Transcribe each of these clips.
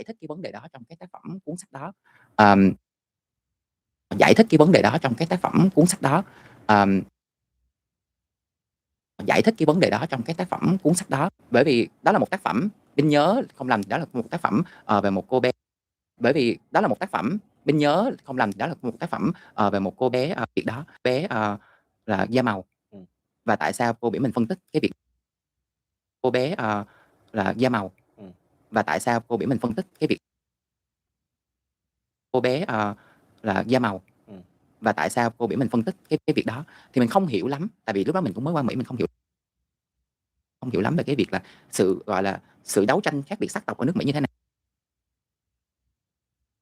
giải thích cái vấn đề đó trong cái tác phẩm cuốn sách đó. Ờm, Giải thích cái vấn đề đó trong cái tác phẩm cuốn sách đó. Giải thích cái vấn đề đó trong cái tác phẩm cuốn sách đó, bởi vì đó là một tác phẩm Binh nhớ không lầm, đó là một tác phẩm về một cô bé. Bởi vì đó là một tác phẩm Binh nhớ không lầm, đó là một tác phẩm về một cô bé việc đó bé là da màu. Và tại sao cô bị mình phân tích cái việc cô bé là da màu. Và tại sao cô bị mình phân tích cái việc cô bé là da màu. Và tại sao cô bị mình phân tích cái việc đó, thì mình không hiểu lắm, tại vì lúc đó mình cũng mới qua Mỹ, mình không hiểu lắm về cái việc là sự gọi là sự đấu tranh khác biệt sắc tộc ở nước Mỹ như thế nào.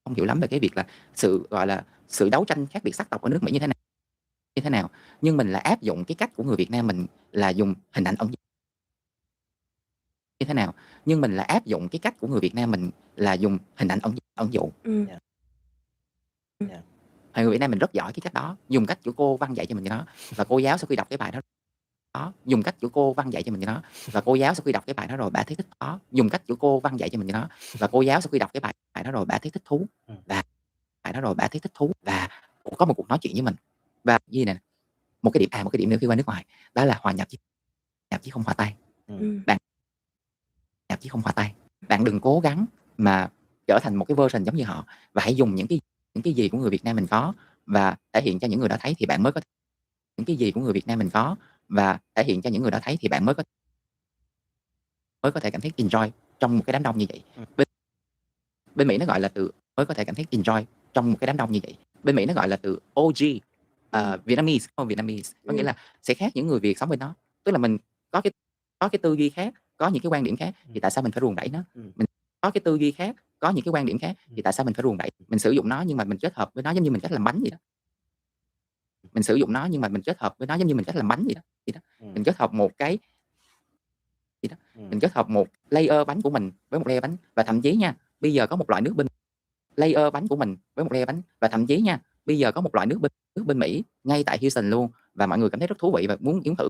Không hiểu lắm về cái việc là sự gọi là sự đấu tranh khác biệt sắc tộc ở nước Mỹ như thế nào. Nhưng mình là áp dụng cái cách của người Việt Nam mình là dùng hình ảnh ẩn dụ như thế nào. Nhưng mình là áp dụng cái cách của người Việt Nam mình là dùng hình ảnh ẩn dụ. Thì người Việt Nam mình rất giỏi cái cách đó, dùng cách của cô Văn dạy cho mình cái đó, và cô giáo sau khi đọc cái bài đó dùng cách của cô Văn dạy cho mình cái đó, và cô giáo sau khi đọc cái bài đó rồi bà thấy thích đó, dùng cách của cô Văn dạy cho mình cái đó, và cô giáo sau khi đọc cái bài đó rồi bà thấy thích thú, và bài đó rồi bà thấy thích thú, và có một cuộc nói chuyện với mình. Và gì nè, một cái điểm nữa khi qua nước ngoài, đó là hòa nhập chứ không hòa tay. Bạn nhập chứ không hòa tay. Bạn đừng cố gắng mà trở thành một cái version giống như họ, và hãy dùng những cái gì của người Việt Nam mình có và thể hiện cho những người đó thấy, thì bạn mới có những cái gì của người Việt Nam mình có và thể hiện cho những người đó thấy, thì bạn mới có thể cảm thấy enjoy trong một cái đám đông như vậy. Bên Mỹ nó gọi là từ mới có thể cảm thấy enjoy trong một cái đám đông như vậy. Bên Mỹ nó gọi là từ OG, Vietnamese, không Vietnamese, có nghĩa là sẽ khác những người Việt sống bên đó. Tức là mình có cái tư duy khác, có những cái quan điểm khác, thì tại sao mình phải ruồng đẩy nó? Mình có cái tư duy khác, có những cái quan điểm khác, thì tại sao mình phải ruồng đẩy? Mình sử dụng nó nhưng mà mình kết hợp với nó giống như mình cách làm bánh vậy đó. Mình sử dụng nó nhưng mà mình kết hợp với nó giống như mình cách làm bánh vậy đó. Mình kết hợp một cái gì đó. Mình kết hợp một layer bánh của mình với một layer bánh, và thậm chí nha, bây giờ có một loại nước bên layer bánh của mình với một layer bánh, và thậm chí nha, bây giờ có một loại nước bên Mỹ ngay tại Houston luôn, và mọi người cảm thấy rất thú vị và muốn uống thử.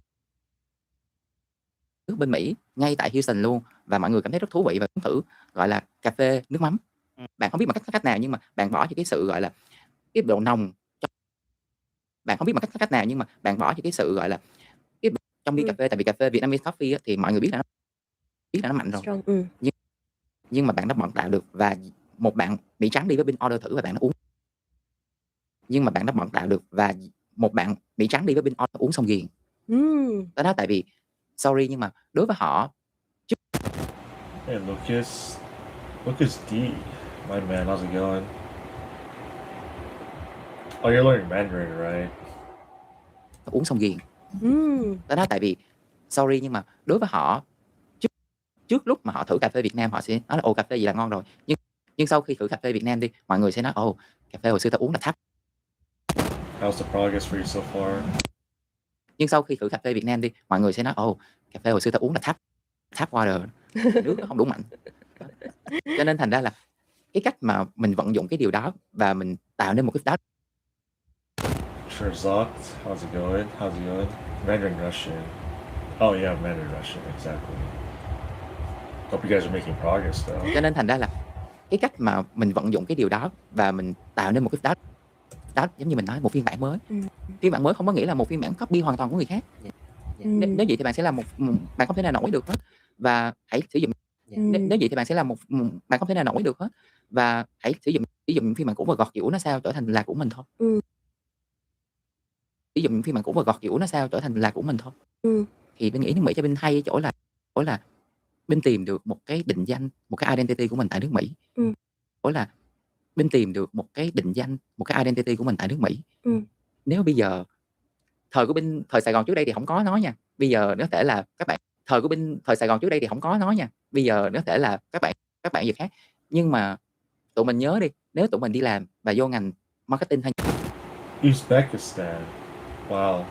Nước bên Mỹ ngay tại Houston luôn, và mọi người cảm thấy rất thú vị và uống thử, gọi là cà phê nước mắm. Bạn không biết bằng cách nào, nhưng mà bạn bỏ cho cái sự gọi là cái độ nồng trong, bạn không biết bằng cách nào, nhưng mà bạn bỏ cho cái sự gọi là cái trong ly cà phê, tại vì cà phê Vietnamese coffee á, thì mọi người biết là nó mạnh rồi. Nhưng mà bạn đã tạo được, và một bạn Mỹ trắng đi với bên order thử và bạn đã uống. Nhưng mà bạn đã tạo được, và một bạn Mỹ trắng đi với bên order uống xong ghiền. Đó tại vì sorry nhưng mà đối với họ. Hey Lucas D, my man, how's it going? Oh, you're learning Mandarin, right? Uống xong ghiền. Đó tại vì sorry nhưng mà đối với họ, trước lúc mà họ thử cà phê Việt Nam, họ sẽ nói là ồ, cà phê gì là ngon rồi, nhưng sau khi thử cà phê Việt Nam đi, mọi người sẽ nói ồ, cà phê hồi xưa ta uống là thấp. How's the progress for you so far? Nhưng sau khi thử cà phê Việt Nam đi, mọi người sẽ nói ồ, cà phê hồi xưa ta uống là tap water, nước nó không đủ mạnh. Cho nên thành ra là cái cách mà mình vận dụng cái điều đó và mình tạo nên một cái đó. Sure, Zokt, how's it going? Mandarin Russian. Oh yeah, Mandarin Russian, exactly. Hope you guys are making progress though. Cho nên thành ra là cái cách mà mình vận dụng cái điều đó và mình tạo nên một cái đó giống như mình nói, một phiên bản mới. Phiên bản mới không có nghĩa là một phiên bản copy hoàn toàn của người khác. Nếu vậy thì bạn sẽ là bạn không thể nào nổi được hết, và hãy sử dụng. Nếu vậy thì bạn sẽ là bạn không thể nào nổi được hết, và hãy sử dụng phiên bản cũ và gọt giũa nó sao trở thành là của mình thôi. Sử dụng phiên bản cũ và gọt giũa nó sao trở thành là của mình thôi. Thì bên nghĩ nước Mỹ cho bên hay ở chỗ là bên tìm được một cái định danh, một cái identity của mình tại nước Mỹ. Chỗ là bên tìm được một cái định danh, một cái identity của mình tại nước Mỹ. Nếu bây giờ thời Sài Gòn trước đây thì không có nó nha. Bây giờ nó thể là các bạn thời Sài Gòn trước đây thì không có nó nha. Bây giờ nó thể là các bạn việc khác. Nhưng mà tụi mình nhớ đi, nếu tụi mình đi làm và vô ngành marketing hay Uzbekistan. Wow,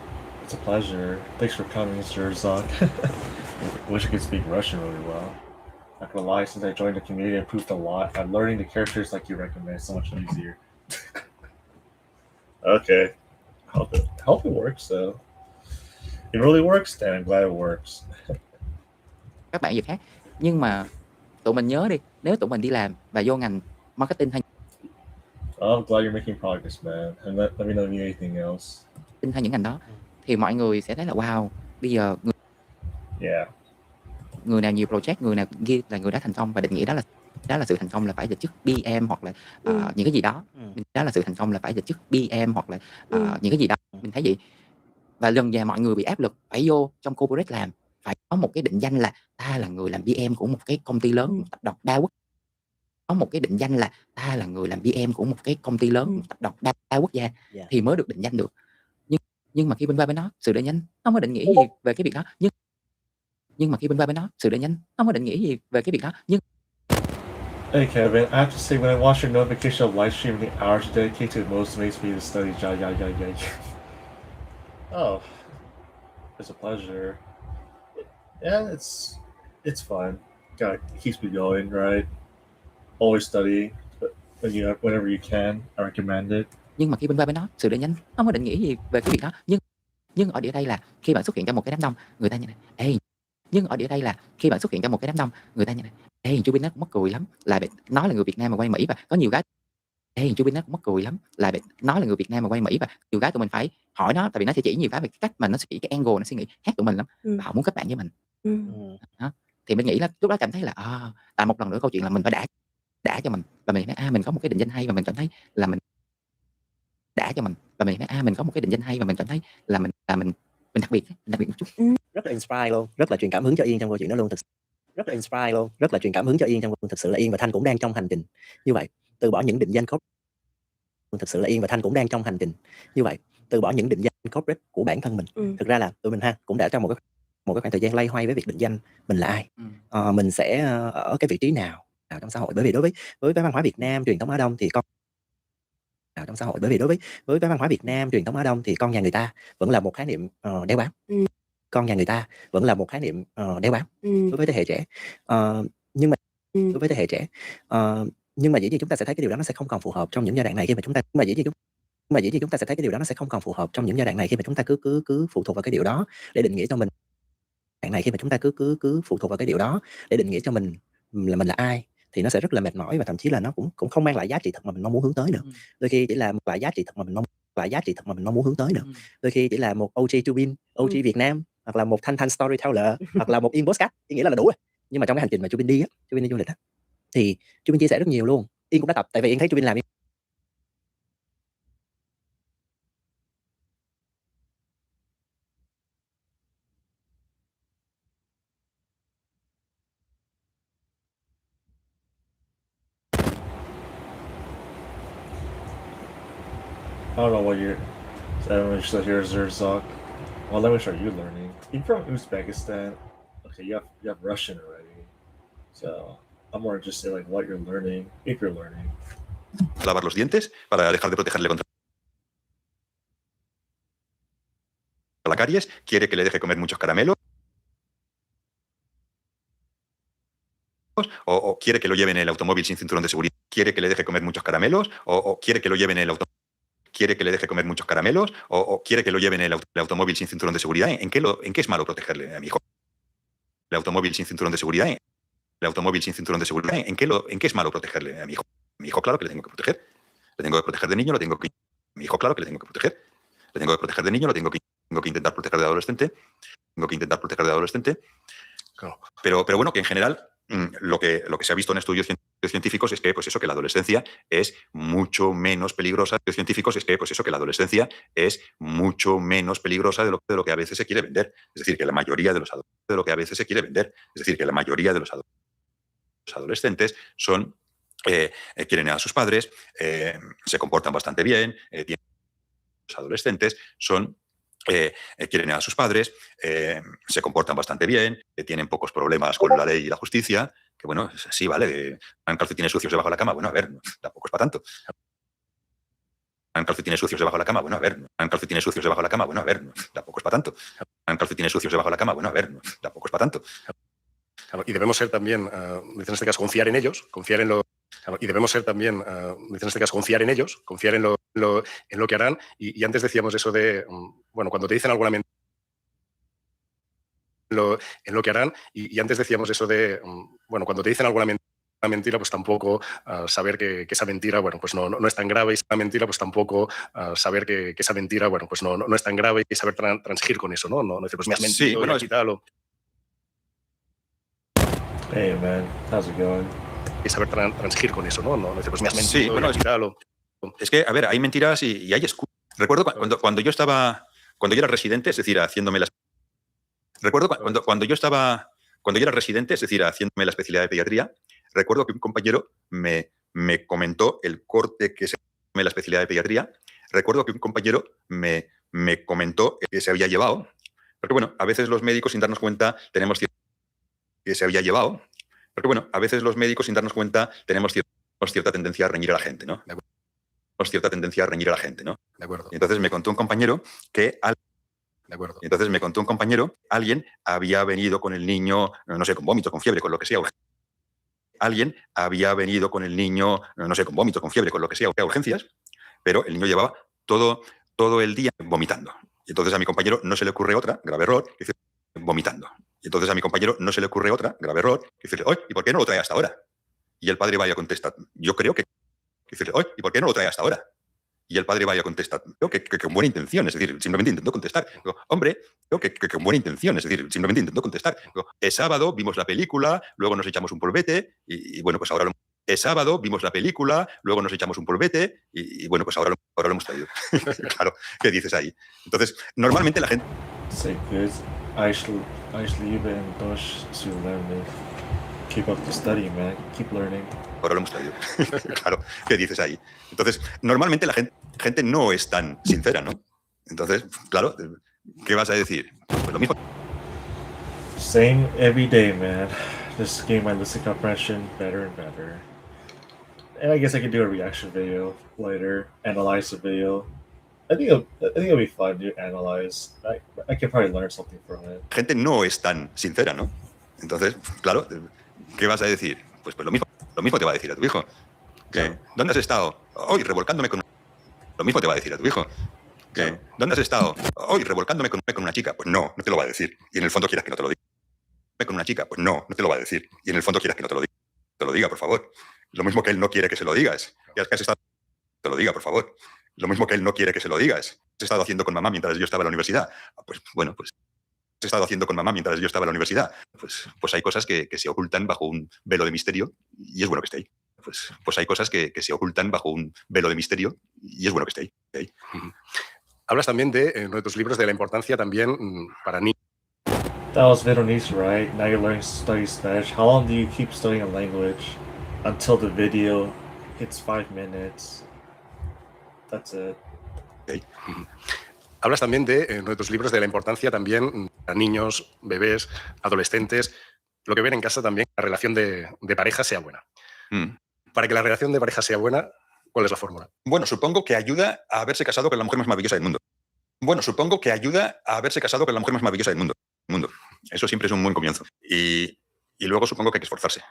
it's a pleasure. Thanks for coming, Mr. Zok. Wish I could speak Russian really well. Not gonna lie, since I joined the community, I improved a lot. I'm learning the characters like you recommend, so much easier. Okay. Hope it works though. It really works, then I'm glad it works. các bạn việc khác. Nhưng mà tụi mình nhớ đi, nếu tụi mình đi làm và vô ngành marketing hay I'm glad you're making progress, man. And let me know if you need anything else. hay những ngành đó thì mọi người sẽ thấy là wow, bây giờ Yeah. người nào nhiều project, người nào ghi là người đã thành công, và định nghĩa đó là sự thành công là phải được chức PM hoặc là những cái gì đó. Đó là sự thành công là phải được chức PM hoặc là những cái gì đó. Mình thấy vậy. Và dần dà mọi người bị áp lực phải vô trong corporate làm, phải có một cái định danh là ta là người làm PM của một cái công ty lớn, một tập đoàn đa quốc. Có một cái định danh là ta là người làm PM của một cái công ty lớn, một tập đoàn đa quốc gia thì mới được định danh được. Nhưng mà khi bên qua bên đó, sự định danh không có định nghĩa gì về cái việc đó. Nhưng mà khi bên qua bên đó, sự định danh không có định nghĩa gì về cái việc đó. Hey Kevin, I have to say when I watch your notification of live streaming the hours dedicated to it motivates me to study. Oh, it's a pleasure. Yeah, it's fun. God, it keeps me going, right? Always study, but whenever you can, I recommend it. Nhưng mà khi bên qua bên đó, sự định danh không có định nghĩa gì về cái việc đó. Nhưng ở đây là khi bạn xuất hiện trong một cái đám đông, người ta như này, ê, chú Bin nó cũng mắc cười lắm, là nói là người Việt Nam mà quay Mỹ và có nhiều cái. Ê, chú Bin nó cũng mắc cười lắm, là nói là người Việt Nam mà quay Mỹ và nhiều cái tụi mình phải hỏi nó, tại vì nó sẽ chỉ nhiều cái về cái cách mà nó suy nghĩ, cái angle nó suy nghĩ khác tụi mình lắm, và họ muốn kết bạn với mình. Đó. Thì mình nghĩ là lúc đó cảm thấy là tại một lần nữa câu chuyện là mình phải đã cho mình, và mình thấy mình có một cái định danh hay, và mình cảm thấy là mình đã cho mình, và mình thấy mình có một cái định danh hay, và mình cảm thấy là mình đặc biệt một chút. Rất là inspire luôn, rất là truyền cảm hứng cho Yên trong câu chuyện đó luôn, rất là inspire luôn, rất là truyền cảm hứng cho Yên trong thực sự là Yên và Thanh cũng đang trong hành trình như vậy, từ bỏ những định danh thực sự là Yên và Thanh cũng đang trong hành trình như vậy, từ bỏ những định danh corporate của bản thân mình. Thực ra là tụi mình cũng đã trong một cái khoảng thời gian loay hoay với việc định danh mình là ai, mình sẽ ở cái vị trí nào trong xã hội, bởi vì đối với văn hóa Việt Nam truyền thống Á Đông thì con trong xã hội, bởi vì đối với văn hóa Việt Nam truyền thống Á Đông thì con nhà người ta vẫn là một khái niệm đeo bám. Con nhà người ta vẫn là một khái niệm đeo bám đối với thế hệ trẻ. Nhưng mà đối với thế hệ trẻ, nhưng mà dĩ nhiên chúng ta sẽ thấy cái điều đó nó sẽ không còn phù hợp trong những giai đoạn này khi mà chúng ta dĩ nhiên chúng ta sẽ thấy cái điều đó nó sẽ không còn phù hợp trong những giai đoạn này khi mà chúng ta cứ phụ thuộc vào cái điều đó để định nghĩa cho mình. Đoạn này khi mà chúng ta cứ phụ thuộc vào cái điều đó để định nghĩa cho mình là ai thì nó sẽ rất là mệt mỏi, và thậm chí là nó cũng không mang lại giá trị thật mà mình mong muốn hướng tới nữa. Đôi khi chỉ là một loại giá trị thật mà mình mong muốn hướng tới nữa. Đôi khi chỉ là một OG Tubin, OG Việt Nam, hoặc là một Thanh storyteller, hoặc là một Yên podcast, nghĩa là đủ rồi. Nhưng mà trong cái hành trình mà Tubin đi du lịch thì Tubin chia sẻ rất nhiều luôn. Yên cũng đã tập, tại vì Yên thấy Tubin làm I don't know what you're. Everyone still here is Zerzok. What language are you learning? You're from Uzbekistan. Okay, you have Russian already. So I'm more interested in like what you're learning, if you're learning. Lavar los dientes para dejar de protegerle contra la caries, quiere que le deje comer muchos caramelos, o quiere que lo lleve en el automóvil sin cinturón de seguridad, quiere que le deje comer muchos caramelos, o quiere que lo lleve en el automóvil. ¿Quiere que le deje comer muchos caramelos? ¿O quiere que lo lleve en el automóvil sin cinturón de seguridad? ¿En qué es malo protegerle a mi hijo? El automóvil sin cinturón de seguridad. El automóvil sin cinturón de seguridad. ¿En qué es malo protegerle a mi hijo? Mi hijo, claro que le tengo que proteger. Le tengo que proteger de niño, lo tengo que. Mi hijo, claro que le tengo que proteger. Le tengo que proteger de niño, lo tengo que intentar proteger de adolescente. Claro. Pero bueno, que en general lo que se ha visto en estudios científicos es que, pues eso, que la adolescencia es mucho menos peligrosa. Científicos es que, pues eso, que la adolescencia es mucho menos peligrosa de lo que a veces se quiere vender. Es decir, que la mayoría de los adolescentes son quieren a sus padres, se comportan bastante bien, los adolescentes son quieren a sus padres, se comportan bastante bien, tienen pocos problemas con la ley y la justicia, que bueno, es así, ¿vale? ¿Han calcetines sucios debajo de la cama? Bueno, a ver, tampoco es para tanto. ¿Han calcetines sucios debajo de la cama? Bueno, a ver. ¿Han calcetines sucios debajo de la cama? Bueno, a ver, tampoco es para tanto. ¿Han calcetines sucios debajo de la cama? Bueno, a ver, tampoco es para tanto. Y debemos ser también, en este caso, confiar en ellos, confiar en lo... Y debemos ser también, en este caso, confiar en ellos, confiar en lo que harán. Y antes decíamos eso de, bueno, cuando te dicen alguna mentira, en lo que harán. Y antes decíamos eso de, bueno, cuando te dicen alguna mentira, pues tampoco saber que esa mentira, bueno, pues no es tan grave, y esa mentira, pues tampoco saber que esa mentira, bueno, pues no es tan grave, y saber transigir con eso, ¿no? No decir, pues me has mentido, Sí, bueno, y aquí tal, o... Hey man, how's it going? Y saber transigir con eso, ¿no? No decir, pues me has mentido, sí, bueno, y aquí tal, o... es que, a ver, hay mentiras y hay excusas. Recuerdo cuando yo era residente, es decir, haciéndome las... Recuerdo cuando yo era residente, es decir, haciéndome la especialidad de pediatría, recuerdo que un compañero me comentó el corte que se me la especialidad de pediatría. Recuerdo que un compañero me comentó que se había llevado, porque bueno, a veces los médicos sin darnos cuenta tenemos que se había llevado, porque bueno, a veces los médicos sin darnos cuenta tenemos cierta tendencia a reñir a la gente, ¿no? Cierta tendencia a reñir a la gente, ¿no? De acuerdo. Y entonces me contó un compañero que De acuerdo. Y entonces me contó un compañero, alguien había venido con el niño, no sé, con vómito, con fiebre, con lo que sea. Alguien había venido con el niño, no sé, con vómito, con fiebre, con lo que sea, a urgencias, pero el niño llevaba todo el día vomitando. Y entonces a mi compañero no se le ocurre otra, grave error, que decir, vomitando. Y entonces a mi compañero no se le ocurre otra, grave error, que decirle, oye, ¿y por qué no lo trae hasta ahora? Y el padre vaya a contestar, yo creo que decirle, oye, ¿y por qué no lo trae hasta ahora? Y el padre vaya a contestar, creo que con buena intención, es decir, simplemente intentó contestar. Digo, hombre, creo que con buena intención, es decir, simplemente intentó contestar. Digo, es sábado, vimos la película, luego nos echamos un polvete y bueno, pues ahora es sábado, vimos la película, luego nos echamos un polvete y bueno, pues ahora lo hemos traído. Claro, ¿qué dices ahí? Entonces, normalmente la gente... Say good. Ich liebe in Deutsch zu lernen. Keep up the study, man. Keep learning. Ahora lo hemos traído. Claro, ¿qué dices ahí? Entonces, normalmente la gente no es tan sincera, ¿no? Entonces, claro, ¿qué vas a decir? Pues lo mismo. Same every day, man. Just getting my listening comprehension better and better. And I guess I could do a reaction video later, analyze the video. I think it'll be fun to analyze. I can probably learn something from it. La gente no es tan sincera, ¿no? Entonces, claro, ¿qué vas a decir? Pues lo mismo te va a decir a tu hijo. Claro. ¿Dónde has estado? Hoy revolcándome con... Lo mismo te va a decir a tu hijo. Claro. ¿Dónde has estado? Hoy revolcándome con una chica. Pues no te lo va a decir. Y en el fondo quieras que no te lo diga. Con una chica. Pues no te lo va a decir. Y en el fondo quieras que no te lo diga. Te lo diga, por favor. Lo mismo que él no quiere que se lo digas. Que has estado... Te lo diga, por favor. Lo mismo que él no quiere que se lo digas. ¿Has estado haciendo con mamá mientras yo estaba en la universidad? Pues bueno, pues... ¿Has estado haciendo con mamá mientras yo estaba en la universidad? Pues hay cosas que se ocultan bajo un velo de misterio y es bueno que esté ahí. Pues hay cosas que se ocultan bajo un velo de misterio y es bueno que esté ahí. Hablas también de, en uno de tus libros, de la importancia también para niños. That was Vietnamese, right? Now you're learning to study Spanish. How long do you keep studying a language? Until the video hits 5 minutes. That's it. Okay. Hablas también de, en uno de tus libros, de la importancia también para niños, bebés, adolescentes, lo que ven en casa también, la relación de pareja sea buena. Para que la relación de pareja sea buena, ¿cuál es la fórmula? Bueno, supongo que ayuda a haberse casado con la mujer más maravillosa del mundo. Bueno, supongo que ayuda a haberse casado con la mujer más maravillosa del mundo. Eso siempre es un buen comienzo. Y luego supongo que hay que esforzarse.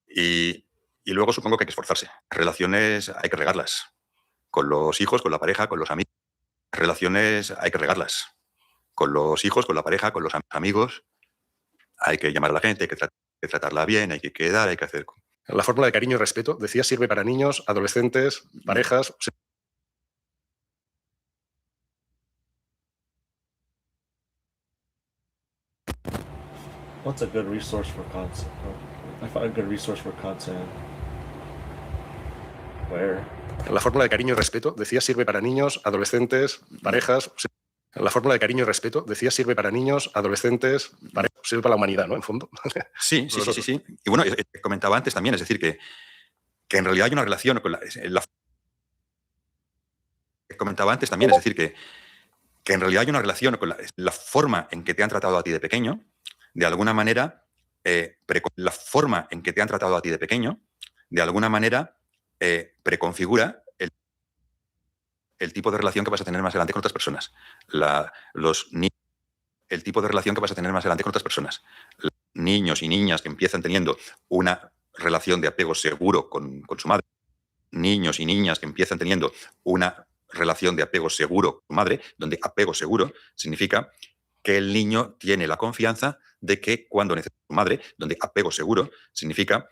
Y luego supongo que hay que esforzarse. Relaciones hay que regarlas. Con los hijos, con la pareja, con los amigos. Relaciones hay que regarlas. Con los hijos, con la pareja, con los amigos. Hay que llamar a la gente, hay que tratarla bien, hay que quedar, hay que hacer... La fórmula de cariño y respeto, decías, sirve para niños, adolescentes, parejas... What's a good resource for content? I found a good resource for content. Where? La fórmula de cariño y respeto, decías, sirve para niños, adolescentes, parejas... La fórmula de cariño y respeto, decías, sirve para niños, adolescentes, parejas, sirve para la humanidad, ¿no? En fondo. Sí. Y bueno, comentaba antes también, es decir, que en realidad hay una relación con comentaba antes también, es decir, que en realidad hay una relación con la forma en que te han tratado a ti de pequeño, de alguna manera, la forma en que te han tratado a ti de pequeño, de alguna manera, preconfigura el tipo de relación que vas a tener más adelante con otras personas. El tipo de relación que vas a tener más adelante con otras personas. Niños y niñas que empiezan teniendo una relación de apego seguro con su madre. Niños y niñas que empiezan teniendo una relación de apego seguro con su madre, donde apego seguro significa que el niño tiene la confianza de que cuando necesita a su madre, donde apego seguro significa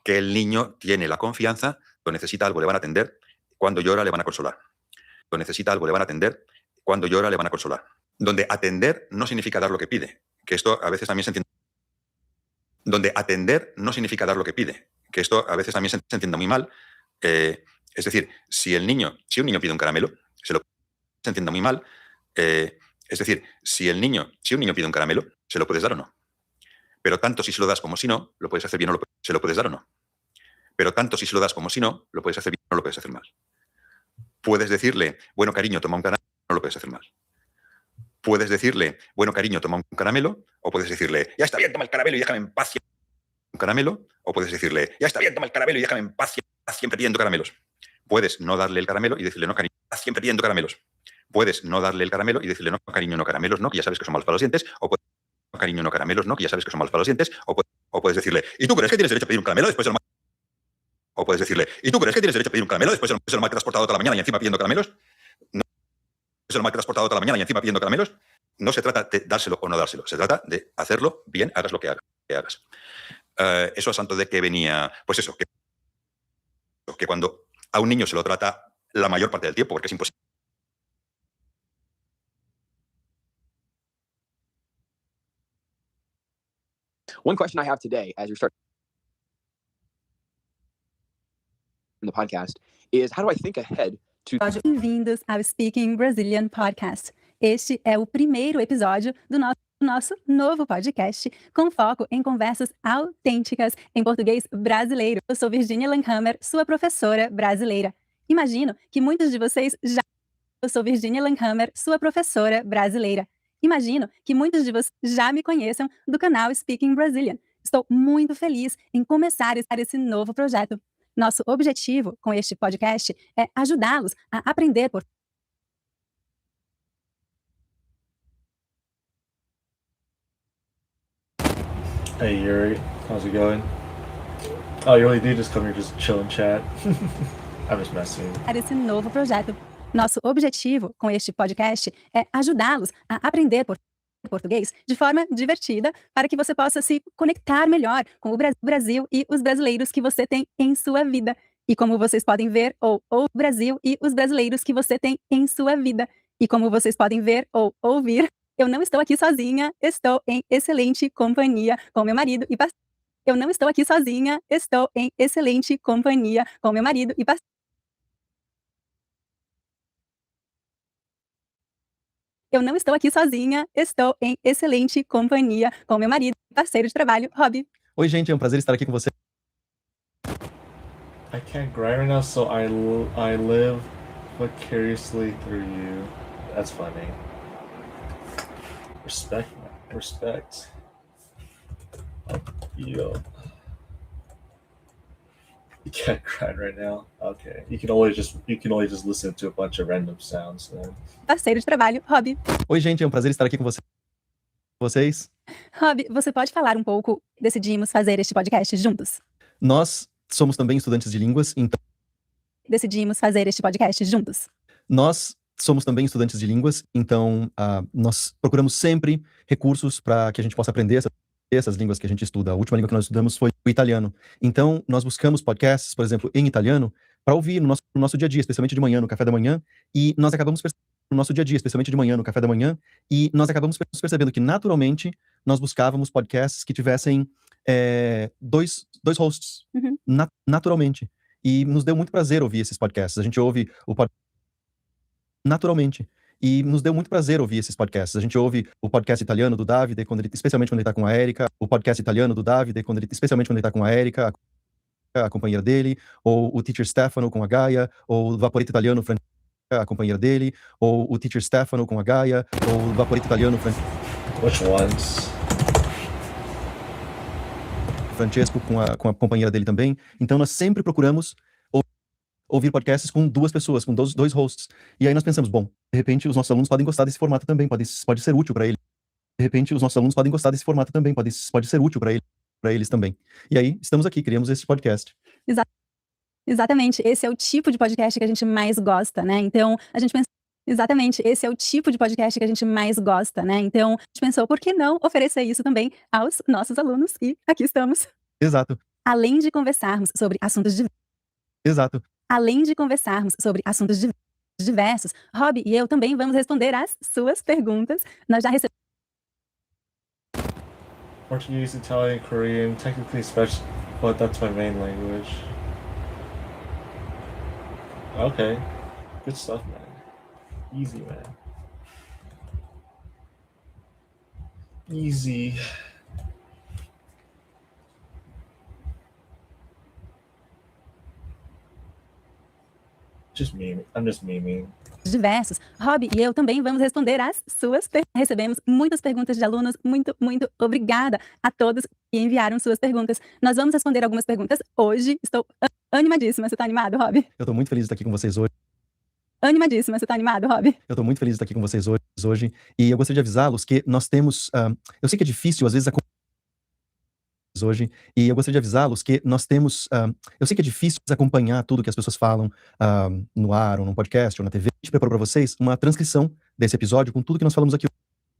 que el niño tiene la confianza, cuando necesita algo le van a atender, cuando llora le van a consolar. Cuando necesita algo le van a atender, cuando llora le van a consolar. Donde atender no significa dar lo que pide, que esto a veces también se entiende. Donde atender no significa dar lo que pide, que esto a veces también se entiende muy mal. Es decir, si un niño pide un caramelo, se entiende muy mal. Es decir, si un niño pide un caramelo, ¿se lo puedes dar o no? Pero tanto si se lo das como si no, lo puedes hacer bien o se lo puedes dar o no. Pero tanto si se lo das como si no, lo puedes hacer bien o lo puedes hacer mal. Puedes decirle, bueno, cariño, toma un caramelo, no lo puedes hacer mal. Puedes decirle, bueno, cariño, toma un caramelo, o puedes decirle, ya está bien, toma el caramelo y déjame en paz un caramelo, o puedes decirle, ya está bien, toma el caramelo y déjame en paz siempre pidiendo caramelos. Puedes no darle el caramelo y decirle, no, cariño, siempre pidiendo caramelos. Puedes no darle el caramelo y decirle, no, cariño, no caramelos, no, que ya sabes que son malos para los dientes, o puedes, no, cariño, no caramelos, no, que ya sabes que son malos para los dientes, o puedes decirle, ¿y tú crees que tienes derecho a pedir un caramelo después de lo mal? O puedes decirle, ¿y tú crees que tienes derecho a pedir un caramelo después de lo mal que te has portado toda la mañana y encima pidiendo caramelos? No, después de lo mal que te has portado toda la mañana y encima pidiendo caramelos. No se trata de dárselo o no dárselo, se trata de hacerlo bien, hagas lo que hagas. Eso a santo de que venía, pues eso, que cuando a un niño se lo trata la mayor parte del tiempo, porque es imposible. One question I have today, as you're starting the podcast, is how do I think ahead to... Bem-vindos ao Speaking Brazilian Podcast. Este é o primeiro episódio do nosso novo podcast, com foco em conversas autênticas em português brasileiro. Eu sou Virginia Langhammer, sua professora brasileira. Imagino que muitos de vocês já... Eu sou Virginia Langhammer, sua professora brasileira. Imagino que muitos de vocês já me conheçam do canal Speaking Brazilian. Estou muito feliz em começar esse novo projeto. Nosso objetivo com este podcast é ajudá-los a aprender por... Hey Yuri, how's it going? Oh, you really do just come here, just chill and chat. I'm just messing. Esse novo projeto. Nosso objetivo com este podcast é ajudá-los a aprender português de forma divertida, para que você possa se conectar melhor com o Brasil e os brasileiros que você tem em sua vida. E como vocês podem ver, ou o Brasil e os brasileiros que você tem em sua vida. E como vocês podem ver ou ouvir, eu não estou aqui sozinha, estou em excelente companhia com meu marido e parceiro. Eu não estou aqui sozinha, estou em excelente companhia com meu marido e parceiro. Eu não estou aqui sozinha, estou em excelente companhia com meu marido e parceiro de trabalho, Rob. Oi, gente, é um prazer estar aqui com você. I can't grind right now, so I live vicariously through you. That's funny. Respect, man. Respect. Yo. You can't grind right now. Okay. You can always just listen to a bunch of random sounds, then. Parceiro de trabalho, Rob. Oi, gente, é um prazer estar aqui com vocês. Rob, você pode falar um pouco? Decidimos fazer este podcast juntos. Nós somos também estudantes de línguas, então... Decidimos fazer este podcast juntos. Nós somos também estudantes de línguas, então nós procuramos sempre recursos para que a gente possa aprender essas línguas que a gente estuda. A última língua que nós estudamos foi o italiano. Então, nós buscamos podcasts, por exemplo, em italiano, para ouvir no nosso dia a dia, especialmente de manhã, no café da manhã, e nós acabamos percebendo que, naturalmente, nós buscávamos podcasts que tivessem dois hosts, naturalmente. E nos deu muito prazer ouvir esses podcasts. A gente ouve o podcast naturalmente. E nos deu muito prazer ouvir esses podcasts. A gente ouve o podcast italiano do Davide, especialmente quando ele está com a Erika, o podcast italiano do Davide, especialmente quando ele está com a Erika, a companheira dele, ou o Teacher Stefano com a Gaia, ou o Vaporito Italiano, a companheira dele, ou o Teacher Stefano com a Gaia, ou o Vaporito Italiano, Which ones? Francesco com a companheira dele também. Então nós sempre procuramos ouvir podcasts com duas pessoas, com dois hosts. E aí nós pensamos, bom, de repente os nossos alunos podem gostar desse formato também, pode ser útil para eles. De repente os nossos alunos podem gostar desse formato também, pode ser útil para eles também. E aí estamos aqui, criamos esse podcast. Exatamente, esse é o tipo de podcast que a gente mais gosta, né? Então a gente pensa Exatamente, esse é o tipo de podcast que a gente mais gosta, né? Então, a gente pensou, por que não oferecer isso também aos nossos alunos? E aqui estamos. Exato. Além de conversarmos sobre assuntos Exato. Além de conversarmos sobre assuntos diversos, Rob e eu também vamos responder às suas perguntas. Nós já recebemos Portuguese, Italian, Korean, technically Spanish, but that's my main language. Okay. Good stuff, man. Easy, man. Easy. Just meme. I'm just memeing. diversos. Rob e eu também vamos responder às suas perguntas. Recebemos muitas perguntas de alunos. Muito, muito obrigada a todos que enviaram suas perguntas. Nós vamos responder algumas perguntas hoje. Estou animadíssima. Você tá animado, Rob? Eu tô muito feliz de estar aqui com vocês hoje. Animadíssima. Você tá animado, Rob? Eu tô muito feliz de estar aqui com vocês hoje. E eu gostaria de avisá-los que nós temos... eu sei que é difícil, às vezes, hoje, e eu gostaria de avisá-los que nós temos... eu sei que é difícil acompanhar tudo que as pessoas falam no ar, ou no podcast, ou na TV. A gente preparou para vocês uma transcrição desse episódio com tudo que nós falamos aqui. A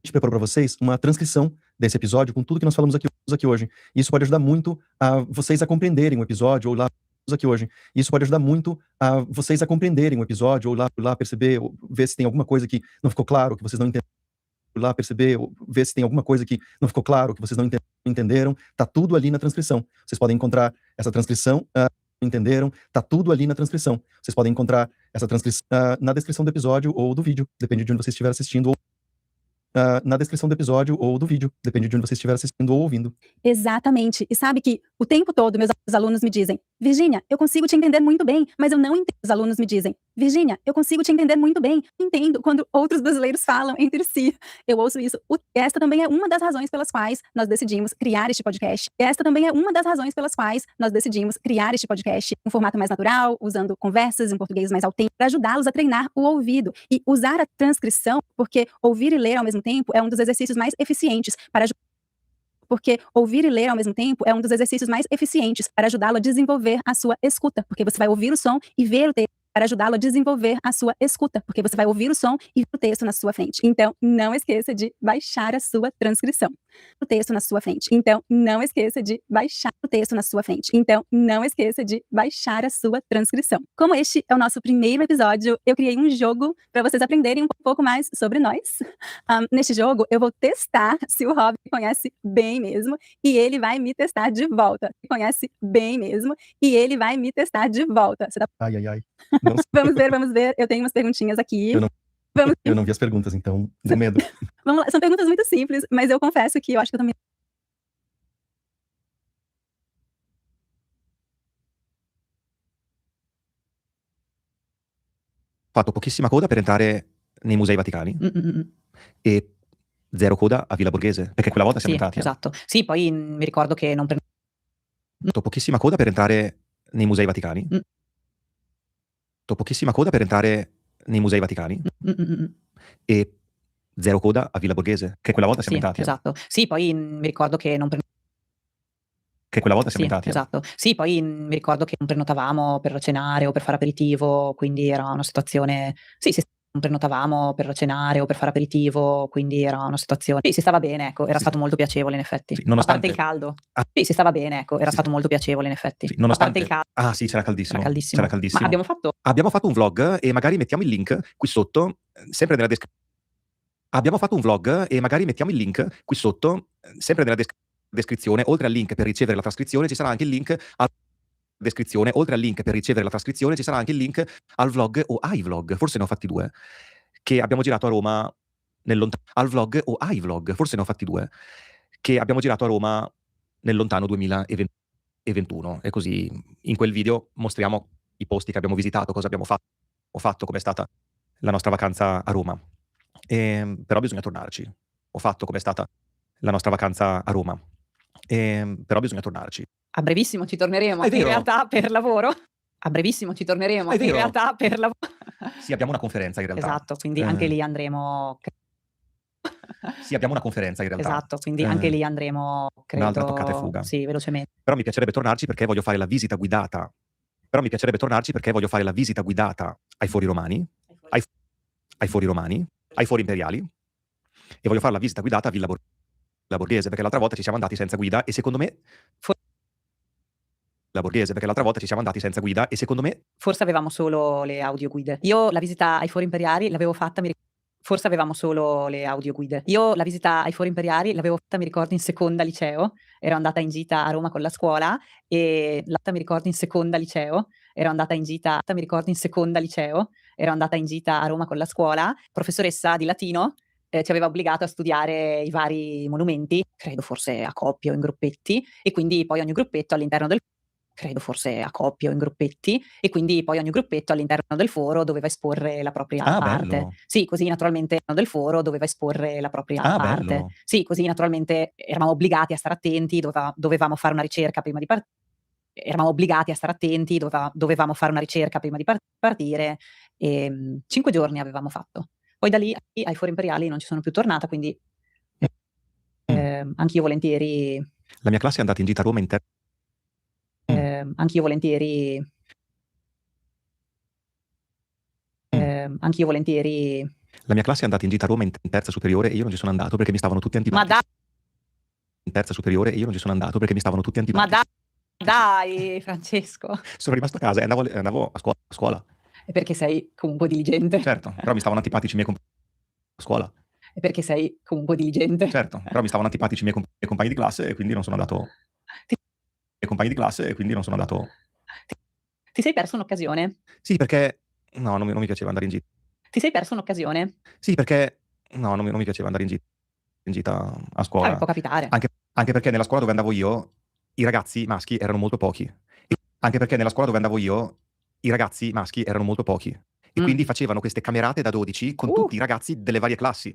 gente preparou para vocês uma transcrição desse episódio com tudo que nós falamos aqui hoje. Isso pode ajudar muito a vocês a compreenderem o episódio, ou lá aqui hoje. Isso pode ajudar muito a vocês a compreenderem o episódio, ou lá perceber, ou ver se tem alguma coisa que não ficou claro, que vocês não entenderam. Lá perceber, ou ver se tem alguma coisa que não ficou claro, que vocês não entenderam. Tá tudo ali na transcrição. Vocês podem encontrar essa transcrição. Entenderam? Tá tudo ali na transcrição. Vocês podem encontrar essa transcrição na descrição do episódio ou do vídeo, depende de onde você estiver assistindo, ou na descrição do episódio ou do vídeo, depende de onde você estiver assistindo ou ouvindo. Exatamente. E sabe que o tempo todo meus alunos me dizem: Virgínia, eu consigo te entender muito bem, mas eu não entendo. Os alunos me dizem: Virgínia, eu consigo te entender muito bem, entendo quando outros brasileiros falam entre si. Eu ouço isso. Esta também é uma das razões pelas quais nós decidimos criar este podcast. Esta também é uma das razões pelas quais nós decidimos criar este podcast em um formato mais natural, usando conversas em português mais autêntico, para ajudá-los a treinar o ouvido e usar a transcrição, porque ouvir e ler ao mesmo tempo é um dos exercícios mais eficientes para porque ouvir e ler ao mesmo tempo é um dos exercícios mais eficientes para ajudá-lo a desenvolver a sua escuta, porque você vai ouvir o som e ver o texto. Para ajudá-lo a desenvolver a sua escuta, porque você vai ouvir o som e ver o texto na sua frente. Então, não esqueça de baixar a sua transcrição. O texto na sua frente. Então, não esqueça de baixar o texto na sua frente. Então, não esqueça de baixar a sua transcrição. Como este é o nosso primeiro episódio, eu criei um jogo para vocês aprenderem um pouco mais sobre nós. Neste jogo, eu vou testar se o Rob conhece bem mesmo, e ele vai me testar de volta. Conhece bem mesmo, e ele vai me testar de volta. Você tá... Ai, ai, ai. Vamos ver. Eu tenho umas perguntinhas aqui. Eu não vi as perguntas, então, deu medo. Vamos lá, são perguntas muito simples, mas eu confesso que eu acho que eu também... Fatto pochissima coda per entrare nei musei vaticani e zero coda a Villa Borghese, perché quella volta siamo entrati. Esatto. Sì, poi mi ricordo che non Fatto pochissima coda per entrare nei musei vaticani. Fatto pochissima coda per entrare nei musei vaticani e zero coda a Villa Borghese, che quella volta siamo entrati. Esatto. Sì, poi mi ricordo che non che quella volta siamo entrati. Esatto. Sì, poi mi ricordo che non prenotavamo per cenare o per fare aperitivo, quindi era una situazione... Sì, non prenotavamo per cenare o per fare aperitivo, quindi era una situazione... Sì, si stava bene, ecco, era stato molto piacevole in effetti. Nonostante A parte il caldo. Sì, si stava bene, ecco, era stato molto piacevole in effetti. Nonostante il caldo. Ah sì, c'era caldissimo. C'era caldissimo. Ma abbiamo fatto un vlog e magari mettiamo il link qui sotto, sempre nella descrizione. Abbiamo fatto un vlog e magari mettiamo il link qui sotto, sempre nella descrizione. Oltre al link per ricevere la trascrizione ci sarà anche il link al descrizione. Oltre al link per ricevere la trascrizione ci sarà anche il link al vlog o ai vlog, forse ne ho fatti 2, che abbiamo girato a Roma nel lontano... Al vlog o ai vlog, forse ne ho fatti 2, che abbiamo girato a Roma nel lontano 2021. E così in quel video mostriamo i posti che abbiamo visitato, cosa abbiamo fatto, com'è stata la nostra vacanza a Roma. Però bisogna tornarci. Ho fatto com'è stata la nostra vacanza a Roma. Però bisogna tornarci. A brevissimo ci torneremo, È vero. in realtà per lavoro. A brevissimo ci torneremo, È in vero. realtà per lavoro. Sì, abbiamo una conferenza in realtà. Esatto, quindi anche lì andremo... Sì, abbiamo una conferenza in realtà. Esatto, quindi anche lì andremo, credo... Un'altra toccata e fuga. Sì, velocemente. Però mi piacerebbe tornarci perché voglio fare la visita guidata. Però mi piacerebbe tornarci perché voglio fare la visita guidata ai Fori Romani. ai fori romani, ai fori imperiali, e voglio fare la visita guidata a Villa Borghese, perché l'altra volta ci siamo andati senza guida e secondo me la Borghese, perché l'altra volta ci siamo andati senza guida e secondo me Forse avevamo solo le audioguide. Io la visita ai fori imperiali l'avevo fatta, forse avevamo solo le audioguide. Io la visita ai fori imperiali l'avevo fatta, mi ricordo, in seconda liceo. Ero andata in gita a Roma con la scuola e mi ricordo in seconda liceo. Ero andata in gita, mi ricordo in seconda liceo. Ero andata in gita a Roma con la scuola. Professoressa di latino ci aveva obbligato a studiare i vari monumenti, credo forse a coppie o in gruppetti, e quindi poi ogni gruppetto all'interno del credo forse a coppie o in gruppetti, e quindi poi ogni gruppetto all'interno del foro doveva esporre la propria Ah, parte. bello. Sì, così naturalmente del foro doveva esporre la propria Ah, parte. bello. Sì, così naturalmente eravamo obbligati a stare attenti, dovevamo fare una ricerca prima di eravamo obbligati a stare attenti, dovevamo fare una ricerca prima di partire, 5 giorni avevamo fatto. Poi da lì ai fori imperiali non ci sono più tornata, quindi anch'io volentieri La mia classe è andata in gita a Roma anch'io volentieri anch'io volentieri. La mia classe è andata in gita a Roma in terza superiore e io non ci sono andato perché mi stavano tutti Ma antipatici. In terza superiore e io non ci sono andato perché mi stavano tutti antipatici. Dai Francesco. Sono rimasto a casa e andavo a scuola. È perché sei comunque diligente. Certo, però mi stavano antipatici i miei compagni a scuola. È perché sei comunque diligente. Certo, però mi stavano antipatici i miei compagni di classe e quindi non sono andato. Ti- I miei compagni di classe e quindi non sono andato. Ti sei perso un'occasione? Sì, perché no, non mi piaceva andare in gita. Ti sei perso un'occasione? Sì, perché no, non mi piaceva andare in gita a scuola. Può capitare. Anche perché nella scuola dove andavo io i ragazzi maschi erano molto pochi. Anche perché nella scuola dove andavo io i ragazzi maschi erano molto pochi. E quindi facevano queste camerate da 12 con tutti i ragazzi delle varie classi.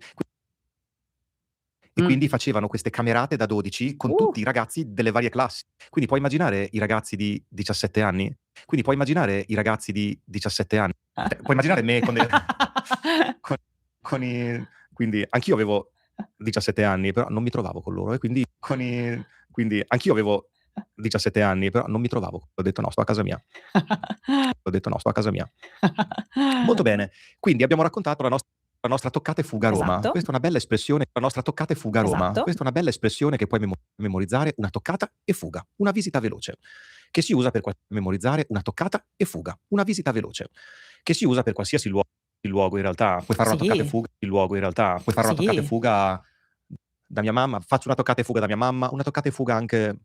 E quindi facevano queste camerate da 12 con tutti i ragazzi delle varie classi. Quindi puoi immaginare i ragazzi di 17 anni? Quindi puoi immaginare i ragazzi di 17 anni? Puoi immaginare me con, con i. Quindi anch'io avevo 17 anni, però non mi trovavo con loro. E quindi, quindi anch'io avevo 17 anni, però non mi trovavo. Ho detto no, sto a casa mia. Ho detto no, sto a casa mia. Molto bene. Quindi abbiamo raccontato la nostra toccata e fuga a Roma. Esatto. Questa è una bella espressione, la nostra toccata e fuga a Roma. Esatto. Questa è una bella espressione che puoi memorizzare, una toccata e fuga, una visita veloce, che si usa per memorizzare una toccata e fuga, una visita veloce, che si usa per qualsiasi luogo in realtà. Puoi fare una toccata e fuga, il luogo in realtà. Puoi fare una toccata e fuga da mia mamma, faccio una toccata e fuga da mia mamma, una toccata e fuga anche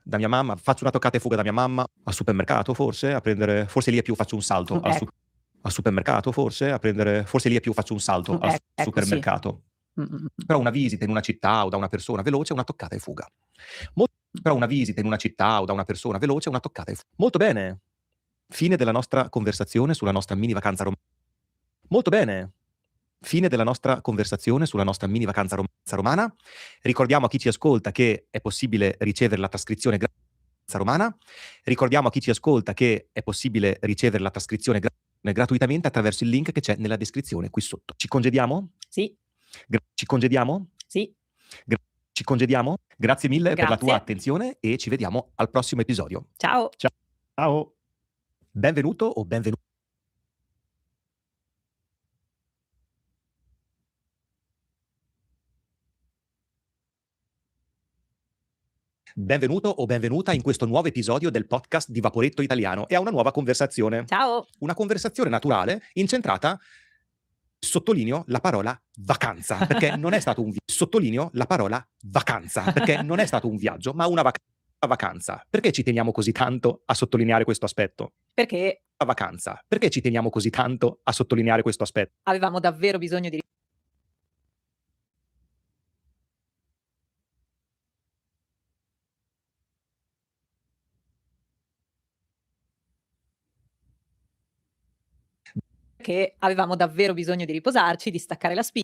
da mia mamma, faccio una toccata e fuga da mia mamma al supermercato forse, a prendere, forse lì è più faccio un salto al supermercato forse, a prendere, forse lì è più faccio un salto al supermercato. Però una visita in una città o da una persona veloce è una toccata e fuga. Però una visita in una città o da una persona veloce è una toccata e fuga. Molto bene. Fine della nostra conversazione sulla nostra mini vacanza romana. Molto bene. Fine della nostra conversazione sulla nostra mini vacanza romana. Ricordiamo a chi ci ascolta che è possibile ricevere la trascrizione romana. Ricordiamo a chi ci ascolta che è possibile ricevere la trascrizione gratuitamente attraverso il link che c'è nella descrizione qui sotto. Ci congediamo? Sì. Ci congediamo? Sì. Ci congediamo? Grazie mille per la tua Grazie. attenzione e ci vediamo al prossimo episodio. Ciao. Ciao. Benvenuto o benvenuto. Benvenuto o benvenuta in questo nuovo episodio del podcast di Vaporetto Italiano e a una nuova conversazione. Ciao. Una conversazione naturale, incentrata, sottolineo la parola vacanza, perché non è stato un sottolineo la parola vacanza, perché non è stato un viaggio, ma una vacanza. Perché ci teniamo così tanto a sottolineare questo aspetto? Perché La vacanza. Perché ci teniamo così tanto a sottolineare questo aspetto? avevamo davvero bisogno di perché avevamo davvero bisogno di riposarci, di staccare la spina.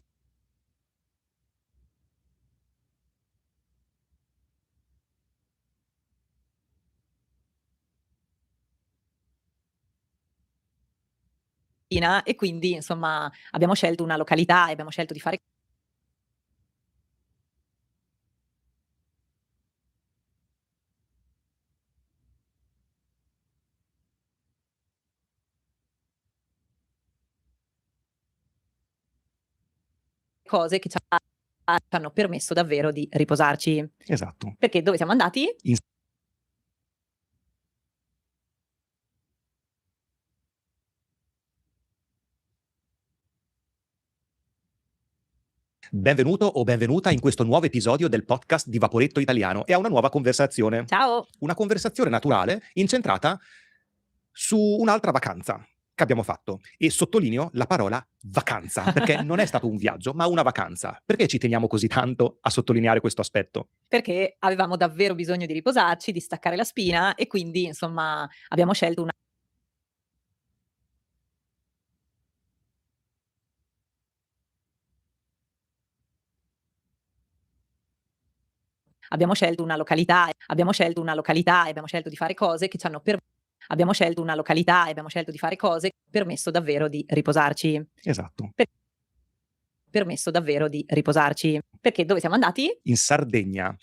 E quindi insomma abbiamo scelto una località e abbiamo scelto di fare cose che ci hanno permesso davvero di riposarci. Esatto. Perché dove siamo andati? Benvenuto o benvenuta in questo nuovo episodio del podcast di Vaporetto Italiano e a una nuova conversazione. Ciao! Una conversazione naturale incentrata su un'altra vacanza che abbiamo fatto. E sottolineo la parola vacanza, perché non è stato un viaggio, ma una vacanza. Perché ci teniamo così tanto a sottolineare questo aspetto? Perché avevamo davvero bisogno di riposarci, di staccare la spina e quindi, insomma, abbiamo scelto una località e abbiamo scelto di fare cose che ci hanno abbiamo scelto una località e abbiamo scelto di fare cose che hanno permesso davvero di riposarci. Esatto. Permesso davvero di riposarci. Perché dove siamo andati? In Sardegna.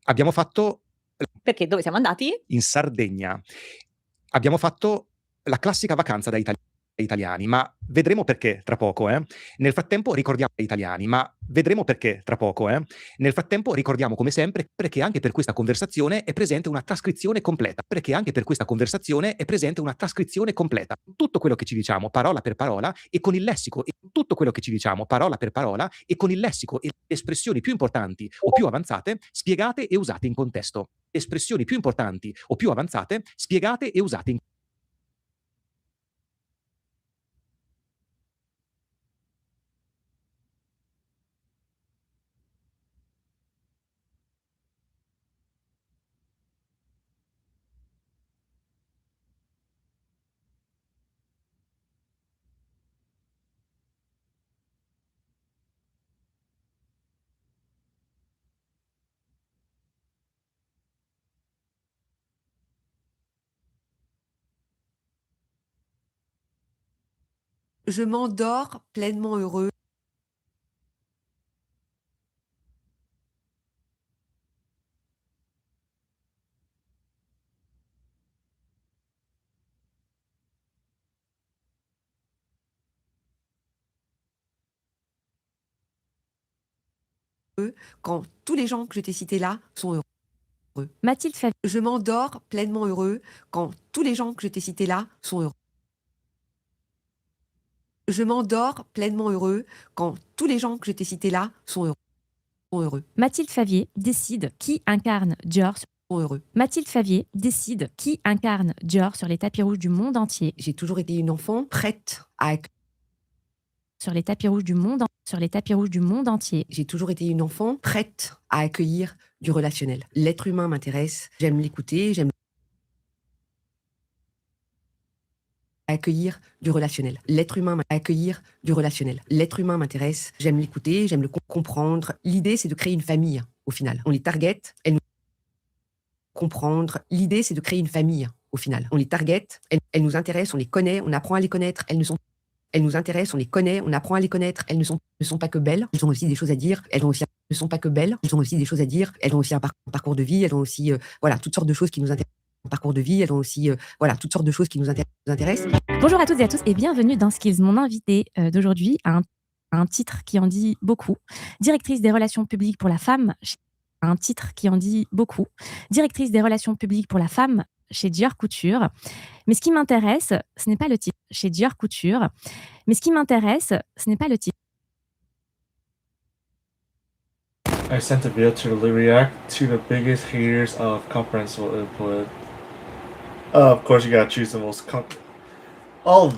Abbiamo fatto Perché dove siamo andati? in Sardegna. Abbiamo fatto la classica vacanza da italiani, ma vedremo perché tra poco. Nel frattempo ricordiamo Nel frattempo ricordiamo come sempre che anche per questa conversazione è presente una trascrizione completa. Tutto quello che ci diciamo parola per parola e con il lessico e le espressioni più importanti o più avanzate spiegate e usate in contesto. Espressioni più importanti o più avanzate spiegate e usate in Je m'endors pleinement heureux. Quand tous les gens que je t'ai cités là sont heureux. Mathilde Favier. Je m'endors pleinement heureux quand tous les gens que je t'ai cités là sont heureux. Je m'endors pleinement heureux quand tous les gens que je t'ai cités là sont heureux. Mathilde Favier décide qui incarne Dior. Heureux. Mathilde Favier décide qui incarne Dior sur les tapis rouges du monde entier. J'ai toujours été une enfant prête à sur les tapis rouges du monde entier. J'ai toujours été une enfant prête à accueillir du relationnel. L'être humain m'intéresse, j'aime l'écouter, j'aime accueillir du relationnel. L'être humain accueillir du relationnel. L'être humain m'intéresse, j'aime l'écouter, j'aime le comprendre. L'idée, c'est de créer une famille, au final. On les target, elles nous comprendre. L'idée, c'est de créer une famille, au final. On les target, elles nous intéressent, on les connaît, on apprend à les connaître, elles nous intéressent, on les connaît, on apprend à les connaître. Elles ne sont pas que belles, elles ont aussi des choses à dire. Elles ont aussi un parcours de vie. Elles ont aussi toutes sortes de choses qui nous intéressent. Parcours de vie, elles ont aussi toutes sortes de choses qui nous intéressent. Bonjour à toutes et à tous et bienvenue dans Skills. Mon invité d'aujourd'hui a un titre qui en dit beaucoup. Directrice des relations publiques pour la femme. Un titre qui en dit beaucoup. Directrice des relations publiques pour la femme chez Dior Couture. Mais ce qui m'intéresse, ce n'est pas le titre. Chez Dior Couture. Mais ce qui m'intéresse, ce n'est pas le titre. I sent a video to react to the biggest haters of comprehensible input. Of course, you gotta choose the most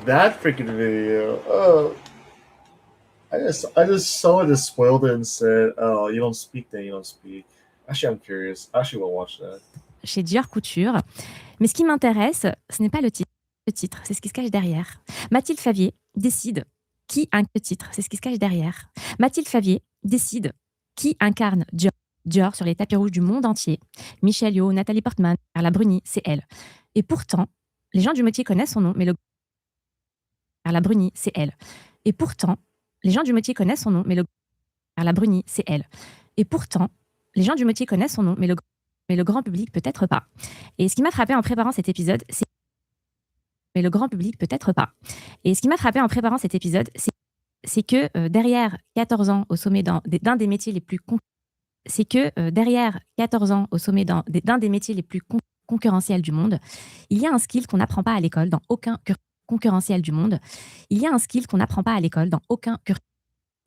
that freaking video. I just saw it and spoiled it and said, "Oh, you don't speak, then you don't speak." Actually, I'm curious. I actually will watch that. Chez Dior Couture. Mais ce qui m'intéresse, ce n'est pas le titre. Le titre, c'est ce qui se cache derrière. Mathilde Favier décide qui incarne le titre, c'est ce qui se cache derrière. Mathilde Favier décide qui incarne Dior sur les tapis rouges du monde entier. Michelle Yeoh, Nathalie Portman, Carla Bruni, c'est elle. Et pourtant, les gens du métier connaissent son nom, mais Carla Bruni, c'est elle. Et pourtant, les gens du métier connaissent son nom, mais Carla Bruni, c'est elle. Et pourtant, les gens du métier connaissent son nom, mais le grand public peut-être pas. Et ce qui m'a frappé en préparant cet épisode, c'est mais le grand public peut-être pas. Et ce qui m'a frappé en préparant cet épisode, c'est c'est que derrière 14 ans au sommet d'un des métiers les plus concurrentiels du monde, il y a un skill qu'on n'apprend pas à l'école dans aucun concurrentiel du monde. Il y a un skill qu'on n'apprend pas à l'école dans aucun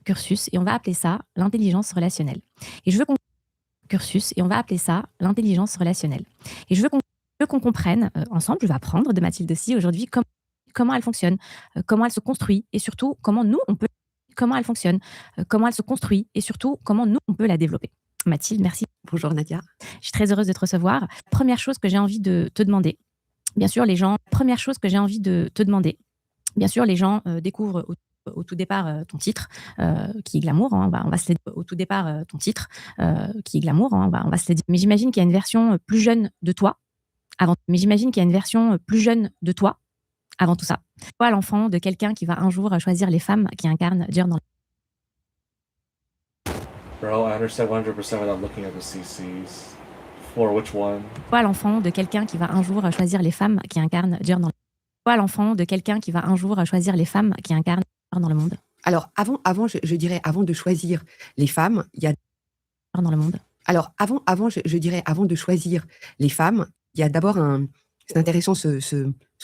cursus et on va appeler ça l'intelligence relationnelle. Et je veux qu'on comprenne ensemble, je vais apprendre de Mathilde aussi aujourd'hui comment elle fonctionne, comment elle se construit et surtout comment elle fonctionne, comment elle se construit et surtout comment nous on peut la développer. Mathilde, merci. Bonjour Nadia. Je suis très heureuse de te recevoir. Première chose que j'ai envie de te demander, bien sûr les gens découvrent au tout départ ton titre qui est glamour, hein, on va se le dire. Au tout départ ton titre qui est glamour, hein, on va se le dire. Mais j'imagine qu'il y a une version plus jeune de toi avant tout ça. Toi, l'enfant de quelqu'un qui va un jour choisir les femmes qui incarnent Dior dans Bro, I understand 100% without looking at the CCs. For which one? Toi, l'enfant de quelqu'un qui va un jour choisir les femmes qui incarnent Dior dans Toi, l'enfant de quelqu'un qui va un jour choisir les femmes qui incarnent Dior dans le monde. Alors, avant je dirais, avant de choisir les femmes, il y a... Dans le monde. Alors, je dirais, avant de choisir les femmes, il y a d'abord un... C'est intéressant ce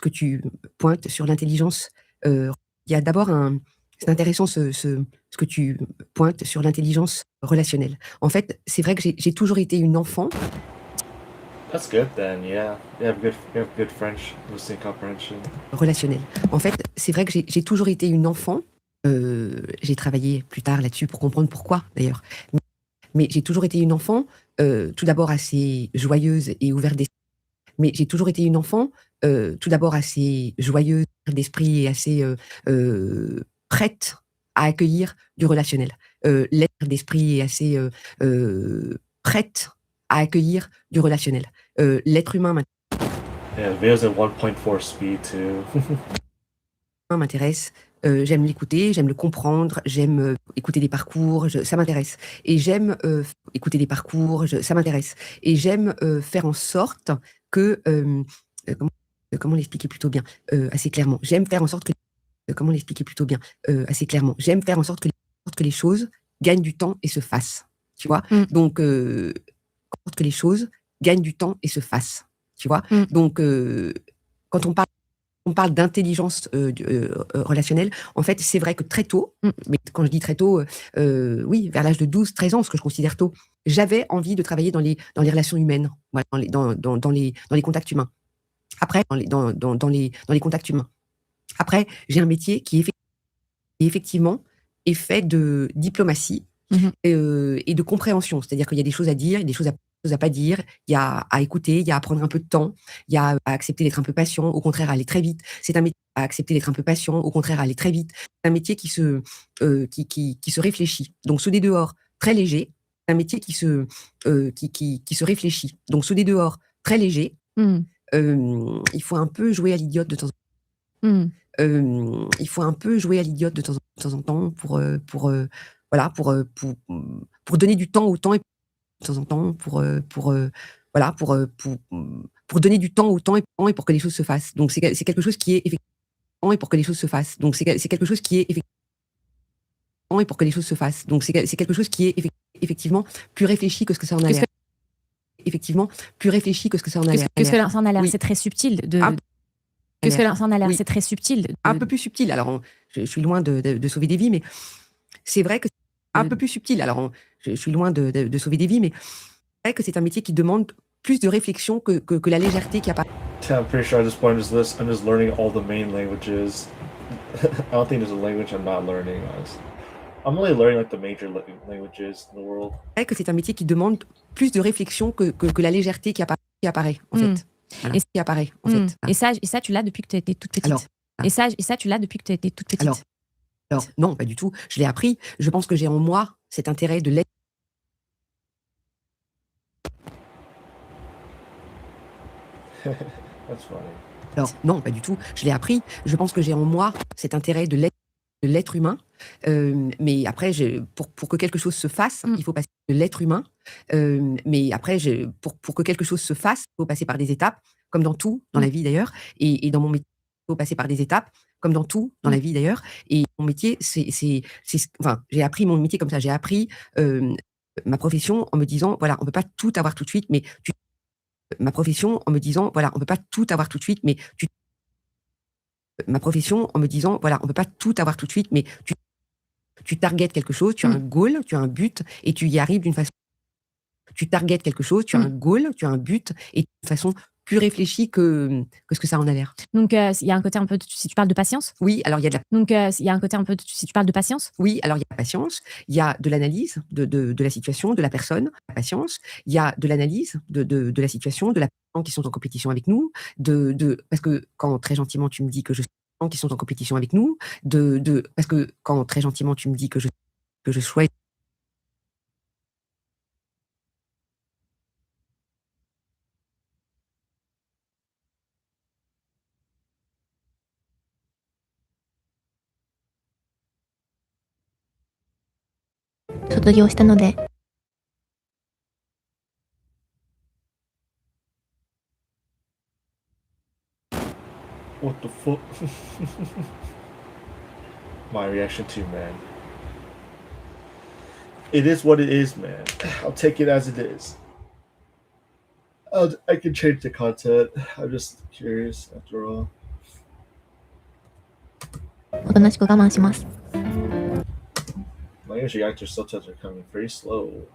que tu pointes sur l'intelligence. Il y a d'abord un... C'est intéressant ce que tu pointes sur l'intelligence relationnelle. En fait, c'est vrai que j'ai toujours été une enfant. That's good then, yeah. You have good French listening comprehension. Relationnelle. En fait, c'est vrai que j'ai toujours été une enfant. J'ai travaillé plus tard là-dessus pour comprendre pourquoi, d'ailleurs. Mais j'ai toujours été une enfant, tout d'abord assez joyeuse et ouverte d'esprit. Mais j'ai toujours été une enfant, tout d'abord assez joyeuse d'esprit et assez prête à accueillir du relationnel. L'être d'esprit est assez prête à accueillir du relationnel. L'être humain Yeah, the video's at 1.4 speed too. m'intéresse. J'aime l'écouter, j'aime le comprendre, j'aime écouter des parcours, ça m'intéresse. Et j'aime écouter des parcours, ça m'intéresse. Et j'aime faire en sorte que... comment l'expliquer plutôt bien assez clairement. J'aime faire en sorte que... comment l'expliquer plutôt bien assez clairement. J'aime faire en sorte que les choses gagnent du temps et se fassent. Tu vois. Donc, que les choses gagnent du temps et se fassent. Tu vois. Donc, quand on parle d'intelligence relationnelle, en fait, c'est vrai que très tôt, mais quand je dis très tôt, oui, vers l'âge de 12-13 ans, ce que je considère tôt, j'avais envie de travailler dans les relations humaines, voilà, dans les contacts humains. Après, dans les contacts humains. Après, j'ai un métier qui effectivement est fait de diplomatie et de compréhension. C'est-à-dire qu'il y a des choses à dire, il y a des choses à pas dire, il y a à écouter, il y a à prendre un peu de temps, il y a à accepter d'être un peu patient, au contraire à aller très vite. C'est un métier à accepter d'être un peu patient, au contraire à aller très vite. C'est un métier qui se réfléchit. Donc ceux des dehors, très léger. C'est un métier qui se réfléchit. Donc ceux des dehors, très léger. Il faut un peu jouer à l'idiote de temps en temps. Il faut un peu jouer à l'idiote de temps en temps pour donner du temps au temps et de temps en temps pour donner du temps au temps et pour que les choses se fassent. Donc c'est quelque chose qui est effectivement et pour que les choses se fassent. Donc c'est quelque chose qui est effectivement et pour que les choses se fassent. Donc c'est quelque chose qui est effectivement plus réfléchi que ce que ça en a l'air. Effectivement, plus réfléchi que ce que ça en a l'air. Que ce que ça en a l'air, c'est très subtil de. Que ce que ça en a l'air, c'est très subtil. Un peu plus subtil. Alors, je suis loin de sauver des vies, mais c'est vrai que c'est un peu plus subtil. Alors, je suis loin de sauver des vies, mais c'est vrai que c'est un métier qui demande plus de réflexion que la légèreté qui apparaît. I'm pretty sure at this point I'm just learning all the main languages. I don't think there's a language I'm not learning. I'm only learning like the major languages in the world. C'est vrai que c'est un métier qui demande plus de réflexion que la légèreté qui apparaît, en fait. Voilà, qui apparaît, en fait. Et ça, tu l'as depuis que tu étais toute petite. Alors, et ça, tu l'as depuis que tu étais toute petite. Alors, non, pas du tout. Je l'ai appris. Je pense que j'ai en moi cet intérêt de l'être. That's funny. Alors, non, pas du tout. Je l'ai appris. Je pense que j'ai en moi cet intérêt de l'être humain. Mais après, pour que quelque chose se fasse, il faut passer de l'être humain. Mais après, pour que quelque chose se fasse, il faut passer par des étapes, comme dans tout, dans la vie d'ailleurs, et dans mon métier, il faut passer par des étapes. comme dans tout, dans la vie d'ailleurs. Et mon métier, enfin, j'ai appris mon métier comme ça. J'ai appris ma profession en me disant, voilà, on peut pas tout avoir tout de suite, mais ma profession en me disant, voilà, on peut pas tout avoir tout de suite, mais ma profession en me disant, voilà, on peut pas tout avoir tout de suite, mais tu targetes quelque chose, tu as un goal, tu as un but, et tu y arrives d'une façon. Tu targetes quelque chose, tu as un goal, tu as un but, et d'une façon plus réfléchie que ce que ça en a l'air. Donc, il y a un côté un peu, si tu parles de patience. Oui, alors il y a de la. Donc, il y a un côté un peu, si tu parles de patience. Oui, alors il y a la patience, il y a de l'analyse de la situation, de la personne, la patience, il y a de l'analyse de la situation, de la personne qui sont en compétition avec nous, parce que quand très gentiment tu me dis que je qui sont en compétition avec nous, parce que quand très gentiment tu me dis que je souhaite. What the fuck? My reaction to man. It is what it is, man. I'll take it as it is. I can change the content. I'm just curious after all. おとなしく我慢します。 Language reactor subtitles are coming very slow.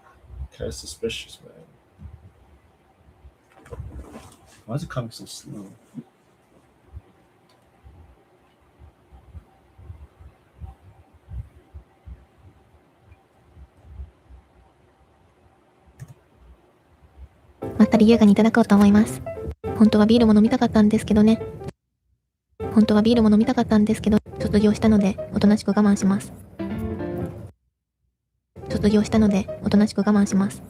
Kind of suspicious, man. Why is it coming so slow?またり優雅にいただこうと思います。本当はビールも飲みたかったんですけどね。本当はビールも飲みたかったんですけど、卒業したのでおとなしく我慢します。卒業したのでおとなしく我慢します。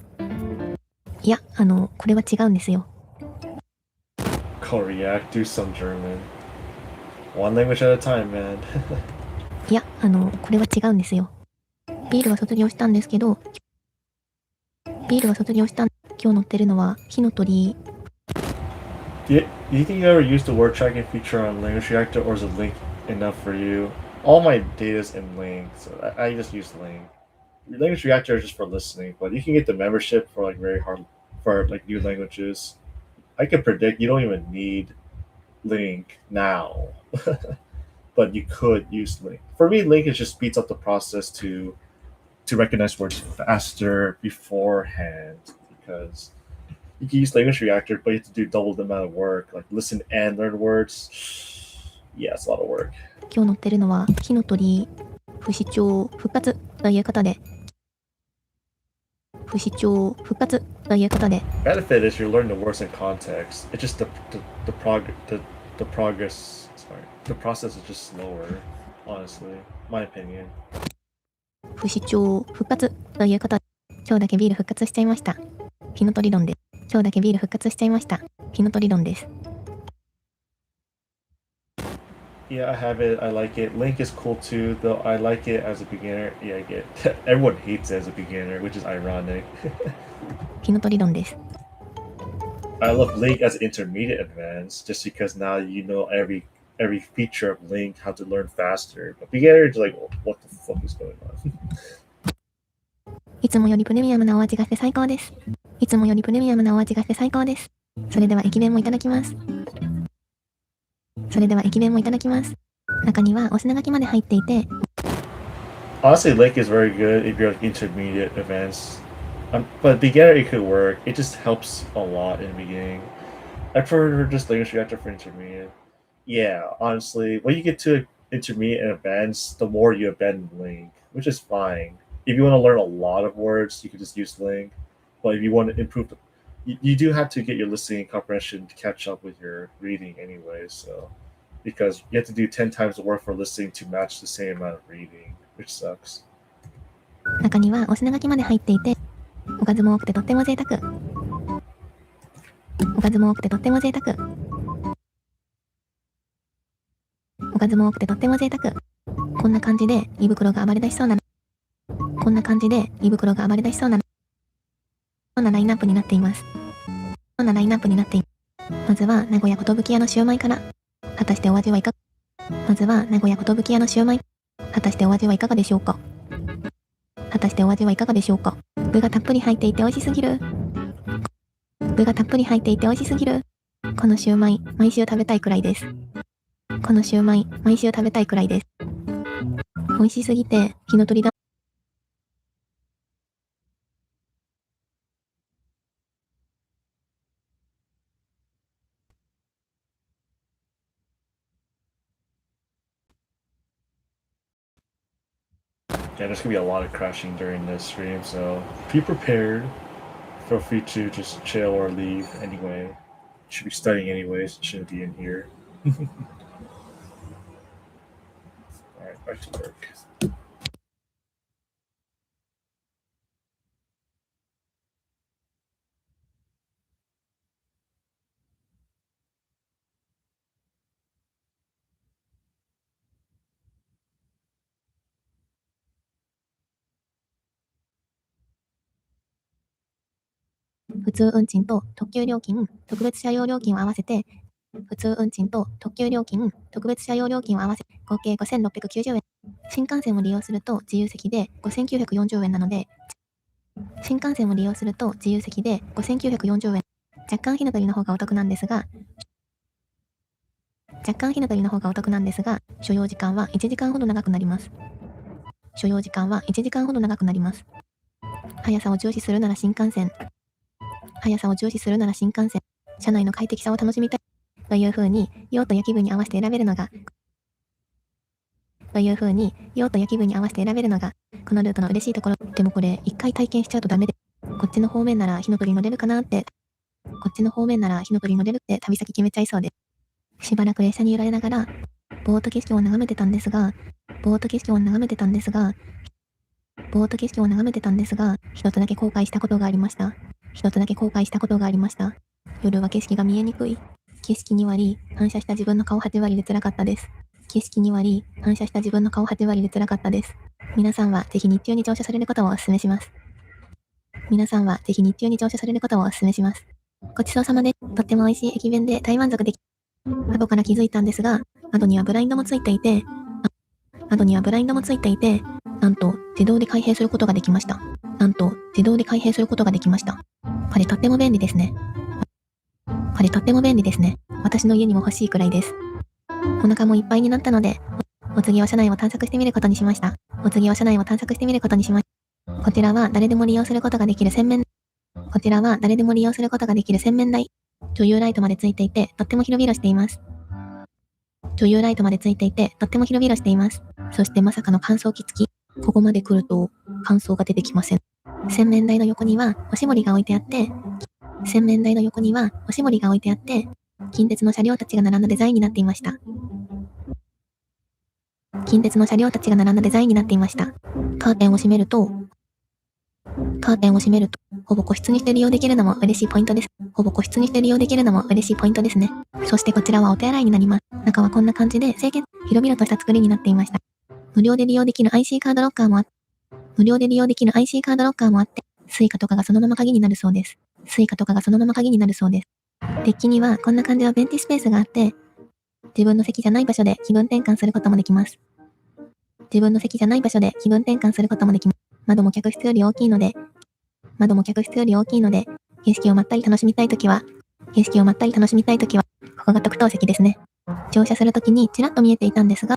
いや、これは違うんですよ。Koreac, do some German. One language at a time, man. いや、これは違うんですよ。ビールは卒業したんですけど、ビールは卒業したん。今日乗ってるのは火の鳥。Do you think you ever used the word tracking feature on Language Reactor, or is it LingQ enough for you? All my data is in LingQ, so I just use LingQ. Language Reactor is just for listening, but you can get the membership for like very hard for like new languages. I can predict you don't even need LingQ now, but you could use LingQ. For me, LingQ just speeds up the process to recognize words faster beforehand, because you can use Language Reactor, but you have to do double the amount of work, like listen and learn words. Yeah, it's a lot of work. 今日乗ってるのは火の鳥、不死鳥復活ということで。不死鳥復活ということで。Benefit is you learn the words in context. It's just the progress. Sorry, the process is just slower. Honestly, my opinion. 不死鳥復活ということで。今日だけビール復活しちゃいました。火の鳥論で。今日だけビール復活しちゃいました。火の鳥論です。Yeah, I have it. I like it. LingQ is cool too, though. I like it as a beginner. Yeah, I get. Everyone hates it as a beginner, which is ironic. 火の鳥論です。I love LingQ as intermediate advanced, just because now you know every feature of LingQ, how to learn faster. But beginner is like, what the fuck is going on? いつもよりプレミアムなお味がして最高です。いつもよりプレミアムなお味がして最高です。それでは駅弁もいただきます。それでは駅弁もいただきます。中にはお品書きまで入っていて。Honestly, LingQ is very good if you're like intermediate advanced. But beginner, it could work. It just helps a lot in the beginning. I prefer just Language Reactor for intermediate. Yeah, honestly, when you get to intermediate and advanced, the more you abandon LingQ, which is fine. If you want to learn a lot of words, you can just use LingQ. But if you want to improve, you do have to get your listening and comprehension to catch up with your reading anyway. So, because you have to do 10 times the work for listening to match the same amount of reading, which sucks. 中にはお品書きまで入っていて、おかずも多くてとっても贅沢。おかずも多くてとっても贅沢。おかずも多くてとっても贅沢。こんな感じで胃袋が暴れ出しそうな。こんな感じで胃袋が暴れ出しそうな。そんなラインナップになっています。そんなラインナップになっています。まずは名古屋寿屋のシューマイから。果たしてお味はいかが。まずは名古屋寿屋のシューマイ。果たしてお味はいかがでしょうか。果たしてお味はいかがでしょうか。具がたっぷり入っていて美味しすぎる。具がたっぷり入っていて美味しすぎる。このシューマイ、毎週食べたいくらいです。このシューマイ、毎週食べたいくらいです。美味しすぎて火の鳥だ。Yeah, there's gonna be a lot of crashing during this stream, so be prepared. Feel free to just chill or leave anyway. You should be studying anyways, shouldn't be in here. Alright, back to work. 普通運賃と特急料金、特別車両料金を合わせて、普通運賃と特急料金、特別車両料金を合わせ合計5690円。新幹線を利用すると自由席で5940円なので、新幹線を利用すると自由席で5940円。若干火の鳥の方がお得なんですが、所要時間は1時間ほど長くなります。所要時間は1時間ほど長くなります。速さを重視するなら新幹線。速さを重視するなら新幹線。車内の快適さを楽しみたい。という風に、用途や気分に合わせて選べるのが、このルートの嬉しいところ。でもこれ、一回体験しちゃうとダメで、こっちの方面なら火の鳥乗れるかなって、旅先決めちゃいそうで、しばらく列車に揺られながら、ぼーっと景色を眺めてたんですが、一つだけ後悔したことがありました。夜は景色が見えにくい。景色2割、反射した自分の顔8割で辛かったです。皆さんはぜひ日中に乗車されることをお勧めします。ごちそうさまで、とっても美味しい駅弁で大満足でき、後から気づいたんですが、窓にはブラインドもついていて、なんと自動で開閉することができました。これとっても便利ですね。私の家にも欲しいくらいです。お腹もいっぱいになったので、お次は車内を探索してみることにしました。こちらは誰でも利用することができる洗面台。女優ライトまでついていて、とっても広々しています。そしてまさかの乾燥機付き。ここまで来ると乾燥が出てきません。洗面台の横にはおしぼりが置いてあって、近鉄の車両たちが並んだデザインになっていました。カーテンを閉めると、ほぼ個室にして利用できるのも嬉しいポイントですね。そしてこちらはお手洗いになります。中はこんな感じで清潔、広々とした作りになっていました。無料で利用できる IC カードロッカーもあって、スイカとかがそのまま鍵になるそうです。デッキにはこんな感じのベンチスペースがあって、自分の席じゃない場所で気分転換することもできます。窓も客室より大きいので、景色をまったり楽しみたいときは、ここが特等席ですね。乗車するときにちらっと見えていたんですが、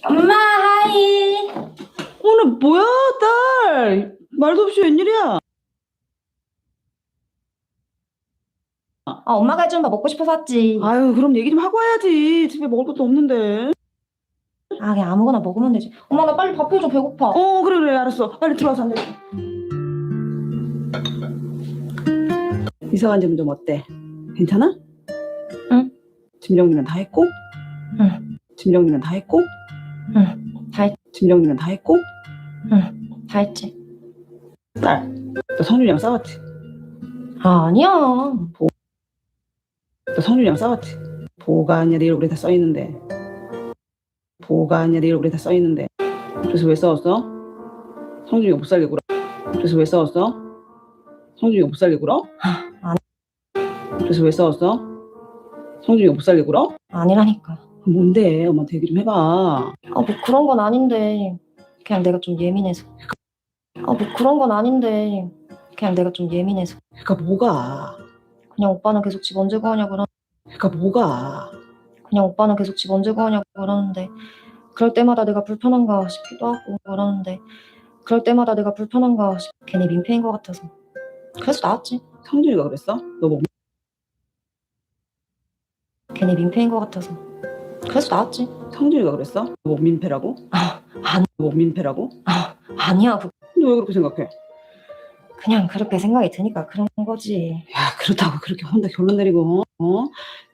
엄마, 하이. 오늘 뭐야, 딸? 말도 없이 웬일이야? 엄마가 해준 밥 먹고 싶어서 왔지. 아유, 그럼 얘기 좀 하고 와야지. 집에 먹을 것도 없는데. 그냥 아무거나 먹으면 되지. 엄마, 나 빨리 밥 해줘. 배고파. 그래, 알았어. 빨리 들어와서 앉아. 이사 간 집은 좀 어때? 괜찮아? 응. 짐 정리는 다 했고? 응. 다 했지. 딸, 너 성준이랑 싸웠지? 아니야. 그 성준이랑 싸웠지. 보호가 아니야 네 얼굴에 다 써있는데. 보호가 아니야 네 얼굴에 다 써있는데. 그래서 왜 싸웠어? 성준이가 못 살게 굴어. 그래서 왜 싸웠어? 성준이가 못 살게 굴어? 아니. 그래서 왜 싸웠어? 성준이가 못 살게 굴어? 아니라니까. 뭔데? 엄마한테 얘기 좀 해봐. 뭐 그런 건 아닌데 그냥 내가 좀 예민해서. 뭐 그런 건 아닌데 그냥 내가 좀 예민해서. 그러니까 뭐가? 그냥 오빠는 계속 집 언제 구하냐고 그러는데. 그러니까 뭐가? 그냥 오빠는 계속 집 언제 구하냐고 그러는데 그럴 때마다 내가 불편한가 싶기도 하고 그러는데 그럴 때마다 내가 불편한가 괜히 민폐인 것 같아서 그래서 나왔지. 성준이가 그랬어? 너 뭐? 괜히 민폐인 것 같아서 그래서 나왔지. 성준이가 그랬어? 뭐 민폐라고? 아니. 뭐 민폐라고? 아니야. 너 왜 그렇게 생각해? 그냥 그렇게 생각이 드니까 그런 거지. 야 그렇다고 그렇게 혼자 결론 내리고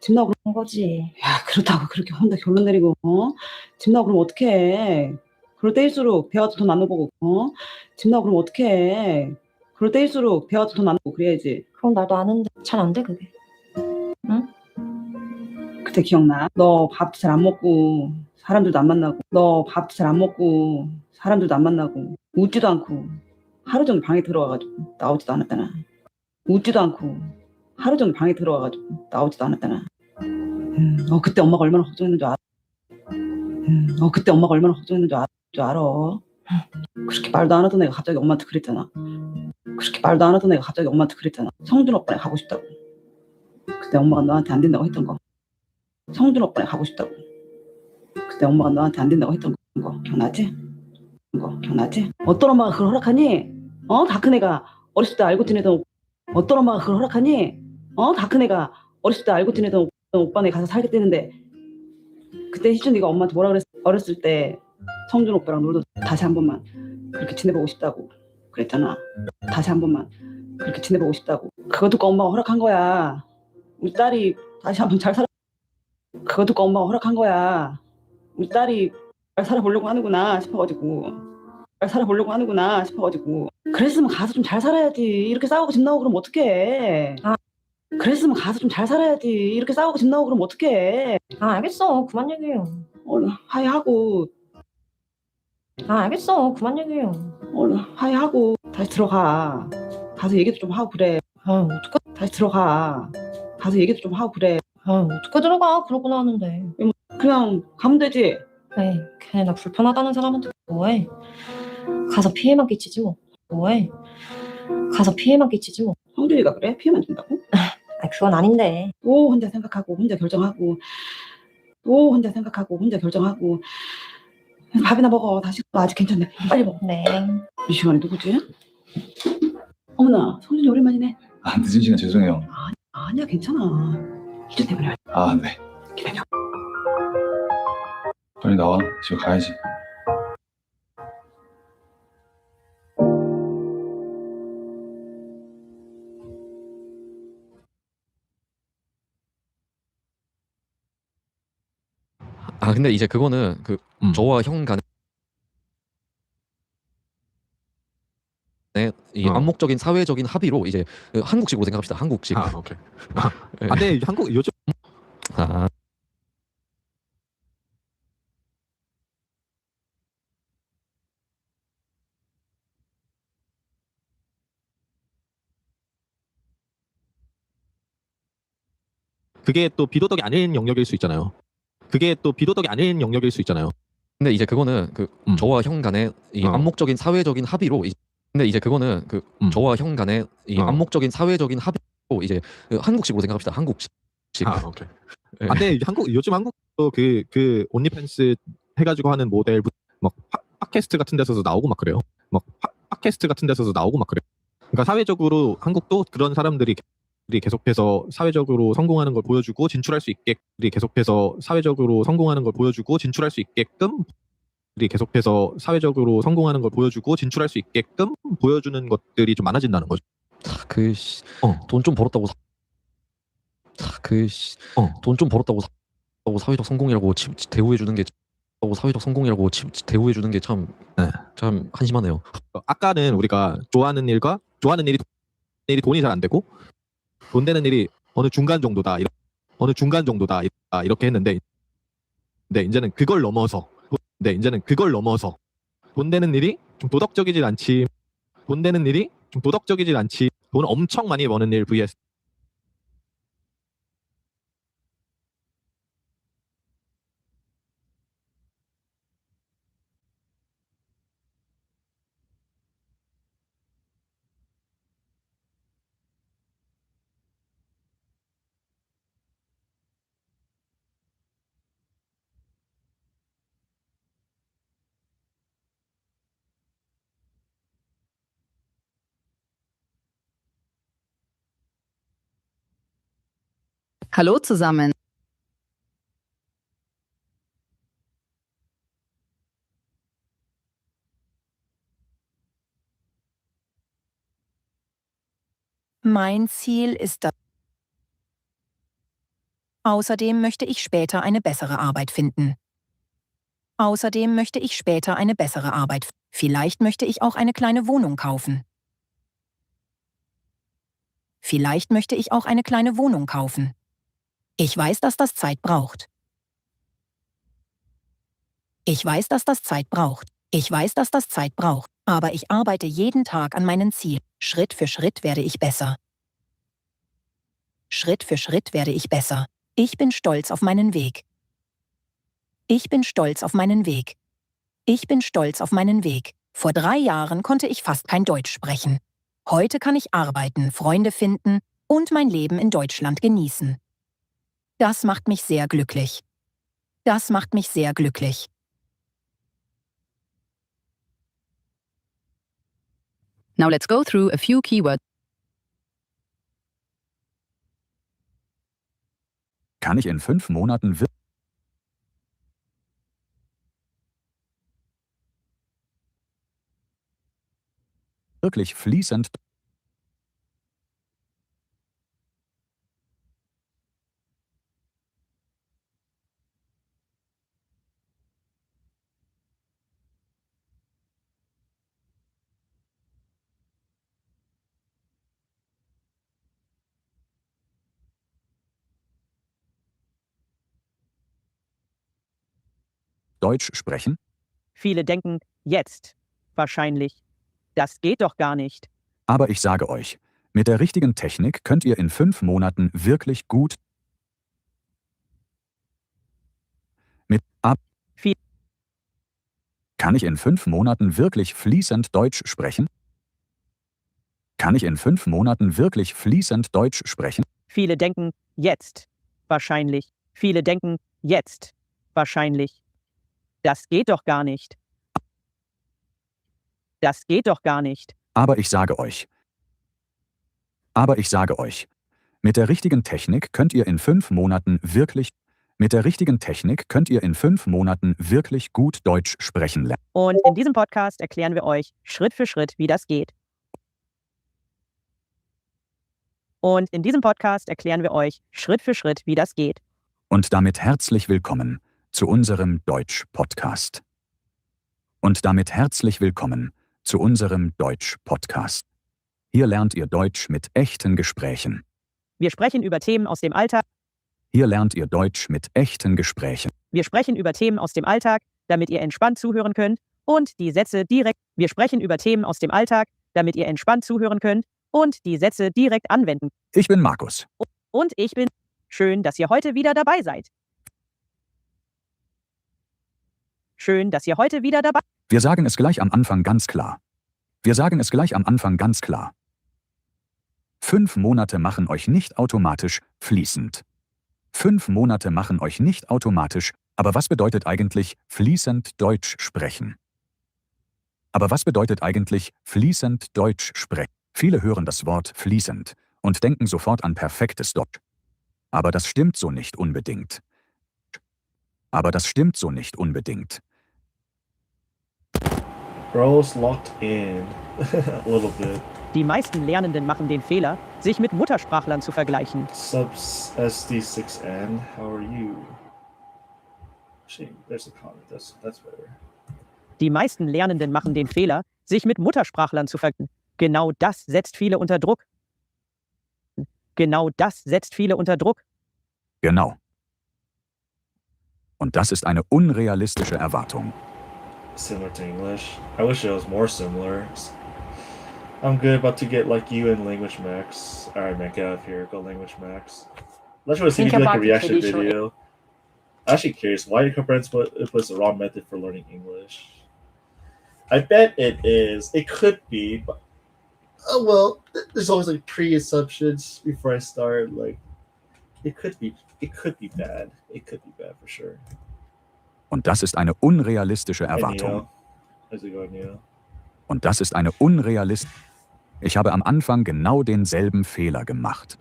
집 나고 그런 거지. 야 그렇다고 그렇게 혼자 결론 내리고 집 나고 그러면 어떡해. 그럴 때일수록 대화도 더 나눠보고 집 나고 그러면 어떡해. 그럴 때일수록 대화도 더 나눠보고 그래야지. 그건 나도 아는데 잘 안 돼 그게. 응? 그때 기억나? 너 밥도 잘 안 먹고 사람들도 안 만나고 너 밥도 잘 안 먹고 사람들도 안 만나고 웃지도 않고 하루 종일 방에 들어가가지고 나오지도 않았잖아. 웃지도 않고 하루 종일 방에 들어가가지고 나오지도 않았잖아. 너 그때 엄마가 얼마나 걱정했는 줄 알아? 너 그때 엄마가 얼마나 걱정했는 줄 알아? 그렇게 말도 안 하던 애가 갑자기 엄마한테 그랬잖아. 그렇게 말도 안 하던 애가 갑자기 엄마한테 그랬잖아. 성준 오빠네 가고 싶다고. 그때 엄마가 너한테 안 된다고 했던 거. 성준 오빠네 가고 싶다고. 그때 엄마가 너한테 안 된다고 했던 거 기억나지? 기억나지? 어떤 엄마가 그걸 허락하니? 다 큰 애가 어렸을 때 알고 지내던 어떤 엄마가 그걸 허락하니? 다 큰 애가 어렸을 때 알고 지내던 오빠네 가서 살겠다는데 그때 희준 네가 엄마한테 뭐라 그랬어? 어렸을 때 성준 오빠랑 놀던 다시 한 번만 그렇게 지내보고 싶다고 그랬잖아. 다시 한 번만 그렇게 지내보고 싶다고. 그거 듣고 엄마가 허락한 거야. 우리 딸이 다시 한번 잘 살아. 그거 듣고 엄마가 허락한 거야. 우리 딸이 잘 살아보려고 하는구나 싶어가지고. 잘 살아보려고 하는구나 싶어가지고. 그랬으면 가서 좀 잘 살아야지. 이렇게 싸우고 집 나오고 그러면 어떡해. 그랬으면 가서 좀 잘 살아야지. 이렇게 싸우고 집 나오고 그러면 어떡해. 알겠어. 그만 얘기해요. 얼른 화해하고. 알겠어. 그만 얘기해요. 얼른 화해하고 다시 들어가. 가서 얘기도 좀 하고 그래. 어떡해. 다시 들어가. 가서 얘기도 좀 하고 그래. 어떻게 들어가. 그러고나 하는데. 그냥 가면 되지. 에이, 걔네 나 불편하다는 사람한테 뭐해. 가서 피해만 끼치지 뭐. 뭐해. 가서 피해만 끼치지 뭐. 성준이가 그래? 피해만 준다고? 그건 아닌데. 또 혼자 생각하고 혼자 결정하고 또 혼자 생각하고 혼자 결정하고. 밥이나 먹어. 다시 아직 괜찮네. 빨리 먹어. 네. 이 시간에 누구지? 어머나 성준이 오랜만이네. 늦은 시간 죄송해요. 아니야 괜찮아. 희준 때문에. 네. 기다려. 빨리 나와. 집에 가야지. 근데 이제 그거는 저와 형 간의 이 암묵적인 사회적인 합의로 이제 한국식으로 생각합시다. 한국식. 오케이. 근데 한국 요즘 그게 또 비도덕이 아닌 영역일 수 있잖아요. 그게 또 비도덕이 아닌 영역일 수 있잖아요. 근데 이제 그거는 저와 형 간의 이 암묵적인 사회적인 합의로 근데 이제 그거는 저와 형 간의 이 암묵적인 사회적인 합의로 이제 한국식으로 생각합시다. 한국식. 오케이. 근데 요즘 한국도 그 온리팬스 해가지고 하는 모델 막 팟캐스트 같은 데서도 나오고 막 그래요. 막 팟캐스트 같은 데서도 나오고 막 그래요. 그러니까 사회적으로 한국도 그런 사람들이 계속해서 사회적으로 성공하는 걸 보여주고 진출할 수 있게끔 계속해서 사회적으로 성공하는 걸 보여주고 진출할 수 있게끔 계속해서 사회적으로 성공하는 걸 보여주고 진출할 수 있게끔 보여주는 것들이 좀 많아진다는 거죠. 돈 좀 벌었다고 돈 좀 벌었다고 사회적 성공이라고 대우해 주는 게 사회적 성공이라고 대우해 주는 게 참 한심하네요. 아까는 우리가 좋아하는 일이 돈이 잘 안 되고 돈 되는 일이 어느 중간 정도다 어느 중간 정도다 이렇게 했는데 이제는 그걸 넘어서 돈 되는 일이 좀 도덕적이질 않지 돈 엄청 많이 버는 일 vs Hallo zusammen. Mein Ziel ist das. Außerdem möchte ich später eine bessere Arbeit finden. Vielleicht möchte ich auch eine kleine Wohnung kaufen. Ich weiß, dass das Zeit braucht. Aber ich arbeite jeden Tag an meinen Zielen. Schritt für Schritt werde ich besser. Ich bin stolz auf meinen Weg. Vor 3 Jahren konnte ich fast kein Deutsch sprechen. Heute kann ich arbeiten, Freunde finden und mein Leben in Deutschland genießen. Das macht mich sehr glücklich. Now let's go through a few keywords. Kann ich in 5 Monaten wirklich fließend Deutsch sprechen? Viele denken, jetzt. Wahrscheinlich. Das geht doch gar nicht. Aber ich sage euch, mit der richtigen Technik könnt ihr in 5 Monaten wirklich gut Kann ich in 5 Monaten wirklich fließend Deutsch sprechen? Viele denken, jetzt. Wahrscheinlich. Viele denken, jetzt. Wahrscheinlich. Das geht doch gar nicht. Aber ich sage euch, mit der richtigen Technik könnt ihr in 5 Monaten wirklich gut Deutsch sprechen lernen. Und in diesem Podcast erklären wir euch Schritt für Schritt, wie das geht. Und damit herzlich willkommen zu unserem Deutsch-Podcast. Hier lernt ihr Deutsch mit echten Gesprächen. Wir sprechen über Themen aus dem Alltag. Wir sprechen über Themen aus dem Alltag, damit ihr entspannt zuhören könnt und die Sätze direkt. Wir sprechen über Themen aus dem Alltag, damit ihr entspannt zuhören könnt und die Sätze direkt anwenden. Ich bin Markus. Und ich bin. Schön, dass ihr heute wieder dabei seid. Wir sagen es gleich am Anfang ganz klar. 5 Monate machen euch nicht automatisch fließend. 5 Monate machen euch nicht automatisch, aber was bedeutet eigentlich fließend Deutsch sprechen? Viele hören das Wort fließend und denken sofort an perfektes Deutsch. Aber das stimmt so nicht unbedingt. Bro's locked in a little bit. Die meisten Lernenden machen den Fehler, sich mit Muttersprachlern zu vergleichen. Subs SD6N, how are you? Actually, there's a comment. That's better. Die meisten Lernenden machen den Fehler, sich mit Muttersprachlern zu vergleichen. Genau das setzt viele unter Druck. Genau. Und das ist eine unrealistische Erwartung. Similar to English. I wish it was more similar. I'm good, about to get like you in Language Max. Alright, man, get out of here. Go Language Max. Let's see if you do like a reaction video. I'm actually curious, why incomprehensible if it's the wrong method for learning English? I bet it is. It could be, but oh well, there's always like pre-assumptions before I start. Like, it could be bad. It could be bad for sure. Und das ist eine unrealistische Erwartung. How's it going, Neil? Und das ist eine unrealistische. Ich habe am Anfang genau denselben Fehler gemacht.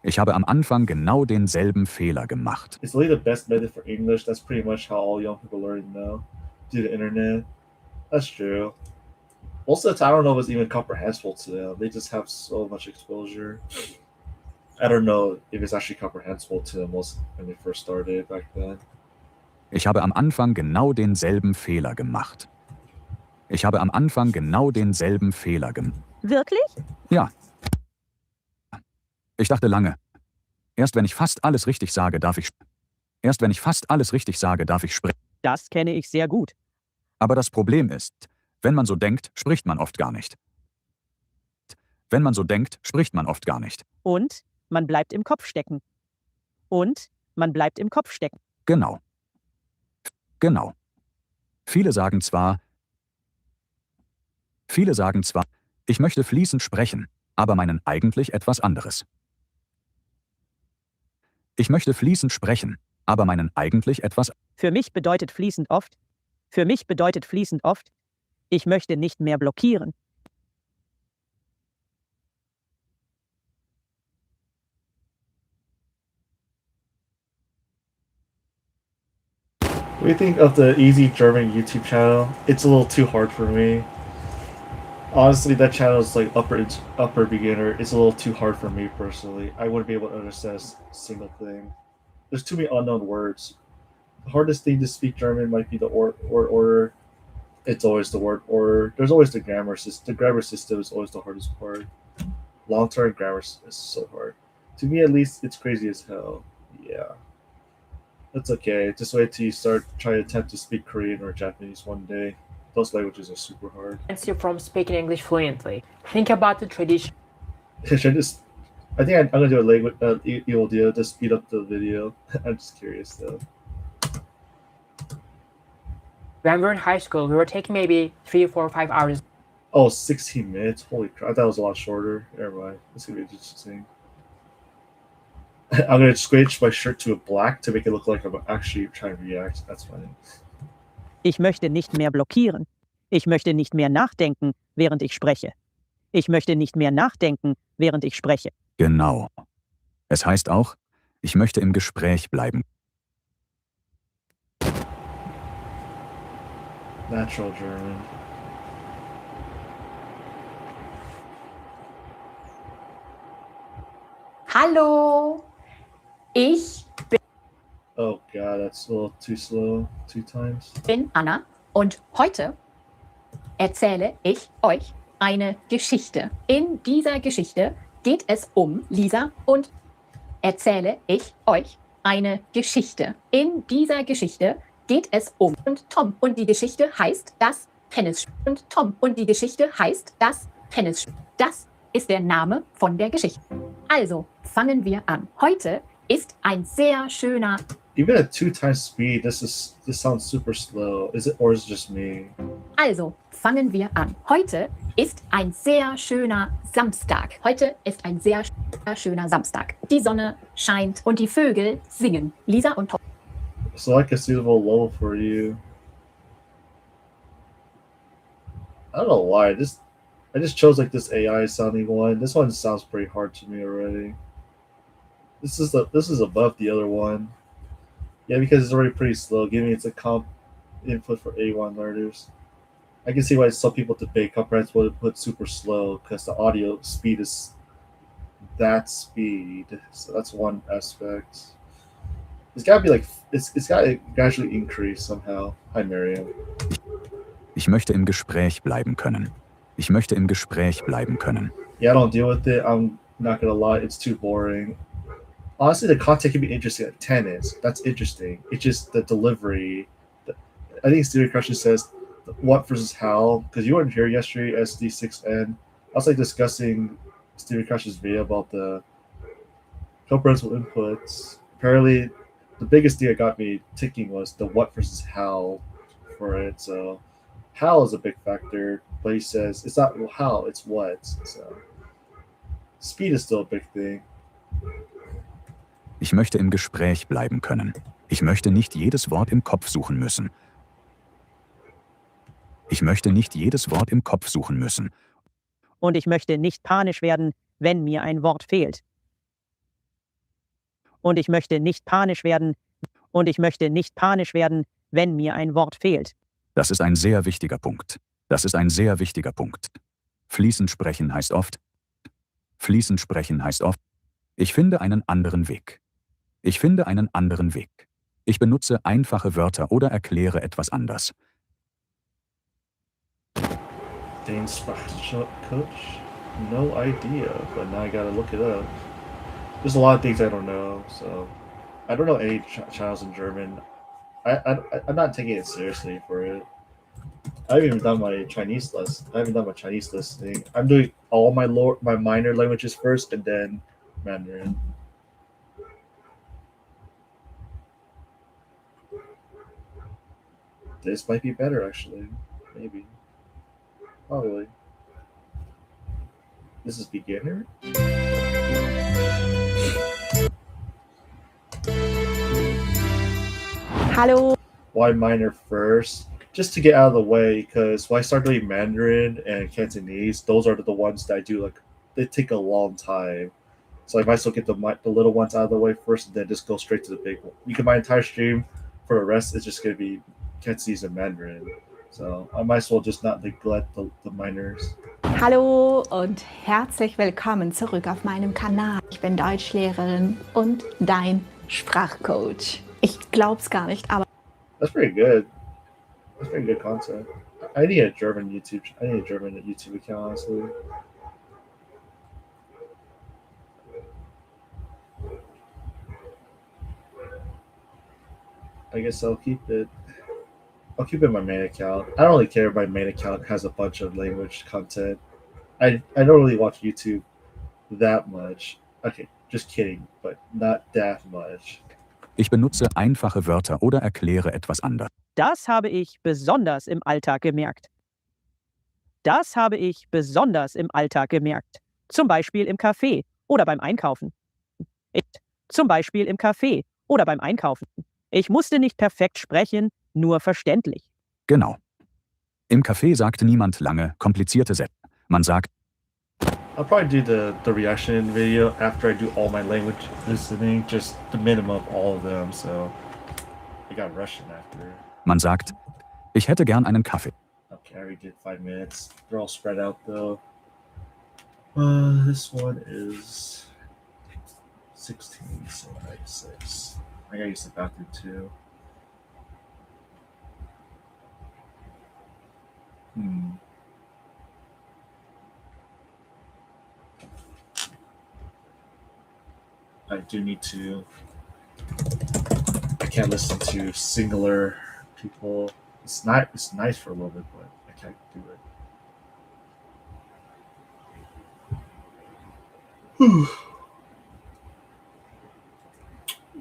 Ich habe am Anfang genau denselben Fehler gemacht. It's really the best method for English. That's pretty much how all young people learn now. Through the internet. That's true. Most of the time, I don't know if it's even comprehensible to them. They just have so much exposure. I don't know if it's actually comprehensible to them when they first started back then. Ich habe am Anfang genau denselben Fehler gemacht. Ich habe am Anfang genau denselben Fehler gemacht. Wirklich? Ja. Ich dachte lange. Erst wenn ich fast alles richtig sage, darf ich sprechen. Das kenne ich sehr gut. Aber das Problem ist, wenn man so denkt, spricht man oft gar nicht. Wenn man so denkt, spricht man oft gar nicht. Und man bleibt im Kopf stecken. Genau. Genau. Viele sagen zwar, ich möchte fließend sprechen, aber meinen eigentlich etwas anderes. Ich möchte fließend sprechen, aber meinen eigentlich etwas. Für mich bedeutet fließend oft, ich möchte nicht mehr blockieren. What do you think of the Easy German YouTube channel? It's a little too hard for me. Honestly, that channel is like upper beginner. It's a little too hard for me personally. I wouldn't be able to understand a single thing. There's too many unknown words. The hardest thing to speak German might be the order. It's always the word order. There's always the grammar system. The grammar system is always the hardest part. Long-term grammar is so hard. To me, at least, it's crazy as hell. Yeah. That's okay. Just wait till you start trying to attempt to speak Korean or Japanese one day. Those languages are super hard. Prevents you from speaking English fluently. Think about the tradition. I think I'm gonna do a language evil deal to speed up the video. I'm just curious though. When we were in high school, we were taking maybe 3, 4, 5 hours. Oh, 16 minutes. Holy crap! I thought it was a lot shorter. Never mind. It's gonna be interesting. I'm gonna switch my shirt to a black to make it look like I'm actually trying to react. That's funny. Ich möchte nicht mehr blockieren. Ich möchte nicht mehr nachdenken, während ich spreche. Genau. Es heißt auch, ich möchte im Gespräch bleiben. Natural German. Hallo, ich Oh god, that's a little too slow. 2 times. bin Anna und heute erzähle ich euch eine Geschichte. In dieser Geschichte geht es um Lisa und erzähle ich euch eine Geschichte. In dieser Geschichte geht es um Tom und die Geschichte heißt das Tennisspiel. Das ist der Name von der Geschichte. Also, fangen wir an. Heute ist ein sehr schöner. Even at 2 times speed, this sounds super slow. Is it just me? Also, fangen wir an. Heute ist ein sehr schöner Samstag. Die Sonne scheint und die Vögel singen. Lisa und Tom. Select a suitable level for you. I don't know why. I just chose like this AI sounding one. This one sounds pretty hard to me already. This is above the other one. Yeah, because it's already pretty slow. Giving it's a comp input for A1 learners. I can see why some people debate comprehensible would put super slow because the audio speed is that speed. So that's one aspect. It's gotta be like it's gotta gradually increase somehow. Hi Miriam. Ich möchte im Gespräch bleiben können. Yeah, I don't deal with it. I'm not gonna lie, it's too boring. Honestly, the content can be interesting. Like tennis, that's interesting. It's just the delivery. I think Stereo Crusher says what versus how, because you weren't here yesterday, SD6N. I was like discussing Stereo Crusher's video about the co-parental inputs. Apparently, the biggest thing that got me ticking was the what versus how for it. So, how is a big factor, but he says it's not how, it's what. So, speed is still a big thing. Ich möchte im Gespräch bleiben können. Ich möchte nicht jedes Wort im Kopf suchen müssen. Ich möchte nicht jedes Wort im Kopf suchen müssen. Und ich möchte nicht panisch werden, wenn mir ein Wort fehlt. Und ich möchte nicht panisch werden. Und ich möchte nicht panisch werden, wenn mir ein Wort fehlt. Das ist ein sehr wichtiger Punkt. Das ist ein sehr wichtiger Punkt. Fließend sprechen heißt oft. Fließend sprechen heißt oft. Ich finde einen anderen Weg. Ich finde einen anderen Weg. Ich benutze einfache Wörter oder erkläre etwas anders. Dane Sprachcoach? No idea, but now I gotta look it up. There's a lot of things I don't know, so I don't know any channels in German. I'm not taking it seriously for it. I haven't even done my Chinese list. I haven't done my Chinese listening. I'm doing all my minor languages first, and then Mandarin. This might be better, actually. Maybe. Probably. This is beginner? Hallo. Why minor first? Just to get out of the way, because when I start doing Mandarin and Cantonese, those are the ones that I do, like, they take a long time. So I might as well get the little ones out of the way first and then just go straight to the big one. You can my entire stream for the rest is just going to be Cantonese and Mandarin. So I might as well just not neglect the minors. Hallo und herzlich willkommen zurück auf meinem Kanal. Ich bin Deutschlehrerin und dein Sprachcoach. Ich glaub's gar nicht, aber That's pretty good. That's pretty good content. I need a German YouTube account, honestly. I guess I'll keep it my main account. I don't really care if my main account has a bunch of language content. I don't really watch YouTube that much. Okay, just kidding, but not that much. Ich benutze einfache Wörter oder erkläre etwas anders. Das habe ich besonders im Alltag gemerkt. Das habe ich besonders im Alltag gemerkt. Zum Beispiel im Café oder beim Einkaufen. Zum Beispiel im Café oder beim Einkaufen. Ich musste nicht perfekt sprechen, nur verständlich. Genau. Im Café sagt niemand lange, komplizierte Sätze. Man sagt, I'll probably do the reaction video after I do all my language listening, just the minimum of all of them, so I got Russian after. man sagt, ich hätte gern einen Kaffee. Okay, I already did 5 minutes. They're all spread out though. This one is 16, so 96. I gotta use the bathroom too. I do need to. I can't listen to singular people. It's nice for a little bit, but I can't do it.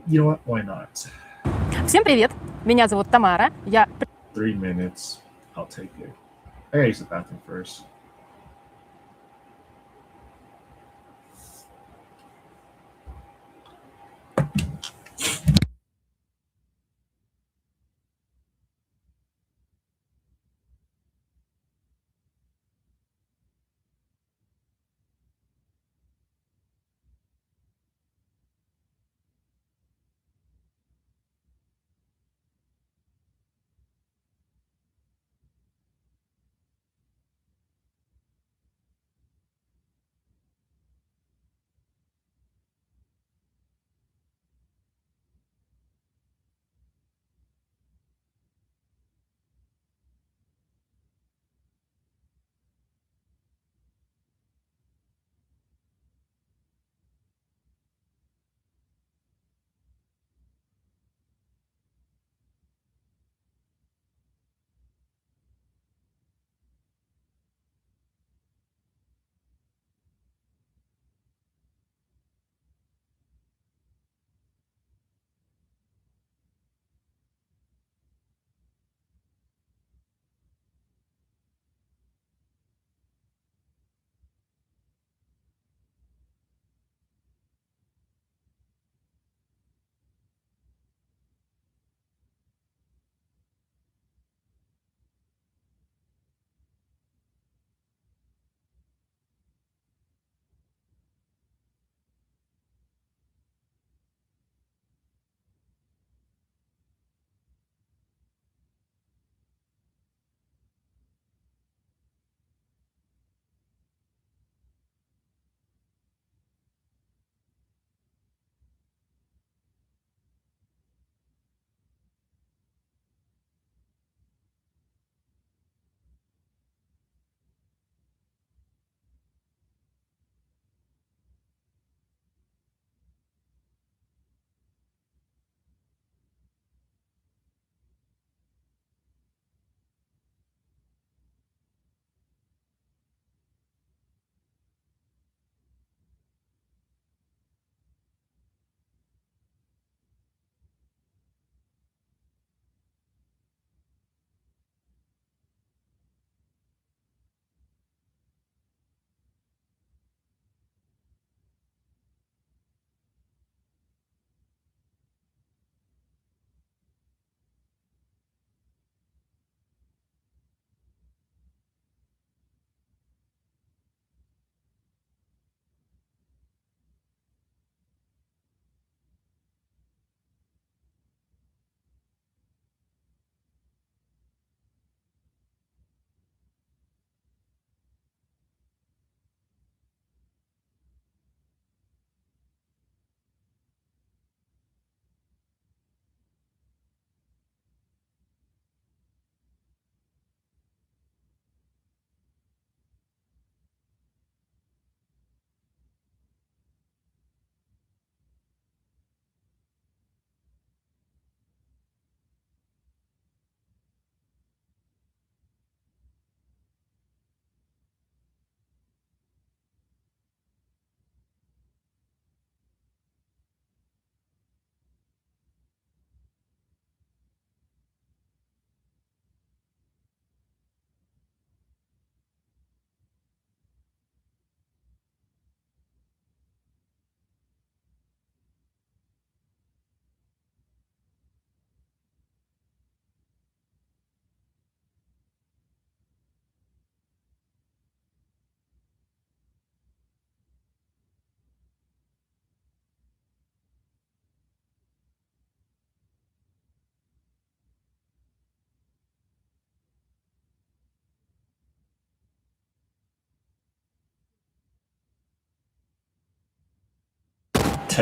You know what? Why not? Всем привет! Меня зовут Тамара. Я 3 minutes. I'll take it. I gotta use the bathroom first.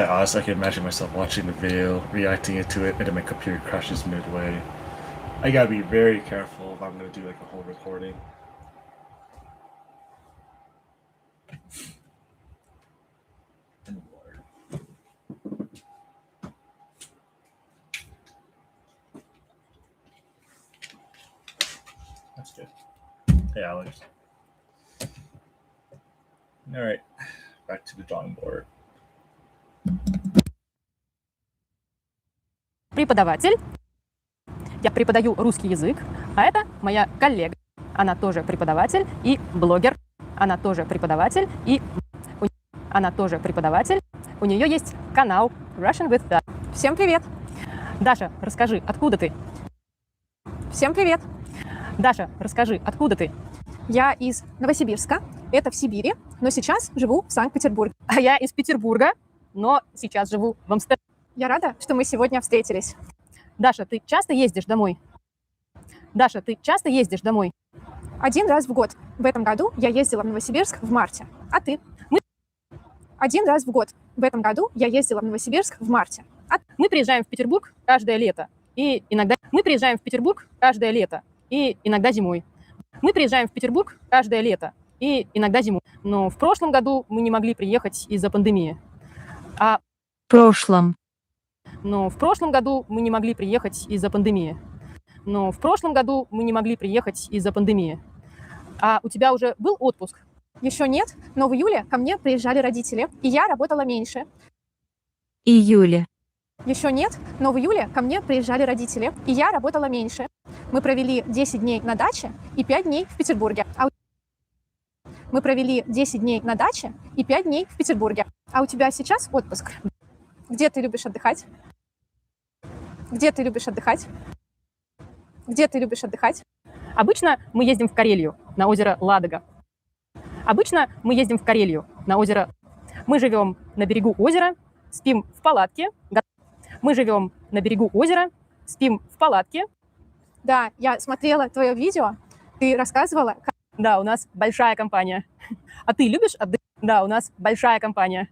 honestly, I can imagine myself watching the video, reacting to it, and then my computer crashes midway. I gotta be very careful if I'm gonna do like a whole recording. That's good. Hey, Alex. All right, back to the drawing board. Преподаватель. Я преподаю русский язык, а это моя коллега. Она тоже преподаватель и блогер. Она тоже преподаватель и она тоже преподаватель. У нее есть канал Russian with Dasha. Всем привет! Даша, расскажи, откуда ты? Всем привет! Даша, расскажи, откуда ты? Я из Новосибирска, это в Сибири, но сейчас живу в Санкт-Петербурге. А я из Петербурга, но сейчас живу в Амстердаме. Я рада, что мы сегодня встретились. Даша, ты часто ездишь домой? Даша, ты часто ездишь домой? 1 раз в год. В этом году я ездила в Новосибирск в марте. А ты? 1 раз в год. В этом году я ездила в Новосибирск в марте. Мы приезжаем в Петербург каждое лето. И иногда мы приезжаем в Петербург каждое лето. И иногда зимой. Мы приезжаем в Петербург каждое лето. И иногда зимой. Но в прошлом году мы не могли приехать из-за пандемии. Но в прошлом году мы не могли приехать из-за пандемии. А у тебя уже был отпуск? Еще нет, но в июле ко мне приезжали родители, и я работала меньше. Июле. Еще нет, но в июле ко мне приезжали родители, и я работала меньше. Мы провели 10 дней на даче и 5 дней в Петербурге. Мы провели 10 дней на даче и 5 дней в Петербурге. А у тебя сейчас отпуск? Где ты любишь отдыхать? Где ты любишь отдыхать? Где ты любишь отдыхать? Обычно мы ездим в Карелию, на озеро Ладога. Обычно мы ездим в Карелию, на озеро. Мы живем на берегу озера, спим в палатке. Мы живем на берегу озера, спим в палатке. Да, я смотрела твое видео, ты рассказывала. Да, у нас большая компания. А ты любишь отдыхать? Да, у нас большая компания.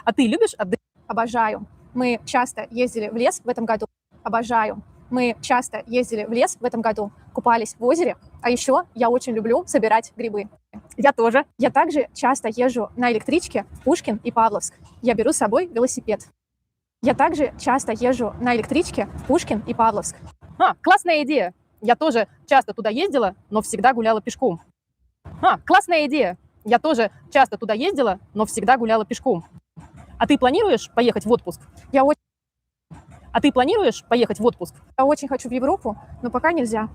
А ты любишь отдыхать? Обожаю. Мы часто ездили в лес в этом году. Обожаю. Мы часто ездили в лес в этом году, купались в озере. А еще я очень люблю собирать грибы. Я тоже. Я также часто езжу на электричке в Пушкин и Павловск. Я беру с собой велосипед. Я также часто езжу на электричке в Пушкин и Павловск. Классная идея. Я тоже часто туда ездила, но всегда гуляла пешком. Классная идея. Я тоже часто туда ездила, но всегда гуляла пешком. А ты планируешь поехать в отпуск? А ты планируешь поехать в отпуск? Я очень хочу в Европу, но пока нельзя.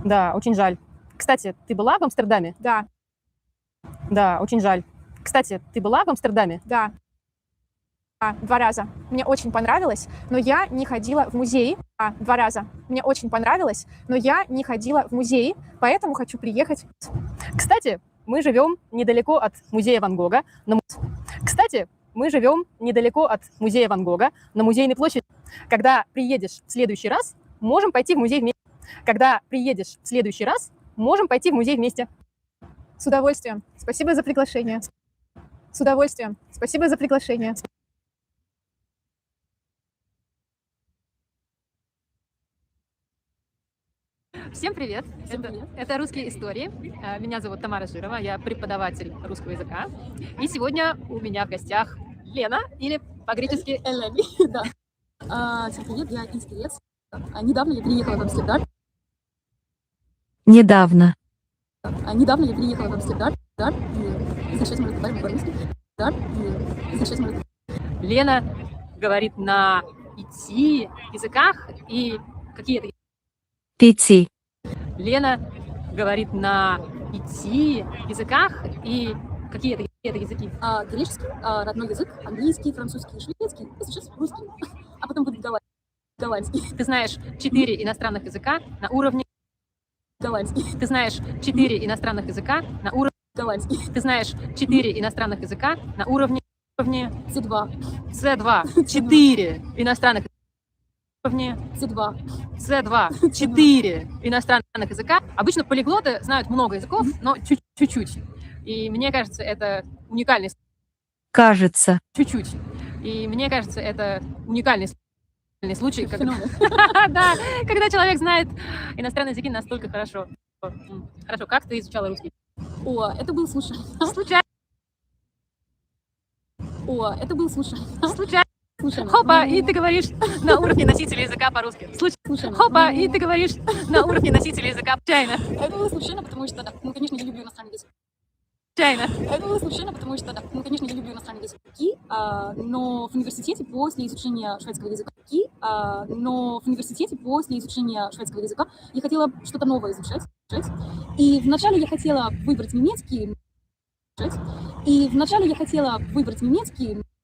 Да, очень жаль. Kстати, ты была в Амстердаме? Да. Да, очень жаль. Кстати, ты была в Амстердаме? Да. 2 раза. Мне очень понравилось, но я не ходила в музей. 2 раза. Мне очень понравилось, но я не ходила в музей, поэтому хочу приехать. Кстати, мы живем недалеко от музея Ван Гога. Кстати, мы живем недалеко от музея Ван Гога на Музейной площади. Когда приедешь в следующий раз, можем пойти в музей вместе. С удовольствием. Спасибо за приглашение. Всем привет! Это «Русские истории». Меня зовут Тамара Жирова, я преподаватель русского языка. И сегодня у меня в гостях Лена, или по-гречески Элени. Да. Всем привет, я из Греции. Недавно я переехала в Амстердам. Недавно. Лена говорит на 5 языках и какие это? 5. Лена говорит на 5 языках и какие это языки? Греческий, родной язык, английский, французский, шведский, и сейчас русский, а потом будет голландский. Ты знаешь 4 иностранных языка на уровне Голландский. Ты знаешь 4 иностранных языка на уровне Голландский. Ты знаешь 4 иностранных языка на уровне C2. 4 иностранных уровне C2. 4 иностранных языка. Обычно полиглоты знают много языков, но чуть-чуть. И мне кажется, это уникальный Кажется. Чуть-чуть. И мне кажется, это уникальный случай, да, когда человек знает иностранные языки настолько хорошо. Хорошо, как ты изучала русский? Это был случайно. Случайно. Это был случайно. Случайно. Случайно. Хопа, и ты говоришь на уровне носителя языка по-русски. Случайно. Хопа, и ты говоришь на уровне носителя языка случайно. Это было случайно, потому что, да, конечно, я люблю иностранный язык. Случайно. Это было случайно, потому что, да, конечно, я люблю иностранные языки, но в университете после изучения шведского языка, я хотела что-то новое изучать. И вначале я хотела выбрать немецкий,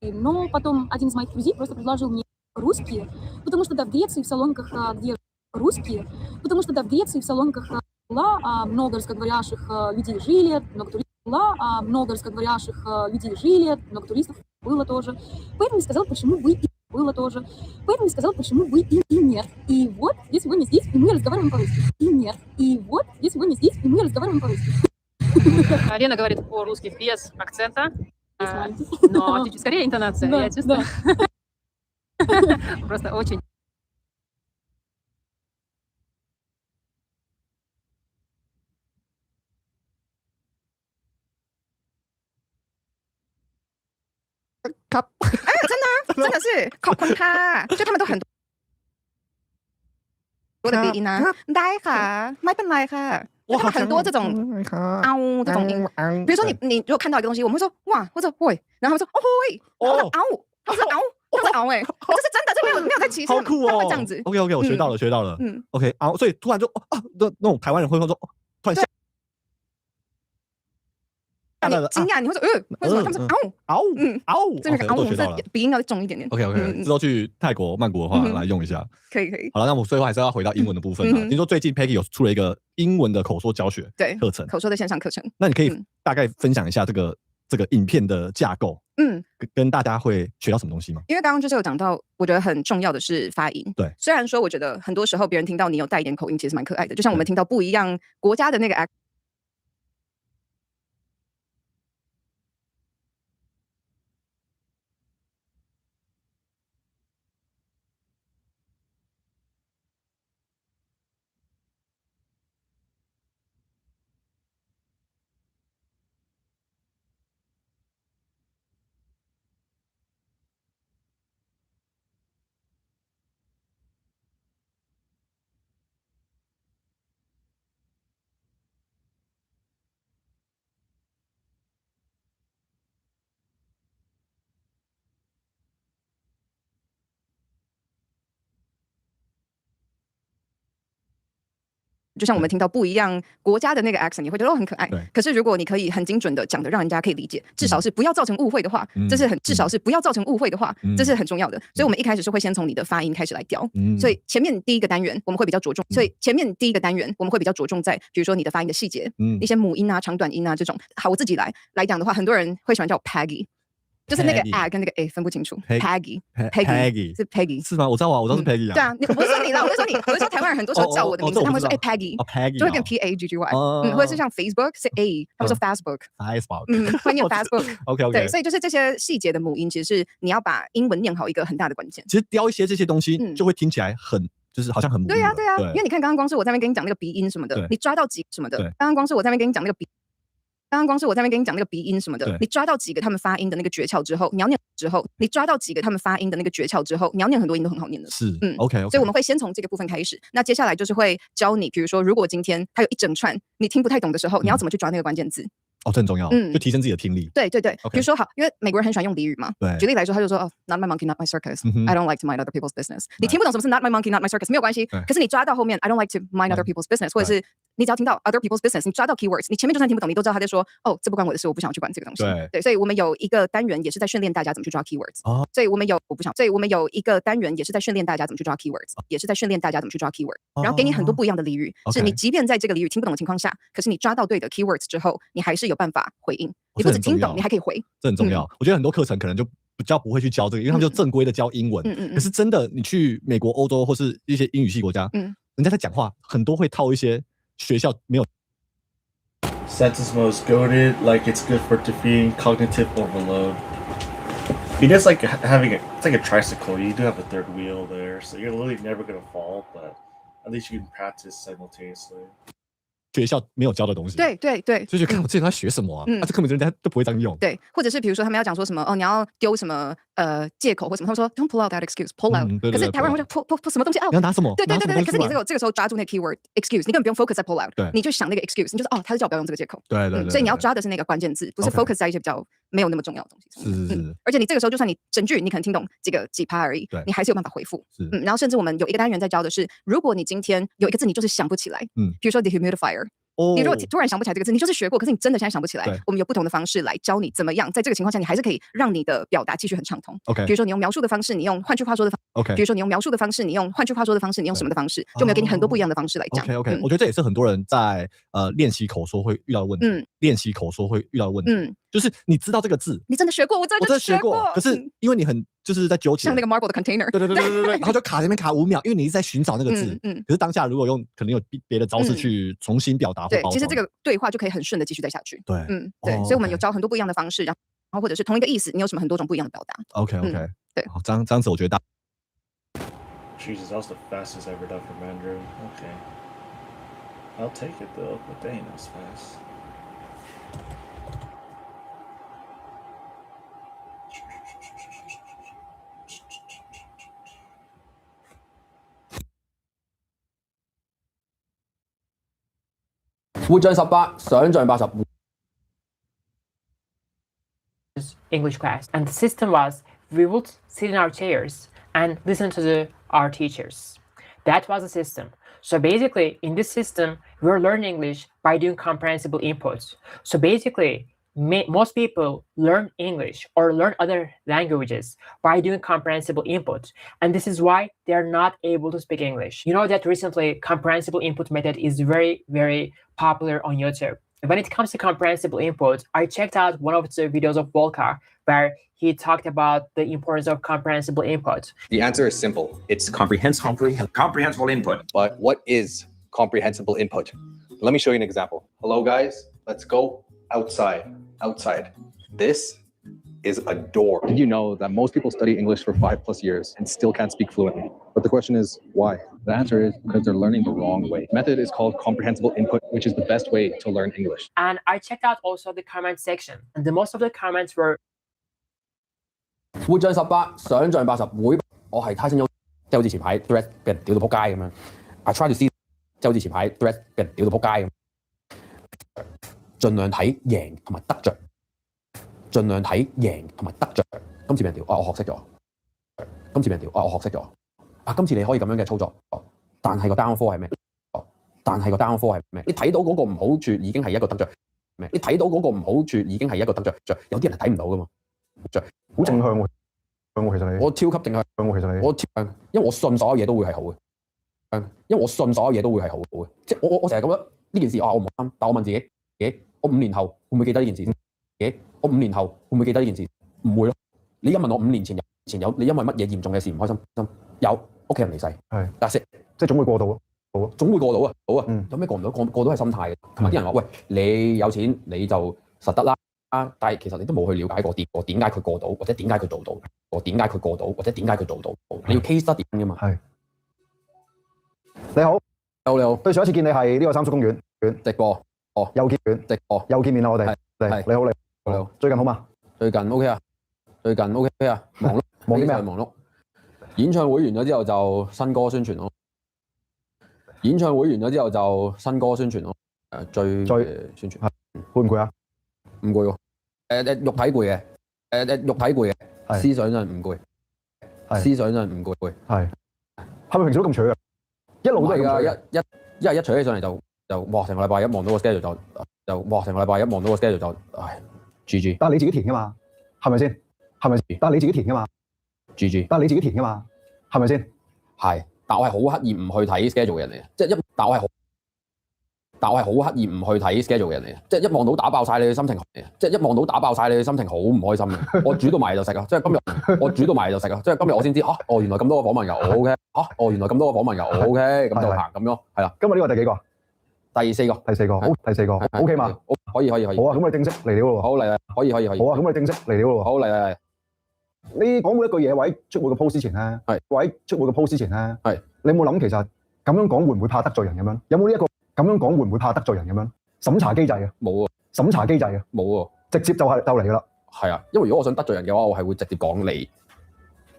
но потом один из моих друзей просто предложил мне русский, потому что, да, в Греции, в Салониках, где русские, много русскоговорящих людей жили, много туристов было тоже. Поэтому я сказала, почему бы и нет. И вот я сегодня здесь, и мы разговариваем по-русски. Лена говорит по-русски без акцента, но чуть-чуть скорее интонация, я чувствую. Просто очень.真的是ขอบคุณค่ะ就他们都很多的鼻音啊ได้ค่ะไม่เป็นไรค่ะ就他们很多这种这种音比如说你如果看到一个东西我们会说哇或者会然后他们说哦会然后他们是这是真的这没有在歧视好酷哦他们会这样子 OK 我学到了OK 所以突然就那种台湾人会说突然吓你惊讶你会说为什么他们是这个我们是鼻音要重一点点 OK 之后去泰国曼谷的话来用一下可以好了那我们最后还是要回到英文的部分听说最近 Peggy 有出了一个英文的口说教学课程口说的线上课程那你可以大概分享一下这个影片的架构跟大家会学到什么东西吗？因为刚刚就是有讲到我觉得很重要的是发音对虽然说我觉得很多时候别人听到你有带一点口音其实蛮可爱的就像我们听到不一样国家的那个 accent就像我们听到不一样国家的那个 accent 你会觉得很可爱可是如果你可以很精准的讲的让人家可以理解至少是不要造成误会的话这是很重要的所以我们一开始是会先从你的发音开始来调所以前面第一个单元我们会比较着重在比如说你的发音的细节一些母音啊长短音啊这种好我自己来讲的话很多人会喜欢叫我 Peggy就是那个 a 跟那个 a 分不清楚 Peggy 是 Peggy 是吗我知道是 Peggy 对啊我不是说你啦我是说台湾人很多时候叫我的名字他们会说Peggy 就会变 Paggy 或者是像 Facebook 是 A 他们说 Facebook 会念 Facebook OK 对所以就是这些细节的母音其实是你要把英文念好一个很大的关键其实雕一些这些东西就会听起来很就是好像很母对啊因为你看刚刚光是我在那边跟你讲那个鼻音什么的你抓到几什么的刚刚光是我在那边跟你讲那个鼻音什么的你抓到几个他们发音的那个诀窍之后你要念很多音都很好念的是OK 所以我们会先从这个部分开始那接下来就是会教你比如说如果今天它有一整串你听不太懂的时候你要怎么去抓那个关键字这很重要就提升自己的听力对比如说好因为美国人很喜欢用俚语嘛举例来说他就说not my monkey not my circus I don't like to mind other people's business 你听不懂什么是 not my monkey not my circus 没有关系可是你抓到后面 I don't like to mind other people's business 或者是你只要听到 other people's business 你抓到 keywords 你前面就算听不懂你都知道他在说这不关我的事我不想去管这个东西对所以我们有一个单元也是在训练大家怎么去抓 keywords 所以我们有一个单元也是在训练大家怎么去抓 keywords 然后给你很多不一样的俚语是你即便在这个俚语听不懂的情况下可是你抓到对的 keywords 之后你还是有办法回应你不只听懂你还可以回这很重要我觉得很多课程可能就比较不会去教这个因为他们就正规的教英文可是真的你去美国欧洲或是一些英语系国家人家在讲话很多会套一些学校没有 Sentence mode is goated like it's good for defeating cognitive overload It is like having it's like a tricycle. You do have a third wheel there, so you're literally never gonna fall, but at least you can practice simultaneously. 学校没有教的东西。对对对，所以就看我之前在学什么啊？这根本人家都不会这样用。对，或者是比如说他们要讲说什么哦，你要丢什么借口或什么，他们说 don't pull out that excuse，pull out。可是台湾人会说 pull 什么东西 out？你要拿什么？对对对对。可是你这个时候抓住那个 keyword excuse，你根本不用 focus 在 pull out，你就想那个 excuse，你就是哦，他是叫我不要用这个借口。对对对。所以你要抓的是那个关键字，不是 focus 在一些比较没有那么重要的东西上面。是。而且你这个时候就算你整句你可能听懂这个几趴而已，你还是有办法回复。然后甚至我们有一个单元在教的是，如果你今天有一个字你就是想不起来，比如说 dehumidifier。你如果突然想不起来这个字，你就是学过，可是你真的现在想不起来。我们有不同的方式来教你怎么样，在这个情况下，你还是可以让你的表达继续很畅通。比如说你用描述的方式，你用换句话说的方式。比如说你用描述的方式，你用换句话说的方式，你用什么的方式，就没有给你很多不一样的方式来讲。OK， 我觉得这也是很多人在练习口说会遇到的问题。练习口说会遇到的问题，就是你知道这个字，你真的学过，我真的学过。可是因为你很就是在纠结，像那个 marble 的 container。对，然后就卡在那边卡5秒，因为你一直在寻找那个字。可是当下如果用可能有别的招式去重新表达或包装，其实这个对话就可以很顺的继续再下去。对，对，所以我们有教很多不一样的方式，然后或者是同一个意思，你有什么很多种不一样的表达。OK， 对，好，这样子我觉得Jesus, that was the fastest I ever done for Mandarin. Okay. I'll take it though, but dang, that was fast. English class, and the system was we would sit in our chairs and listen to our teachers. That was the system. So basically, in this system, we were learning English by doing comprehensible inputs. So basically, most people learn English or learn other languages by doing comprehensible input. And this is why they're not able to speak English. You know that recently, comprehensible input method is very, very popular on YouTube. When it comes to comprehensible input, I checked out one of the videos of Volker where he talked about the importance of comprehensible input. The answer is simple. It's comprehensible input. But what is comprehensible input? Let me show you an example. Hello, guys. Let's go outside. Outside. This is a door. Did you know that most people study English for 5+ years and still can't speak fluently? But the question is, why? The answer is because they're learning the wrong way. The method is called comprehensible input, which is the best way to learn English. And I checked out also the comment section, and most of the comments were 活像18，想像80，會我係太清楚，即係好似前排 thread 俾人屌到撲街咁樣。I try to see， 即係好似前排 thread 俾人屌到撲街咁。盡量睇贏同埋得着，盡量睇贏同埋得着。今次俾人屌，我學識咗。今次俾人屌，我學識咗。今次你可以咁樣嘅操作，但係個 downfall 係咩？但係個 downfall 係咩？你睇到嗰個唔好處已經係一個得着咩？你睇到嗰個唔好處已經係一個得着，有啲人係睇唔到噶嘛。好正向喎，其實你我超級正向喎，其實你我因為我信所有嘢都會係好嘅，因為我信所有嘢都會係好嘅，即係我成日覺得呢件事我唔啱，但我問自己，我5年後會唔會記得呢件事？我5年後會唔會記得呢件事？唔會咯。你而家問我5年前有你因為乜嘢嚴重嘅事唔開心？有屋企人離世，係，但係即係總會過到咯，總會過到啊，好啊，有咩過唔到？過到係心態嘅，同埋啲人話喂，你有錢你就實得啦。但係其實你都冇去了解過點解佢過到，或者點解佢做到，點解佢過到，或者點解佢做到，你要 case study 㗎嘛。係。你好，你好，對上一次見你係呢個三叔公園直播，又見直播，又見面啦我哋。係。你好，你好。最近好嘛？最近 OK 啊，最近 OK 啊，忙碌，忙啲咩？忙碌。演唱會完咗之後就新歌宣傳咯。演唱會完咗之後就新歌宣傳咯。最宣傳。攰唔攰啊？唔攰喎，肉體攰嘅，肉體攰嘅，思想真係唔攰，思想真係唔攰，係，係咪平時都咁取啊？一路都係㗎，一取起上嚟就哇，成個禮拜一望到個 schedule 就哇，成個禮拜一望到個 schedule 就唉 GG。但係你自己填㗎嘛，係咪先？係咪？但係你自己填㗎嘛 GG。但係你自己填㗎嘛，係咪先？係，但我係好刻意唔去睇 schedule 嘅人嚟嘅，即係但我係好刻意唔去睇 schedule 嘅人嚟嘅，即係一望到打爆晒你嘅心情，即係一望到打爆晒你嘅心情好唔開心嘅。我煮到埋就食啊，即係今日我煮到埋就食啊，即係今日我先知原來咁多個訪問又 OK，原來咁多個訪問又 OK， 咁就行咁咯，係啦。今日呢個第幾個？第4個。第4個，好，第4個 OK 嘛？可以。好啊，咁我哋正式嚟料咯喎。好嚟，可以。好啊，咁我哋正式嚟料咯喎。好嚟。你講每一句嘢，或者出每個 post 之前咧，或者出每個 post 之前咧，你有冇諗其實咁樣講會唔會怕得罪人咁樣？有冇呢一個咁樣講會唔會怕得罪人咁樣？審查機制啊，冇啊，審查機制啊，冇啊，直接就嚟㗎啦。係啊，因為如果我想得罪人嘅話，我係會直接講你，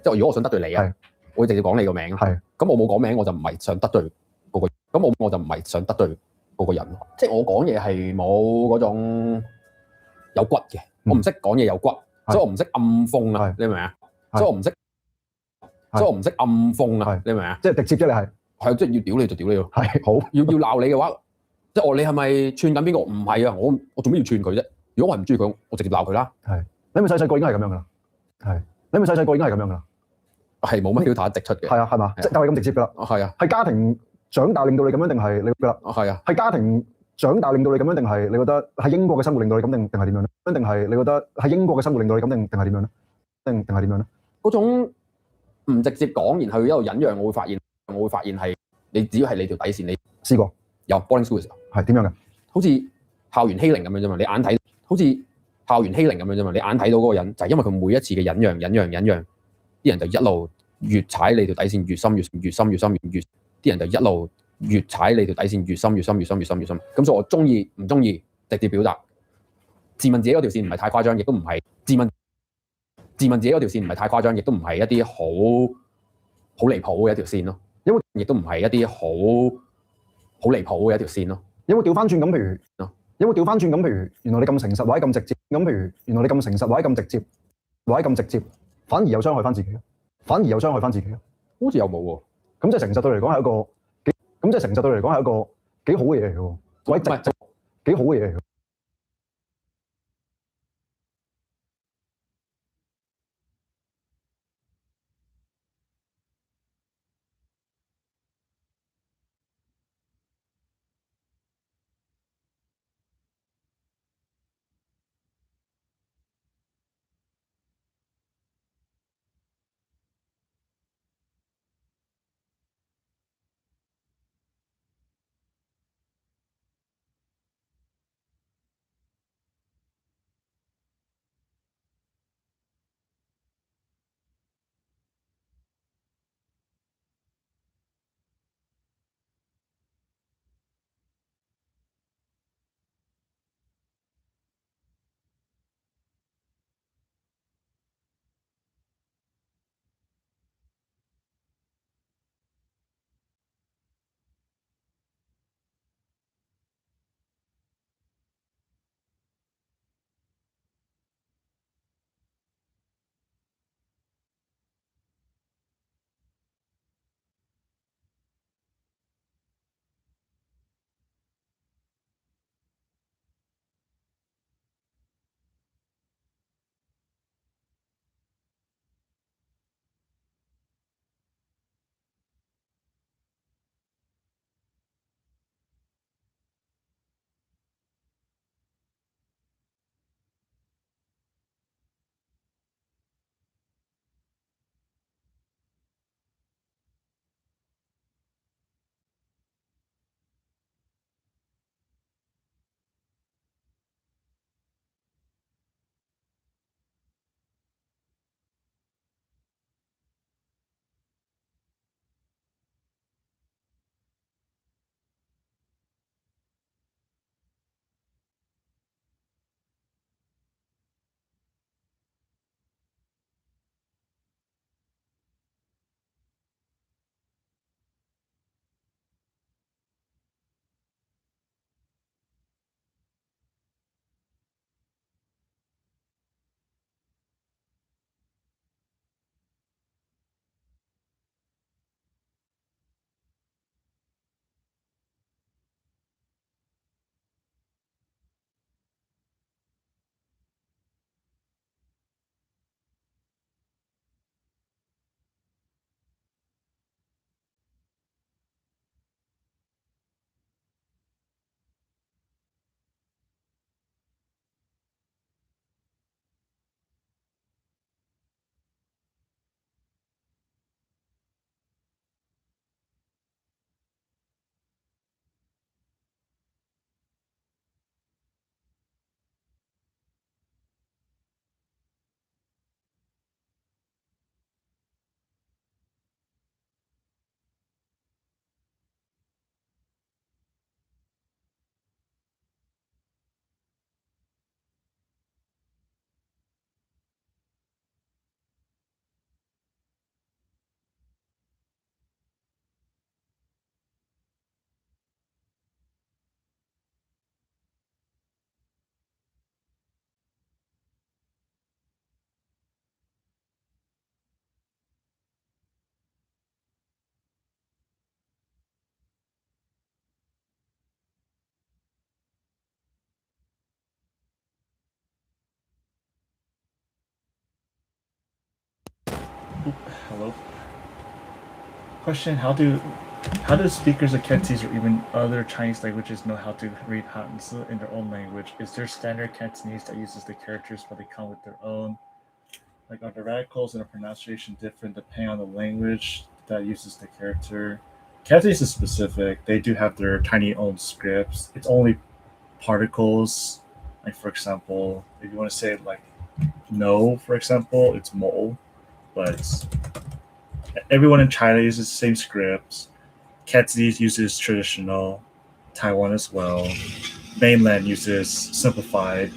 即係如果我想得罪你啊，我會直接講你個名。係，咁我冇講名，我就唔係想得罪嗰個人，咁我就唔係想得罪嗰個人咯。即係我講嘢係冇嗰種有骨嘅，我唔識講嘢有骨，所以我唔識暗諷啊，你明唔明啊？所以我唔識暗諷啊，你明唔明啊？即係直接啫，你係即係要屌你就屌你咯。係好，要鬧你嘅話，即係你係咪串緊邊個？唔係啊，我做咩要串佢啫？如果我係唔中意佢，我直接鬧佢啦。係，你咪細細個已經係咁樣噶啦。係，你咪細細個已經係咁樣噶啦。係冇乜 filter 直出嘅。係啊，係嘛？即係就係咁直接噶啦。係啊。係家庭長大令到你咁樣，定係你噶啦？係啊。係家庭長大令到你咁樣，定係你覺得喺英國嘅生活令到你咁，定係點樣咧？定係你覺得喺英國嘅生活令到你咁，定係點樣咧？定係點樣咧？嗰種唔直接講，然後一路忍讓，我會發現係你只要係你條底線，你試過有 boarding school 嘅時候係點樣嘅？好似校園欺凌咁樣啫嘛，你眼睇好似校園欺凌咁樣啫嘛，你眼睇到嗰個人就係因為佢每一次嘅忍讓，啲人就一路越踩你條底線越深，啲人就一路越踩你條底線越深。咁所以我中意唔中意直接表達，自問自己嗰條線唔係太誇張，亦都唔係自問自己嗰條線唔係太誇張，亦都唔係一啲好離譜嘅一條線咯。因為亦都唔係一啲好離譜嘅一條線咯。有冇調翻轉咁？譬如原來你咁誠實或者咁直接，咁譬如原來你咁誠實或者咁直接，反而又傷害翻自己，好似又冇喎。咁即係誠實對嚟講係一個幾好嘅嘢嚟嘅喎，或者直接幾好嘅嘢嚟嘅。Hello. Question: How do speakers of Cantonese or even other Chinese languages know how to read Hanzi in their own language? Is there standard Cantonese that uses the characters but they come with their own? Like, are the radicals and the pronunciation different depending on the language that uses the character? Cantonese is specific. They do have their tiny own scripts. It's only particles. Like, for example, if you want to say like no, for example, it's mo, but everyone in China uses the same scripts. Cantonese uses traditional, Taiwan as well. Mainland uses simplified.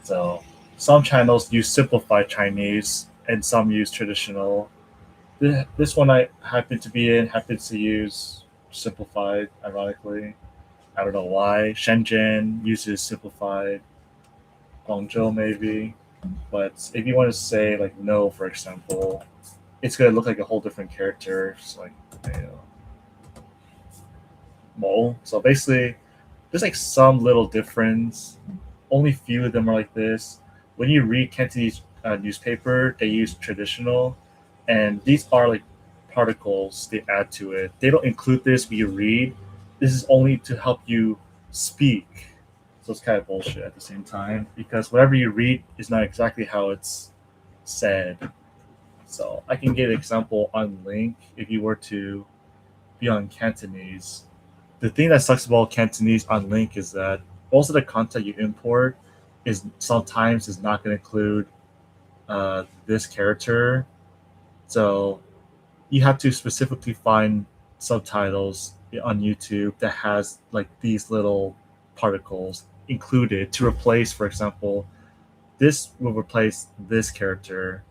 So some channels use simplified Chinese and some use traditional. This one I happen to be in happens to use simplified, ironically. I don't know why. Shenzhen uses simplified. Guangzhou maybe. But if you want to say like no, for example, it's gonna look like a whole different character. It's like, you know, mole. So basically, there's like some little difference. Only few of them are like this. When you read Cantonese newspaper, they use traditional, and these are like particles they add to it. They don't include this when you read. This is only to help you speak. So it's kind of bullshit at the same time because whatever you read is not exactly how it's said. So I can give an example on LingQ if you were to be on Cantonese. The thing that sucks about Cantonese on LingQ is that most of the content you import is sometimes is not going to include this character. So you have to specifically find subtitles on YouTube that has like these little particles included to replace, for example, this will replace this character.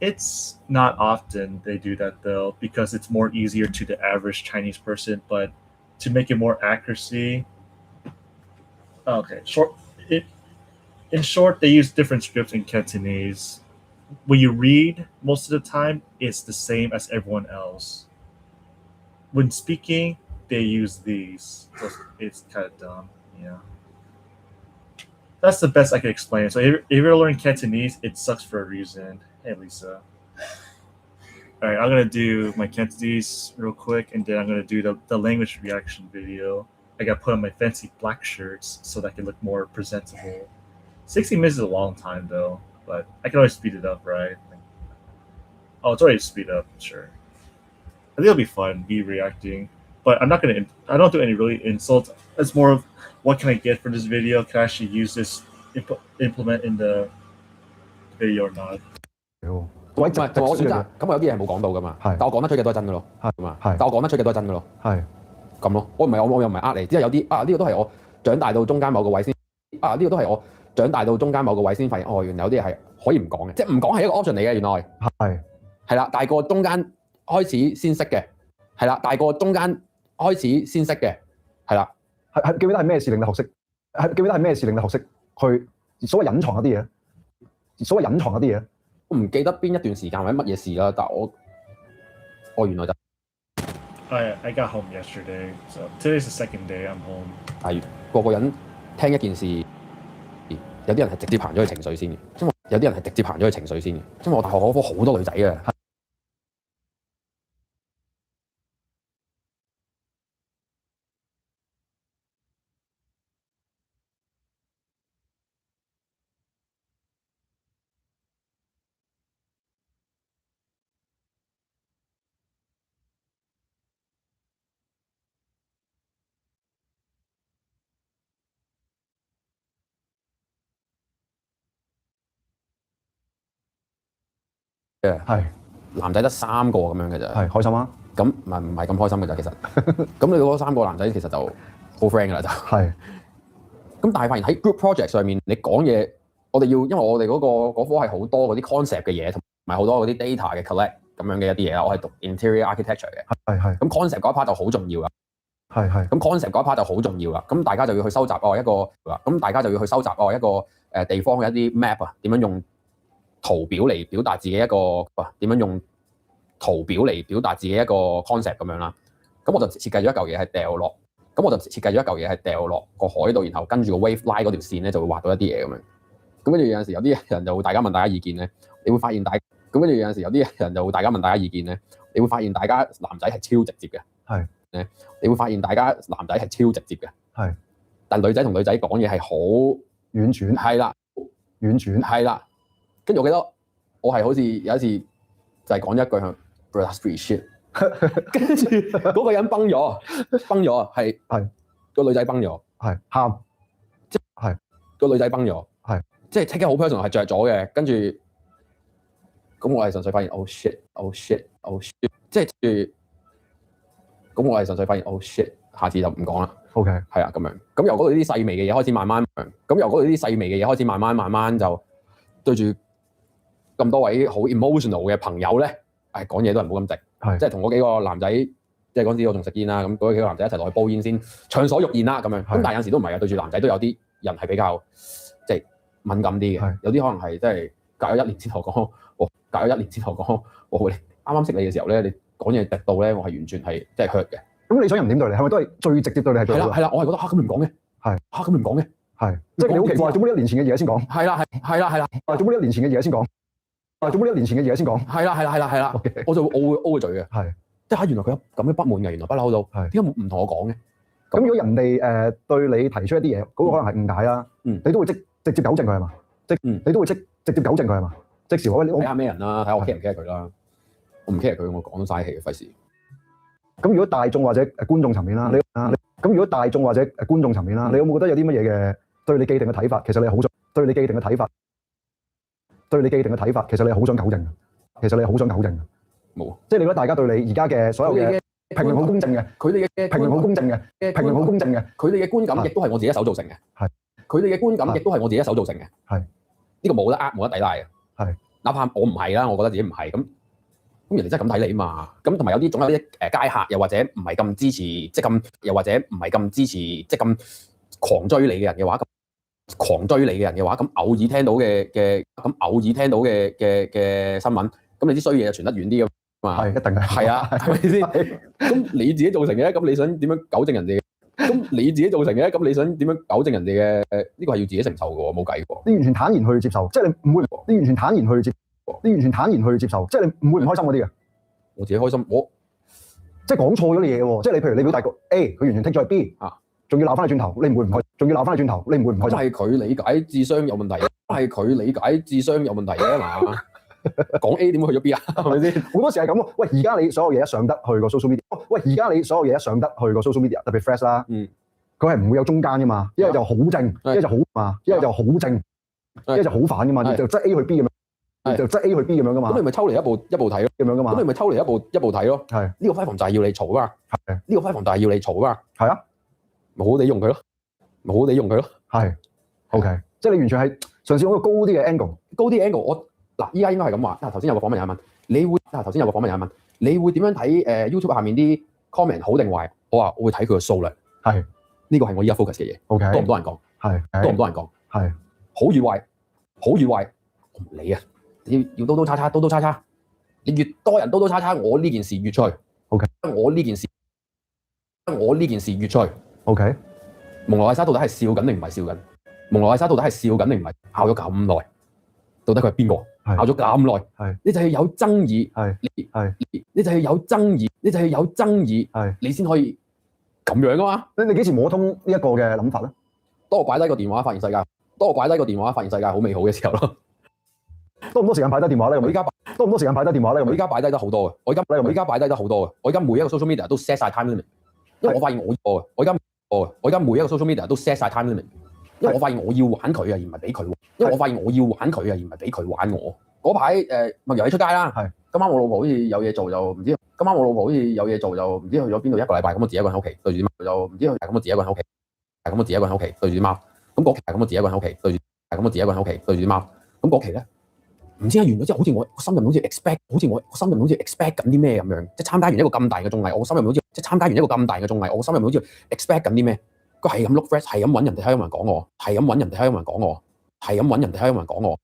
It's not often they do that though, because it's more easier to the average Chinese person, but to make it more accuracy, okay, in short, they use different scripts in Cantonese. When you read, most of the time, it's the same as everyone else. When speaking, they use these. So it's kind of dumb, yeah. That's the best I can explain. So if you're learning Cantonese, it sucks for a reason. Hey, Lisa. All right, I'm going to do my Cantonese real quick, and then I'm going to do the language reaction video. I got to put on my fancy black shirts so that I can look more presentable. 60 minutes is a long time, though, but I can always speed it up, right? Oh, it's already speed up, sure. I think it'll be fun, me reacting. But I'm not going to, I don't do any really insults. It's more of what can I get for this video? Can I actually use this, implement in the video or not? 唔係，同埋我選擇，咁我有啲嘢係冇講到噶嘛，但我講得出嘅都係真嘅咯，係嘛？但我講得出嘅都係真嘅咯，係咁咯。我又唔係呃你，即係有啲呢個都係我長大到中間某個位先呢個都係我長大到中間某個位先發現，原來有啲嘢係可以唔講嘅，即係唔講係一個 option 嚟嘅，原來係啦，大個中間開始先識嘅，係啦，大個中間開始先識嘅，係啦，係記唔記得係咩事令你學識？係記唔記得係咩事令你學識去所謂隱藏一啲嘢？所謂隱藏一啲嘢？我唔記得邊一段時間或者乜嘢事啦，但我原來就 I got home yesterday, so today's the second day I'm home. 但係個個人聽一件事，有啲人係直接行咗去情緒先嘅，因為有啲人係直接行咗去情緒先嘅，因為我大學嗰科好多女仔嘅。係男仔得3個咁樣嘅啫，係開心啊！咁唔係咁開心嘅咋，其實咁你嗰3個男仔其實就好 friend 㗎啦，就係。咁但係發現喺 group project 上面，你講嘢，我哋要因為我哋嗰科係好多嗰啲 concept 嘅嘢，同埋好多嗰啲 data 嘅 collect 咁樣嘅一啲嘢啦。我係讀 interior architecture 嘅，係。咁 concept 嗰一 part 就好重要啦，係。咁 concept 嗰一 part 就好重要啦。咁大家就要去收集一個，咁大家就要去收集一個地方嘅一啲 map 啊，點樣用圖表嚟表達自己一個點樣用圖表嚟表達自己一個 concept 咁樣啦。咁我就設計咗一嚿嘢係掉落，個海度，然後跟住個 wave line 嗰條線咧就會畫到一啲嘢咁樣。咁跟住有陣時有啲人就會大家問大家意見咧，你會發現嗰跟住有陣時有啲人就會大家問大家意見咧，你會發現大家男仔係超直接嘅，係你會發現大家男仔係超直接嘅，係，但女仔同女仔講嘢係好婉轉，係啦，婉轉，係啦。跟住我記得我係好似有一次就係講一句向 Brother shit， 跟住嗰個人崩咗，係個女仔崩咗，係喊，即係個女仔崩咗，係即係即刻好 personal 係着咗嘅，跟住咁我係純粹發現 oh shit，即係咁我係純粹發現 oh shit， 下次就唔講啦。OK，係啊，咁樣，咁由嗰度啲細微嘅嘢開始慢慢，慢慢就對住咁多位好 emotional 嘅朋友咧，講嘢都係冇咁直，即係同嗰幾個男仔，即係嗰陣時我仲食煙啦，咁嗰幾個男仔一齊落去煲煙先，暢所欲言啦咁樣。咁但係有時都唔係啊，對住男仔都有啲人係比較即係敏感啲嘅，有啲可能係即係隔咗1年先同我講，我啱啱識你嘅時候咧，你講嘢直到咧，我係完全係即係 hurt 嘅。咁你想人點對你？係咪都係最直接對你係最好？係啦，我係覺得咁你唔講嘅，咁你唔講嘅，即係你好奇怪，做乜1年前嘅嘢先講？係啦，做乜1年前嘅嘢先講？做乜1年前嘅嘢先講？係啦，我會 O 個嘴嘅，即係原來佢有咁嘅不滿嘅，原來不嬲都，點解唔同我講嘅？咁如果人哋對你提出一啲嘢，嗰個可能係誤解啦，你都會直接糾正佢係嘛？你都會直接糾正佢係嘛？即時我睇下咩人啦，睇下我 care 唔 care 佢啦，我唔 care 佢，我講都嘥氣嘅，費事。咁如果大眾或者觀眾層面啦，咁如果大眾或者觀眾層面啦，你有冇覺得有啲乜嘢嘅對你既定嘅睇法，其實你係好想對你既定嘅睇法，其實你係好想糾正嘅，冇，即係你覺得大家對你而家嘅所有嘅評論好公正嘅，佢哋嘅評論好公正嘅，佢哋嘅觀感亦都係我自己一手造成嘅，佢哋嘅觀感亦都係我自己一手造成嘅，呢個冇得冇得抵賴嘅，哪怕我唔係啦，我覺得自己唔係咁。咁人哋真係咁睇你嘛？咁同埋有啲總有啲街客，又或者唔係咁支持，即係咁，又或者唔係咁支持，即係咁狂追你嘅人嘅話，咁偶爾聽到嘅新聞，咁你啲衰嘢就傳得遠啲㗎嘛？係一定係啊，係咪先？咁你自己造成嘅，咁你想點樣糾正人哋？咁你自己造成嘅，咁你想點樣糾正人哋嘅？呢個係要自己承受嘅喎，冇計喎。你完全坦然去接受，即係你唔會，你完全坦然去接受，即係你唔會唔開心嗰啲嘅。我自己開心，我即係講錯咗啲嘢喎，即係你譬如你表達個 A， 佢完全剔咗 B， 仲要鬧翻你轉頭，你唔會唔開心？咁係佢理解智商有問題，嗱。講 A 點會去咗 B 啊？係咪先？好多時係咁喎。喂，而家你所有嘢一上得去個 social media， 特別 Fresh 啦，佢係唔會有中間噶嘛，一係就好正，一係就好嘛，一係就好正，一係就好反噶嘛，就即係 A 去 B 咁樣，就即係 A 去 B 咁樣噶嘛。咁你咪抽離一步睇咯，咁樣噶嘛。咁你咪抽離一步睇咯。係呢個 platform 就係要你嘈啊嘛。係呢個 platform 就係要你嘈啊嘛。係啊，咪好好地用佢咯。係 OK， 即係你完全係嘗試用一個高啲嘅 angle，我。嗱，依家應該係咁話。頭先有個訪問有問，你會點樣睇YouTube 下面啲 comment 好定壞？我話我會睇佢個數量。係，呢個係我依家 focus 嘅嘢。OK， 多唔多人講？係，多唔多人講？係，好與壞，我唔理啊！要刀刀叉，你越多人刀叉，我呢件事越吹。OK， 我呢件事越吹。OK， 蒙羅麗莎到底係笑緊定唔係笑緊？拗咗咁耐，到底佢係邊個？拗咗咁耐，你就要有爭議，你就要有爭議，你先可以咁樣噶嘛？你幾時摸通呢一個嘅諗法咧？當我擺低個電話，發現世界好美好嘅時候咯。多唔多時間擺低電話咧？我而家擺低得好多嘅，我而家每一個 social media 都 set 晒 time limit， 因為我發現我而家每一個 social media 都 set 晒 time limit。因為我發現我要玩佢啊，而唔係俾佢。嗰排麥遊戲出街啦，今晚我老婆好似有嘢做就唔知，去咗邊度1個禮拜，咁我自己一個人喺屋企對住啲貓，就唔知去，咁我自己一個人喺屋企對住啲貓。咁嗰期我自己一個人喺屋企對住啲貓。咁嗰期咧，唔知點解完咗之後，好似我心入面好似 expect 緊啲咩咁樣，即係參加完一個咁大嘅綜藝，我心入面好似 expect 緊啲咩。佢係咁 look fresh， 係咁揾人哋，係咁講我，係咁揾人哋，係咁講我。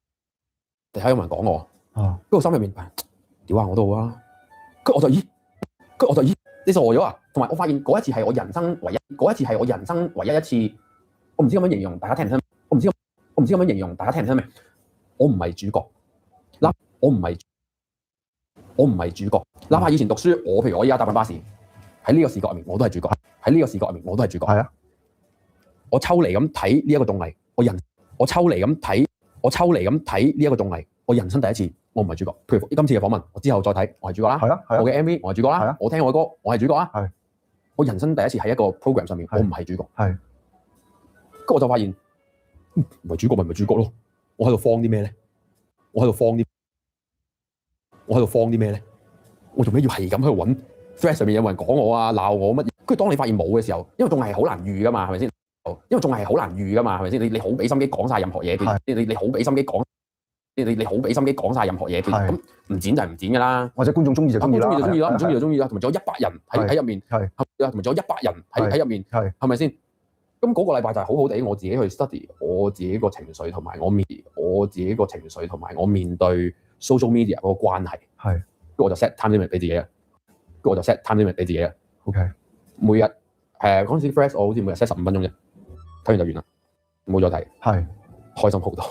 跟住我心入面，屌啊，我都好啊。跟住我就咦，你傻咗啊？同埋我發現嗰一次係我人生唯一一次，我唔知咁樣形容大家聽唔聽？我唔知咁樣形容大家聽唔聽明？我唔係主角，我唔係主角。哪怕以前讀書，譬如我依家搭緊巴士，喺呢個視角入面我都係主角，喺呢個視角入面我都係主角。係啊，我抽離咁睇呢一個綜藝，我抽離咁睇呢一個綜藝，我人生第一次，我唔係主角。譬如今次嘅訪問，我之後再睇，我係主角啦。係啊，我嘅 MV 我係主角啦。我聽我嘅歌，我係主角啦。係，我人生第一次喺一個 program 上面，我唔係主角。係，跟住我就發現，唔係主角咪唔係主角咯。我喺度慌啲咩咧？我做咩咧？我做咩要係咁喺度揾 thread 上面有冇人講我啊、鬧我乜嘢？跟住當你發現冇嘅時候，因為仲係好難預噶嘛，係咪先？因為仲係好難預噶嘛，係咪先？你好俾心機講晒任何嘢，你好俾心機講，你好俾心機講晒任何嘢，咁唔剪就係唔剪噶啦。或者觀眾中意就中意啦，唔中意就中意啦。同埋仲有100人喺入面，同埋仲有100人喺入面，係咪先？咁嗰個禮拜就係好好地，我自己去 study 我自己個情緒同埋我面對 social media 嗰個關係。係，跟住我就 set time limit 俾自己啦。OK， 每日嗰陣時 fresh 我好似每日 set 15分鐘啫，睇完就完啦，冇再睇。係，開心好多。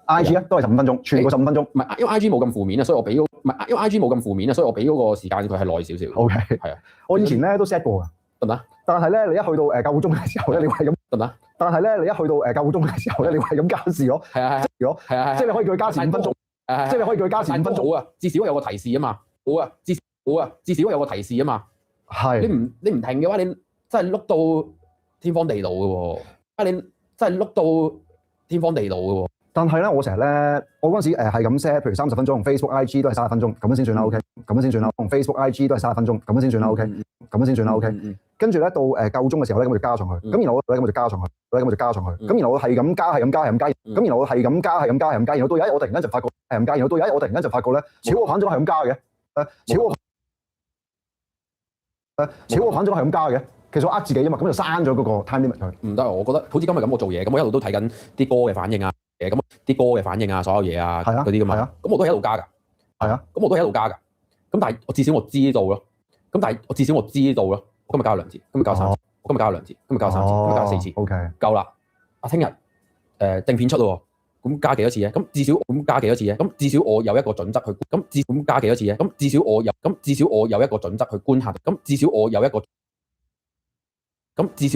IG 啊，都係15分鐘，全部15分鐘。唔係，因為 IG 冇咁負面啊，所以我俾嗰個時間佢係耐少少。OK，係啊，我以前咧都 set 過㗎，得唔得？但係咧，你一去到夠鐘嘅時候咧，你係咁得唔得？但係咧，你一去到夠鐘嘅時候咧，你係咁加時咯。係啊，即係你可以叫佢加時5分鐘。即係你可以叫佢加時5分鐘啊，至少有個提示啊嘛。好啊，至少有個提示啊嘛。係。你唔停嘅話，你真係碌到天荒地老嘅喎。但係咧，我成日咧，我嗰陣時係咁 set，譬如30分鐘，用 Facebook、IG 都係30分鐘，咁樣先算啦。OK， 咁樣先算啦。用 Facebook、IG 都係30分鐘，咁樣先算啦。OK， 咁樣先算啦。OK， 跟住咧到夠鐘嘅時候咧，咁我就加上去。咁然後咧，咁我就加上去。咁然後我係咁加。咁然後我係咁加。然後到有一日我突然間就發覺係咁加。然後到有一日我突然間就發覺咧，超我反咗係咁加嘅。超我反咗係咁加嘅。其實我呃自己啊嘛，咁就刪咗嗰個 time limit 佢。唔得，我覺得好似今日咁，我做嘢咁，我一路都睇緊啲歌嘅反應啊，所有嘢啊，嗰啲噶嘛。咁我都係一路加㗎。係啊。咁我都係一路加㗎。咁但係我至少我知道咯。今日加咗2次，今日加咗3次，今日加咗2次，今日加咗3次，今日加咗4次。OK。夠啦。聽日定片出咯。咁加幾多次咧？咁至少咁加幾多次咧？咁至少我有一個準則去。咁加幾多次咧？咁至少我有一個準則去觀察。咁至少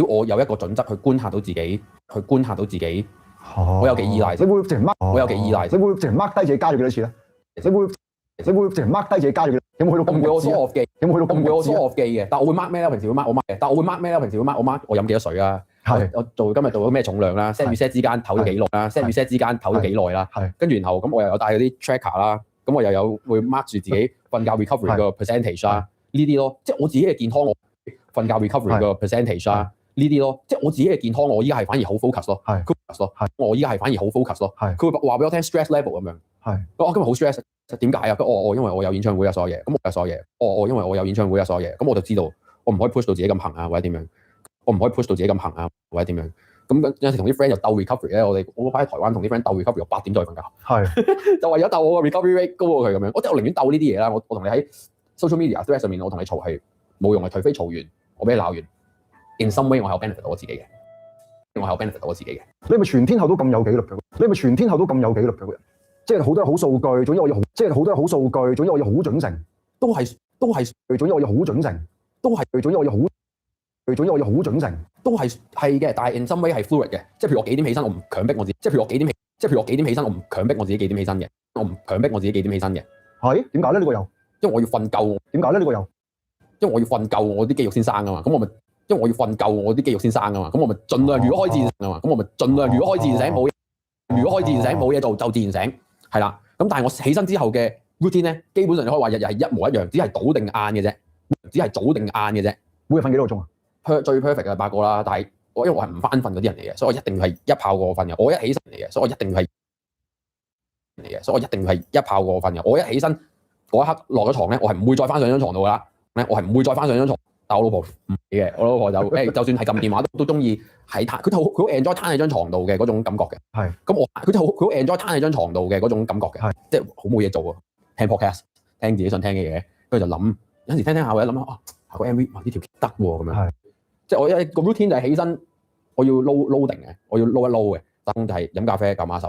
我有一個準則去觀察到自己，我有幾依賴。你會直 mark？我有幾依賴。你會直 mark 低自己加咗幾多次咧？你會直 mark 低自己加咗幾多？有冇去到咁多次？有冇去到咁多次嘅？但我會 mark 咩咧？平時會 mark 我 mark 嘅。但我會 mark 咩咧？平時會 mark 我 mark 我飲幾多水啊？係。我今日做咗咩重量啦 ？set 與 set 之間唞咗幾耐啦 ？set 與 set 之間唞咗幾耐啦？係。跟住然後咁我又有帶嗰啲 tracker 啦，咁我又有會 mark 住自己瞓覺 recovery 個 percentage 啦，呢啲咯，即係我自己嘅健康我。瞓覺 recovery 個 percentage 啊，呢啲咯，即係我自己嘅健康，我依家係反而好 focus 咯，我依家係反而好 focus 咯，佢會話俾我聽 stress level 咁樣，我今日好 stress，點解啊？因為我有演唱會啊，所有嘢，咁我有所有嘢，因為我有演唱會啊，所有嘢，咁我就知道我唔可以 push 到自己咁行啊，或者點樣，咁有時同啲 friend 又鬥 recovery 咧，我嗰排喺台灣同啲 friend 鬥 recovery， 我8點再瞓覺，就為咗鬥我個 recovery rate 高過佢咁樣，我寧願鬥呢啲嘢啦，我同你喺 social media thread 上面，我同你嘈係冇用嘅，除非嘈完。我俾你鬧完 ，in some way 我係有 benefit 到我自己嘅，你係咪全天候都咁有紀律嘅？人，即係好多好數據，總之我要好，總之我要好準成，都係，總之我要好準成，總之我要好準成，都係嘅。但係 in some way 係 fluid 嘅，即係譬如我幾點起身，我唔強迫我自己，即係譬如我幾點起身，我唔強迫我自己幾點起身嘅，係點解咧？呢個又因為我要瞓夠，點解咧？呢個又因為我要瞓夠，我啲肌肉先生噶嘛，咁我咪盡量如果開自然醒啊嘛，如果開自然醒冇嘢做就自然醒，係啦。咁但係我起身之後嘅 routine 咧，基本上你可以話日日係一模一樣，只係早定晏嘅啫。每日瞓幾多個鐘啊？最 perfect 嘅8個啦，但係因為我係唔翻瞓嗰啲人嚟嘅，所以我一定係一炮過瞓嘅。我一起身嚟嘅，所以我一定係一炮過瞓嘅。我一起身嗰一刻落咗床咧，我係唔會再翻上張床度噶啦。但我老婆唔係嘅，我老婆就就算係撳電話都中意喺佢好 enjoy 攤喺張床度嘅嗰種感覺嘅。係。咁佢好 enjoy 攤喺張床度嘅嗰種感覺嘅。係。即係好冇嘢做啊，聽 podcast， 聽自己想聽嘅嘢，跟住就諗，有陣時聽下或者諗下個 MV 呢條得喎咁樣。係。即係我一個 routine 就係起身，我要 loading 嘅，我要 load 一 load 嘅。燈就係飲咖啡，撳下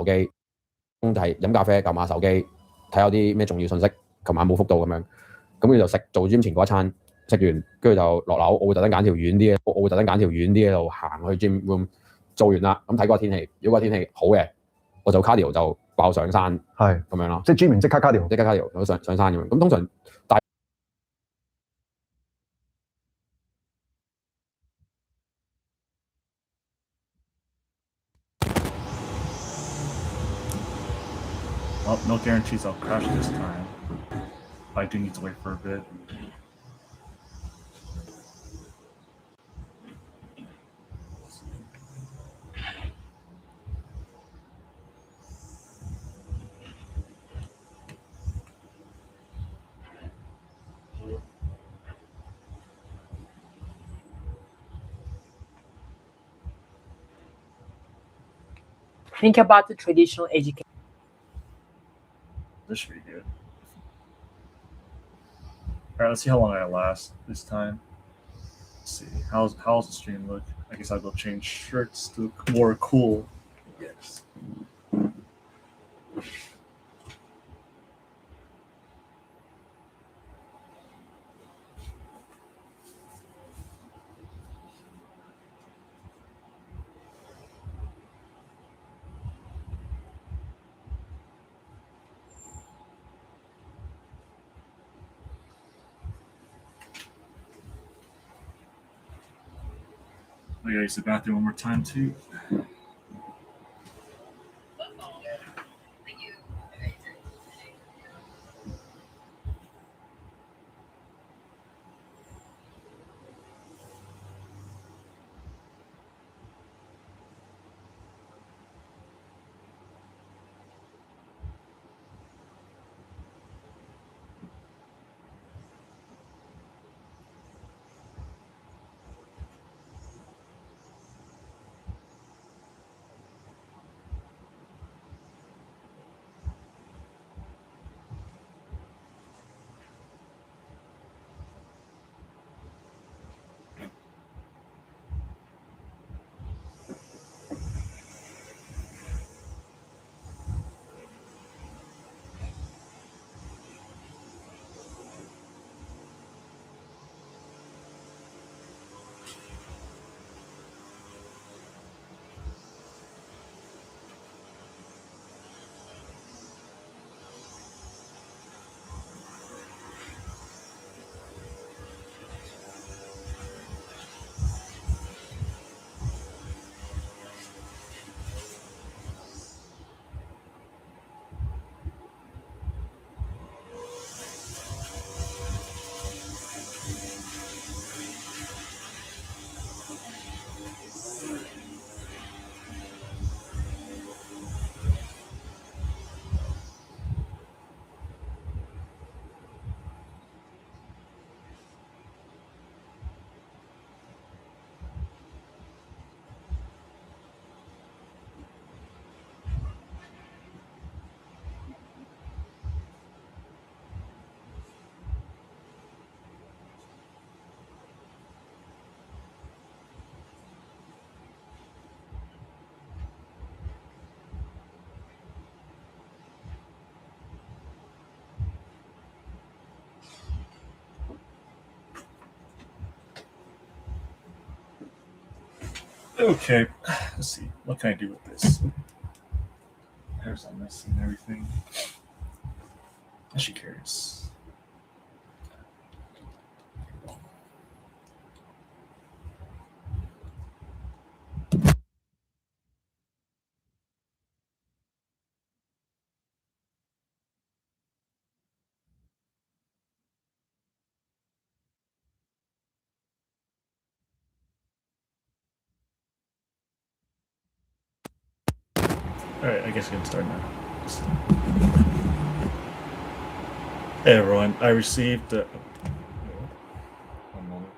手機。睇下啲咩重要信息，琴晚冇覆到咁樣。咁你就做 gym 前嗰一餐，食完跟住就落樓，我會特登揀條遠啲嘅，我會特登揀條遠啲嘅路行去 gym room， 做完啦，咁睇嗰個天氣，如果個天氣好嘅，我就 cardio 就爆上山，係咁樣咯，即係 gym 完即刻 cardio，即刻 cardio 上山咁樣。咁通常大Well, no guarantees I'll crash this time. I do need to wait for a bit. Think about the traditional education. This should be good. Alright, let's see how long I last this time. Let's see. How's the stream look? I guess I'll go change shirts to look more cool. Yes. I gotta use the bathroom one more time too. Okay, let's see. What can I do with this? Hair's all messy and everything. Actually curious. Alright, I guess we can start now. Hey everyone, I received the... One moment.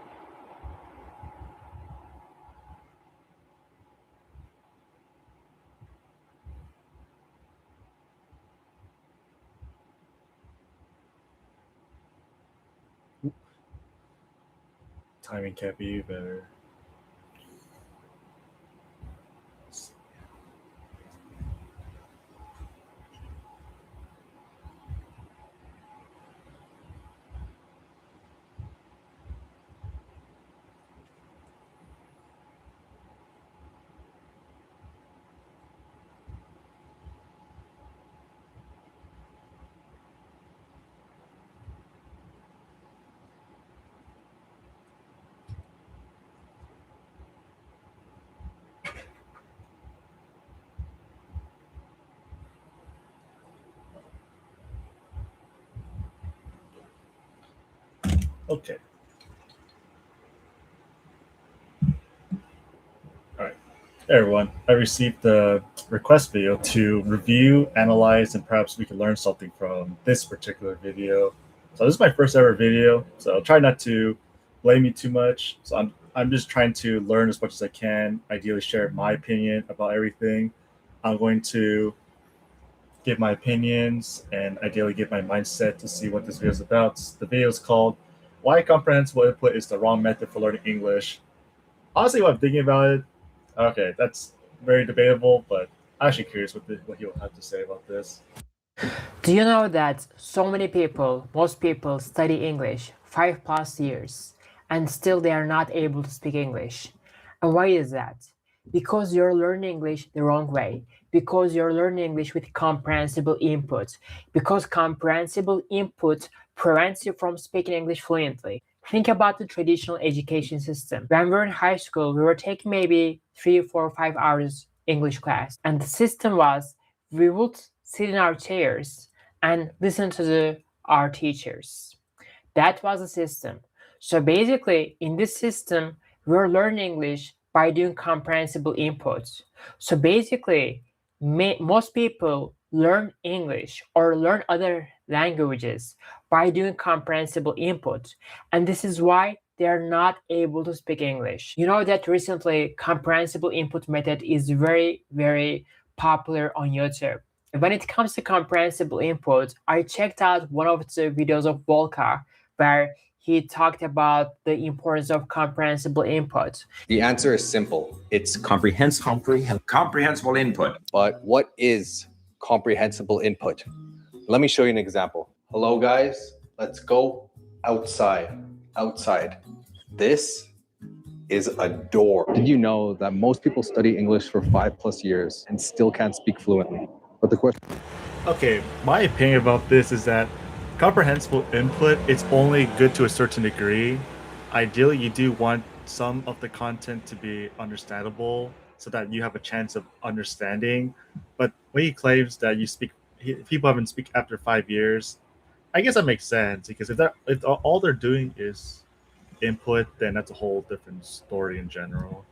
Timing can't be better. Okay. Alright. Hey everyone, I received the request video to review, analyze, and perhaps we can learn something from this particular video. So this is my first ever video, so try not to blame me too much. So I'm just trying to learn as much as I can, ideally share my opinion about everything. I'm going to give my opinions and ideally give my mindset to see what this video is about. The video is called Why Comprehensible Input is the Wrong Method for Learning English. Honestly, what I'm thinking about it, okay, that's very debatable, but I'm actually curious what he'll have to say about this. Do you know that so many people, most people study English 5+ years and still they are not able to speak English? And why is that? Because you're learning English the wrong way. Because you're learning English with comprehensible input. Because comprehensible input prevents you from speaking English fluently. Think about the traditional education system. When we were in high school, we were taking maybe 3, 4, 5 hours English class. And the system was we would sit in our chairs and listen to our teachers. That was the system. So basically, in this system, we're learning English by doing comprehensible inputs. So basically, most people learn English or learn other languages by doing comprehensible input. And this is why they are not able to speak English. You know that recently, comprehensible input method is very, very popular on YouTube. When it comes to comprehensible input, I checked out one of the videos of Volka where he talked about the importance of comprehensible input. The answer is simple. It's comprehensible input. But what is comprehensible input? Let me show you an example. Hello, guys. Let's go outside. Outside. This is a door. Did you know that most people study English for 5+ years and still can't speak fluently? But the question... Okay, my opinion about this is that comprehensible input is only good to a certain degree. Ideally, you do want some of the content to be understandable so that you have a chance of understanding. But when he claims that people haven't speak after 5 years, I guess that makes sense because if all they're doing is input, then that's a whole different story in general.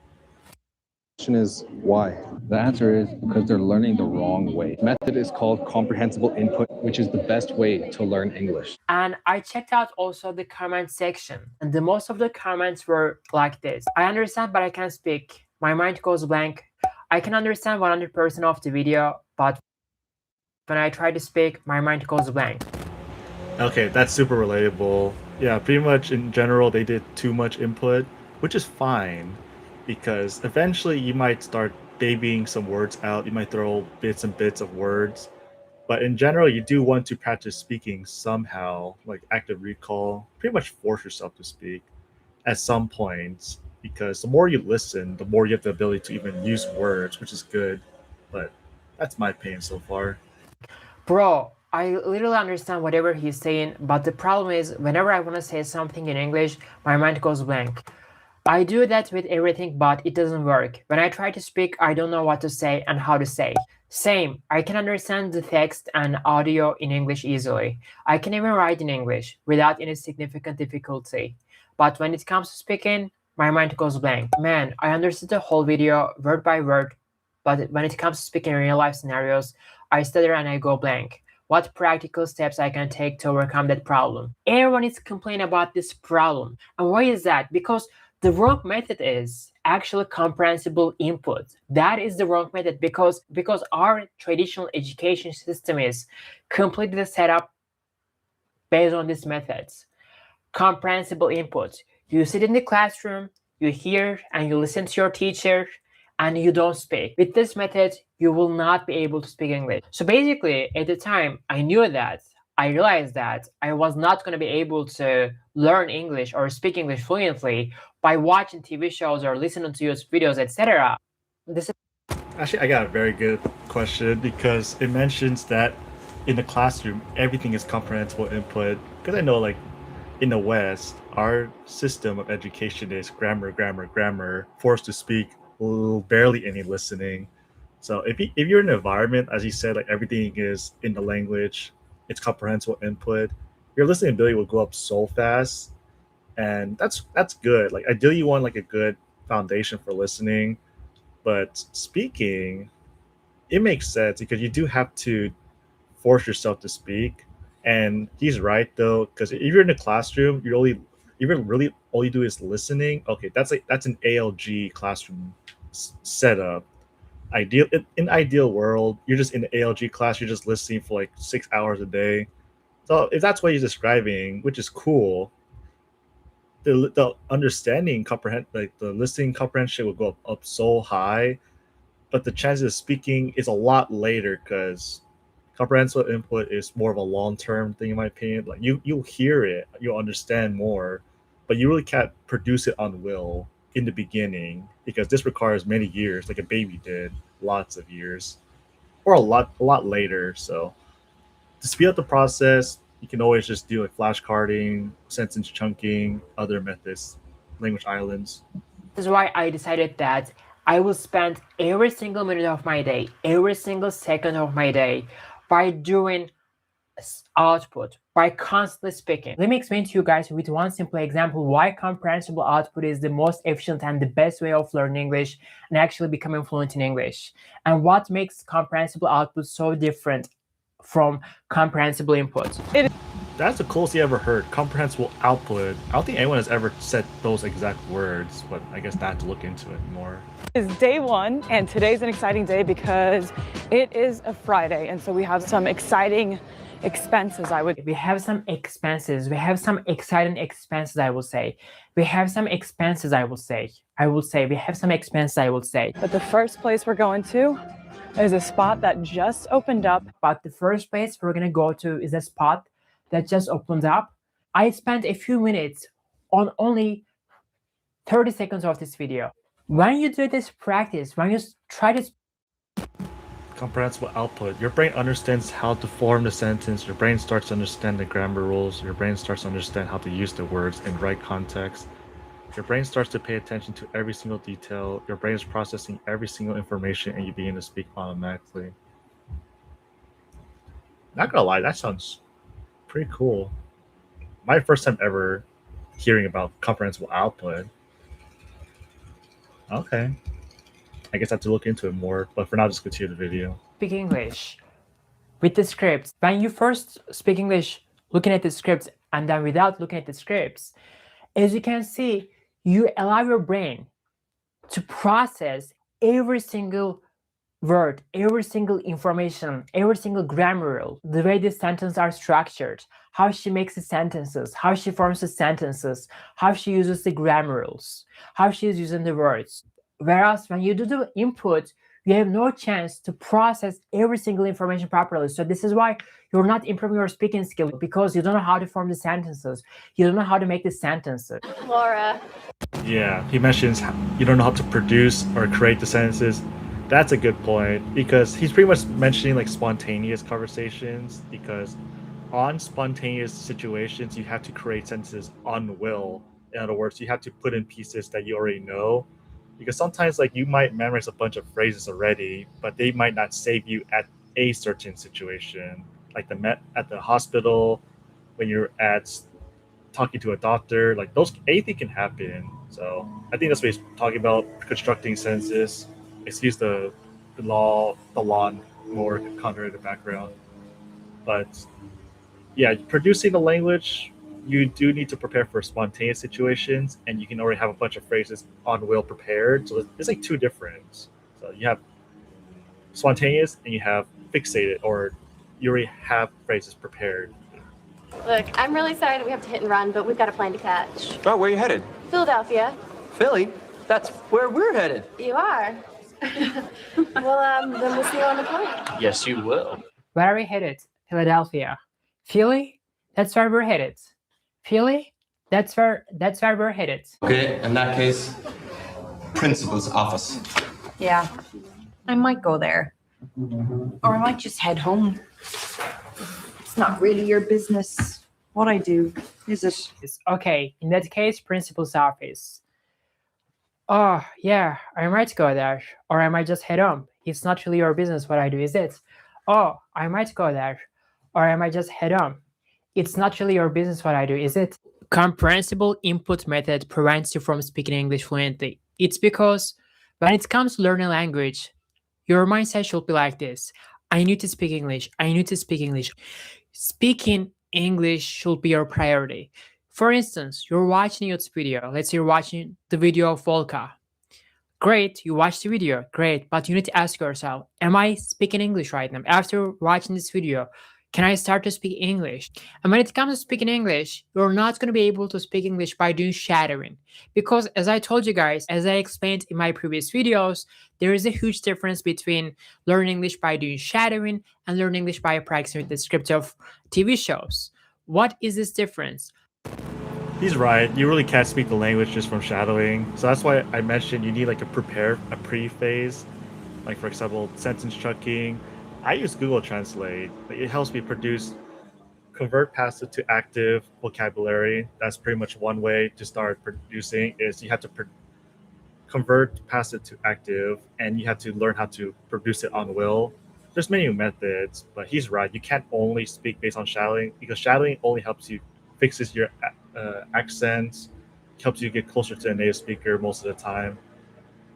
Question is why? The answer is because they're learning the wrong way. The method is called comprehensible input, which is the best way to learn English. And I checked out also the comment section, and the most of the comments were like this. I understand, but I can't speak. My mind goes blank. I can understand 100% of the video, but when I try to speak, my mind goes blank. Okay, that's super relatable. Yeah, pretty much in general, they did too much input, which is fine. Because eventually you might start babying some words out. You might throw bits and bits of words. But in general, you do want to practice speaking somehow, like active recall. Pretty much force yourself to speak at some points. Because the more you listen, the more you have the ability to even use words, which is good. But that's my opinion so far. Bro, I literally understand whatever he's saying, but the problem is whenever I want to say something in English, my mind goes blank. I do that with everything, but it doesn't work. When I try to speak, I don't know what to say and how to say. Same, I can understand the text and audio in English easily. I can even write in English without any significant difficulty. But when it comes to speaking, my mind goes blank. Man, I understood the whole video word by word, but when it comes to speaking in real life scenarios, I stutter and I go blank. What practical steps I can take to overcome that problem? Everyone is complaining about this problem. And why is that? Because the wrong method is actually comprehensible input. That is the wrong method because our traditional education system is completely set up based on these methods. Comprehensible input. You sit in the classroom, you hear and you listen to your teacher, and you don't speak. With this method, you will not be able to speak English. So basically, at the time, I knew that. I realized that I was not going to be able to learn English or speak English fluently by watching TV shows or listening to YouTube videos, etc. Actually, I got a very good question because it mentions that in the classroom, everything is comprehensible input. Because I know, like, in the West, our system of education is grammar, forced to speak, barely any listening. So if you're in an environment, as you said, like everything is in the language, it's comprehensible input, your listening ability will go up so fast. and that's good. Like ideally, you want like a good foundation for listening, but speaking, it makes sense because you do have to force yourself to speak. And he's right though, because if you're in a classroom, really all you do is listening. Okay, that's an ALG classroom setup. In ideal world, you're just in the ALG class, you're just listening for like 6 hours a day. So if that's what you're describing, which is cool, the understanding comprehend like the listening comprehension will go up so high, but the chances of speaking is a lot later because comprehensive input is more of a long-term thing in my opinion. Like you'll hear it, you'll understand more, but you really can't produce it on will in the beginning because this requires many years, like a baby did, lots of years, or a lot later. So to speed up the process, you can always just do like flashcarding, sentence chunking, other methods, language islands. This is why I decided that I will spend every single minute of my day, every single second of my day by doing output, by constantly speaking. Let me explain to you guys with one simple example why comprehensible output is the most efficient and the best way of learning English and actually becoming fluent in English. And what makes comprehensible output so different from comprehensible input. That's the closest you ever heard. Comprehensible output. I don't think anyone has ever said those exact words, but I guess I have to look into it more. It's day one, and today's an exciting day because it is a Friday, and so we have some exciting expenses, We have some expenses. We have some exciting expenses, I will say. We have some expenses, I will say. We have some expenses, I will say. But the first place we're going to is a spot that just opened up. But the first place we're gonna go to is a spot that just opened up. I spent a few minutes on only 30 seconds of this video. When you do this practice, when you try to comprehensible output, your brain understands how to form the sentence, your brain starts to understand the grammar rules, your brain starts to understand how to use the words in right context. Your brain starts to pay attention to every single detail, your brain is processing every single information, and you begin to speak automatically. Not gonna lie, that sounds pretty cool. My first time ever hearing about comprehensible output. Okay. I guess I have to look into it more, but for now, just continue the video. Speak English with the scripts. When you first speak English looking at the scripts and then without looking at the scripts, as you can see, you allow your brain to process every single word, every single information, every single grammar rule, the way the sentences are structured, how she makes the sentences, how she forms the sentences, how she uses the grammar rules, how she is using the words. Whereas when you do the input, you have no chance to process every single information properly. So this is why you're not improving your speaking skill, because you don't know how to form the sentences. You don't know how to make the sentences. Laura. Yeah, he mentions you don't know how to produce or create the sentences. That's a good point, because he's pretty much mentioning like spontaneous conversations, because on spontaneous situations, you have to create sentences on will. In other words, you have to put in pieces that you already know, because sometimes like you might memorize a bunch of phrases already, but they might not save you at a certain situation, like at the hospital, when you're talking to a doctor, like those, anything can happen. So I think that's what he's talking about, constructing sentences. Excuse the lawn more contra in the background. But yeah, producing the language, you do need to prepare for spontaneous situations, and you can already have a bunch of phrases on will prepared. So it's like two different. So you have spontaneous and you have fixated, or you already have phrases prepared. Look, I'm really sorry that we have to hit and run, but we've got a plane to catch. Oh, where are you headed? Philadelphia. Philly? That's where we're headed. You are. Well, then we'll see you on the plane. Yes, you will. Where are we headed? Philadelphia. Philly? That's where we're headed. Philly? That's where we're headed. Okay, in that case, principal's office. Yeah, I might go there. Or I might just head home. It's not really your business what I do, is it? Okay, in that case, principal's office. Oh, yeah, I might go there. Or I might just head home. It's not really your business what I do, is it? Oh, I might go there. Or I might just head home. It's not really your business what I do, is it? comprehensible input method prevents you from speaking English fluently? It's because when it comes to learning language, your mindset should be like this. I need to speak English. I need to speak English. Speaking English should be your priority. For instance, you're watching a YouTube video. Let's say you're watching the video of Volca. Great, you watch the video, great, but you need to ask yourself, am I speaking English right now? After watching this video, can I start to speak English? And when it comes to speaking English, you're not going to be able to speak English by doing shadowing. Because as I told you guys, as I explained in my previous videos, there is a huge difference between learning English by doing shadowing and learning English by practicing with the script of TV shows. What is this difference? He's right. You really can't speak the language just from shadowing. So that's why I mentioned you need like a pre-phase. Like for example, sentence chunking. I use Google Translate. It helps me convert passive to active vocabulary. That's pretty much one way to start producing is you have to convert passive to active and you have to learn how to produce it on will. There's many methods, but he's right. You can't only speak based on shadowing because shadowing only fixes your accents, helps you get closer to a native speaker most of the time.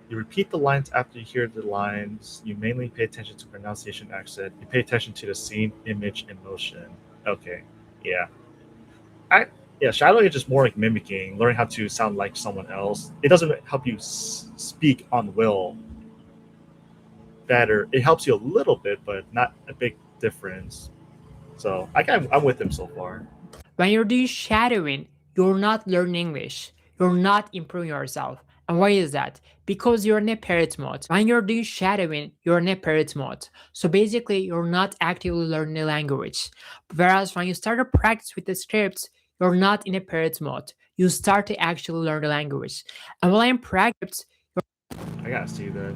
You repeat the lines after you hear the lines. You mainly pay attention to pronunciation, accent. You pay attention to the scene, image, and motion. Okay, yeah. Shadowing is just more like mimicking, learning how to sound like someone else. It doesn't help you speak on will better. It helps you a little bit, but not a big difference. So I'm with him so far. When you're doing shadowing, you're not learning English. You're not improving yourself. And why is that? Because you're in a parrot mode. When you're doing shadowing, you're in a parrot mode. So basically, you're not actively learning the language. Whereas when you start to practice with the scripts, you're not in a parrot mode. You start to actually learn the language. And while I'm practicing, I gotta see that.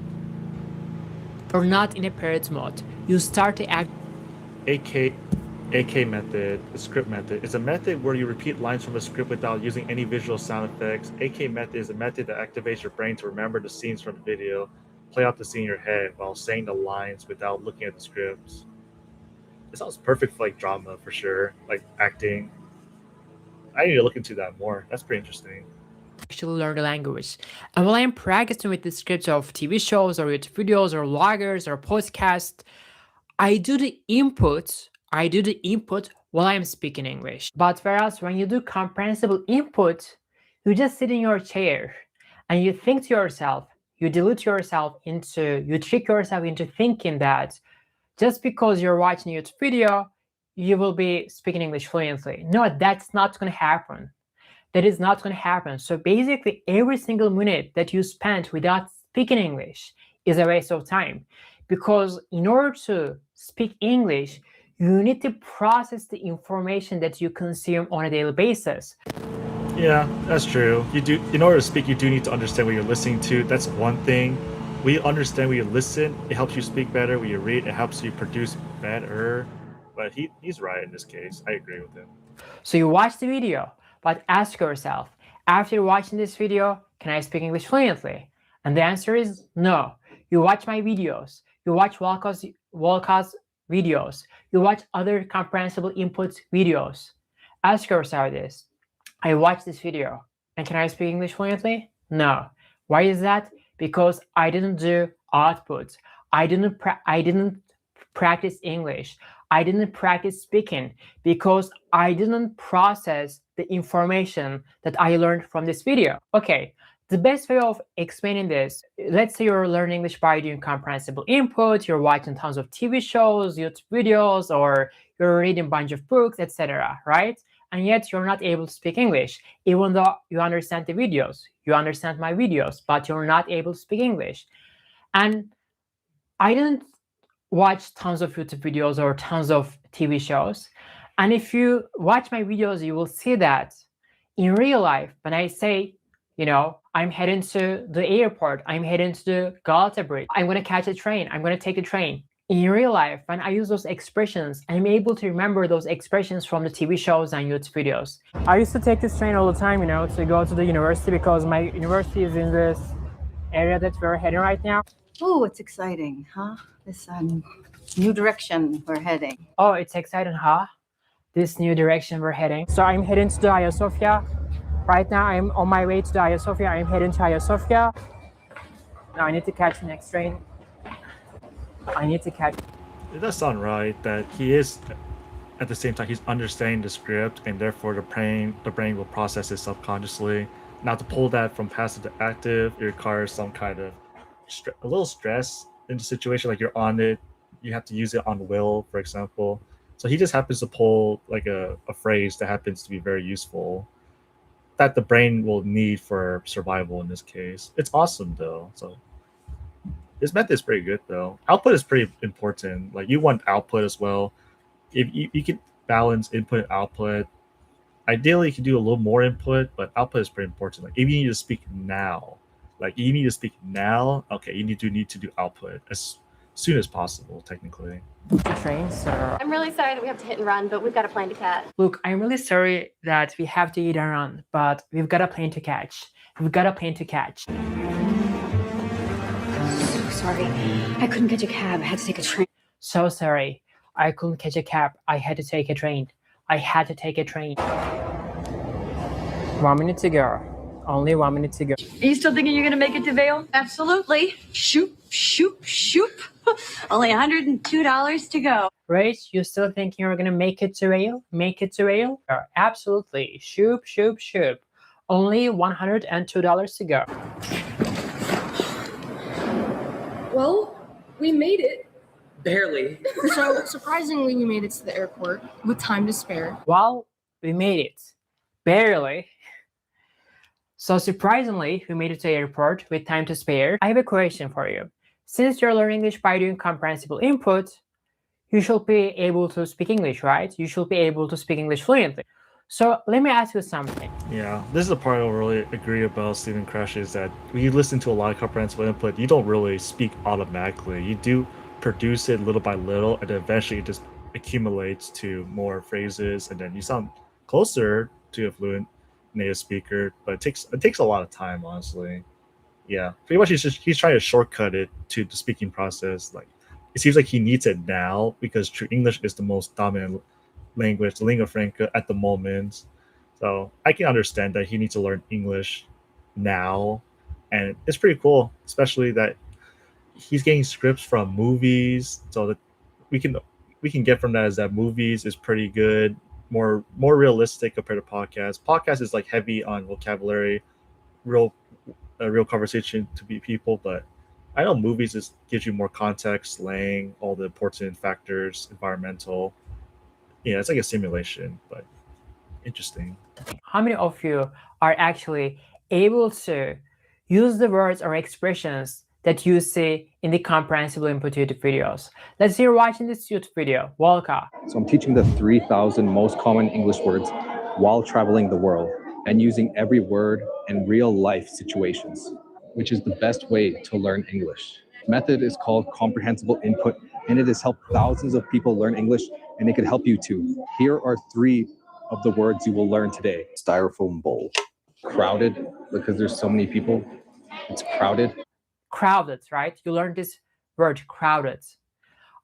You're not in a parrot mode. You start to act. AK method, the script method, is a method where you repeat lines from a script without using any visual sound effects. AK method is a method that activates your brain to remember the scenes from the video, play out the scene in your head while saying the lines without looking at the scripts. It sounds perfect for like drama for sure, like acting. I need to look into that more. That's pretty interesting. Actually learn the language. And while I'm practicing with the scripts of TV shows or YouTube videos or vloggers or podcasts, I do the input while I'm speaking English. But whereas when you do comprehensible input, you just sit in your chair and you think to yourself, you trick yourself into thinking that just because you're watching a YouTube video, you will be speaking English fluently. No, that's not going to happen. That is not going to happen. So basically, every single minute that you spend without speaking English is a waste of time. Because in order to speak English, you need to process the information that you consume on a daily basis. Yeah, that's true. In order to speak, you do need to understand what you're listening to. That's one thing. When you understand when you listen, it helps you speak better. When you read, it helps you produce better. But he's right in this case. I agree with him. So you watch the video, but ask yourself, after watching this video, can I speak English fluently? And the answer is no. You watch my videos. You watch Volca's videos. You watch other comprehensible input videos. Ask yourself this. I watched this video, and can I speak English fluently? No. Why is that? Because I didn't do output. I didn't practice English. I didn't practice speaking because I didn't process the information that I learned from this video. Okay, the best way of explaining this, let's say you're learning English by doing comprehensible input, you're watching tons of TV shows, YouTube videos, or you're reading a bunch of books, etc., right? And yet you're not able to speak English, even though you understand the videos. You understand my videos, but you're not able to speak English. And I didn't watch tons of YouTube videos or tons of TV shows. And if you watch my videos, you will see that in real life, when I say, I'm heading to the airport, I'm heading to the Galata Bridge, I'm going to catch a train, I'm going to take a train. In real life, when I use those expressions, I'm able to remember those expressions from the TV shows and YouTube videos. I used to take this train all the time, to go to the university because my university is in this area that we're heading right now. Oh, it's exciting, huh? This new direction we're heading. Oh, it's exciting, huh? this new direction we're heading. So I'm heading to the Hagia Sophia. Right now I'm on my way to the Hagia Sophia. I'm heading to Hagia Sophia. Now I need to catch the next train. I need to catch. It does sound right that he is, at the same time, he's understanding the script, and therefore the brain will process it subconsciously. Now to pull that from passive to active, it requires some kind of a little stress in the situation. Like you're on it, you have to use it on will, for example. So he just happens to pull like a phrase that happens to be very useful, that the brain will need for survival in this case. It's awesome though. So this method is pretty good though. Output is pretty important. Like you want output as well. If you can balance input and output, ideally you can do a little more input, but output is pretty important. Like if you need to speak now, okay, you need to do output as soon as possible, technically. Train, so I'm really sorry that we have to hit and run, but we've got a plane to catch. Look, I'm really sorry that we have to eat and run, but we've got a plane to catch. We've got a plane to catch. So sorry. I couldn't catch a cab. I had to take a train. So sorry. I couldn't catch a cab. I had to take a train. 1 minute to go. Only 1 minute to go. Are you still thinking you're going to make it to Vail? Absolutely. Shoop, shoop, shoop. Only $102 to go. Right? You still thinking you're going to make it to Vail? Absolutely. Shoop, shoop, shoop. Only $102 to go. Well, we made it. Barely. So, surprisingly, we made it to the airport with time to spare. Well, we made it. Barely. So surprisingly, we made it to the airport with time to spare. I have a question for you. Since you're learning English by doing comprehensible input, you should be able to speak English, right? You should be able to speak English fluently. So let me ask you something. Yeah, this is the part I really agree about Stephen Crash, is that when you listen to a lot of comprehensible input, you don't really speak automatically. You do produce it little by little, and then eventually it just accumulates to more phrases, and then you sound closer to a fluent native speaker, but it takes a lot of time, honestly. Yeah, pretty much he's trying to shortcut it to the speaking process. Like it seems like he needs it now because true English is the most dominant language, the lingua franca at the moment. So I can understand that he needs to learn English now, and it's pretty cool, especially that he's getting scripts from movies, so that we can get from that is that movies is pretty good, more realistic compared to podcasts. Podcast is like heavy on vocabulary, real conversation to be people, but I know movies just gives you more context, slang, all the important factors, environmental. Yeah, it's like a simulation, but interesting. How many of you are actually able to use the words or expressions that you see in the comprehensible input YouTube videos? Let's say you're watching this YouTube video. Welcome. So I'm teaching the 3,000 most common English words while traveling the world and using every word in real life situations, which is the best way to learn English. The method is called comprehensible input, and it has helped thousands of people learn English, and it could help you too. Here are 3 of the words you will learn today. Styrofoam bowl. Crowded, because there's so many people. It's crowded. Crowded, right? You learned this word, crowded.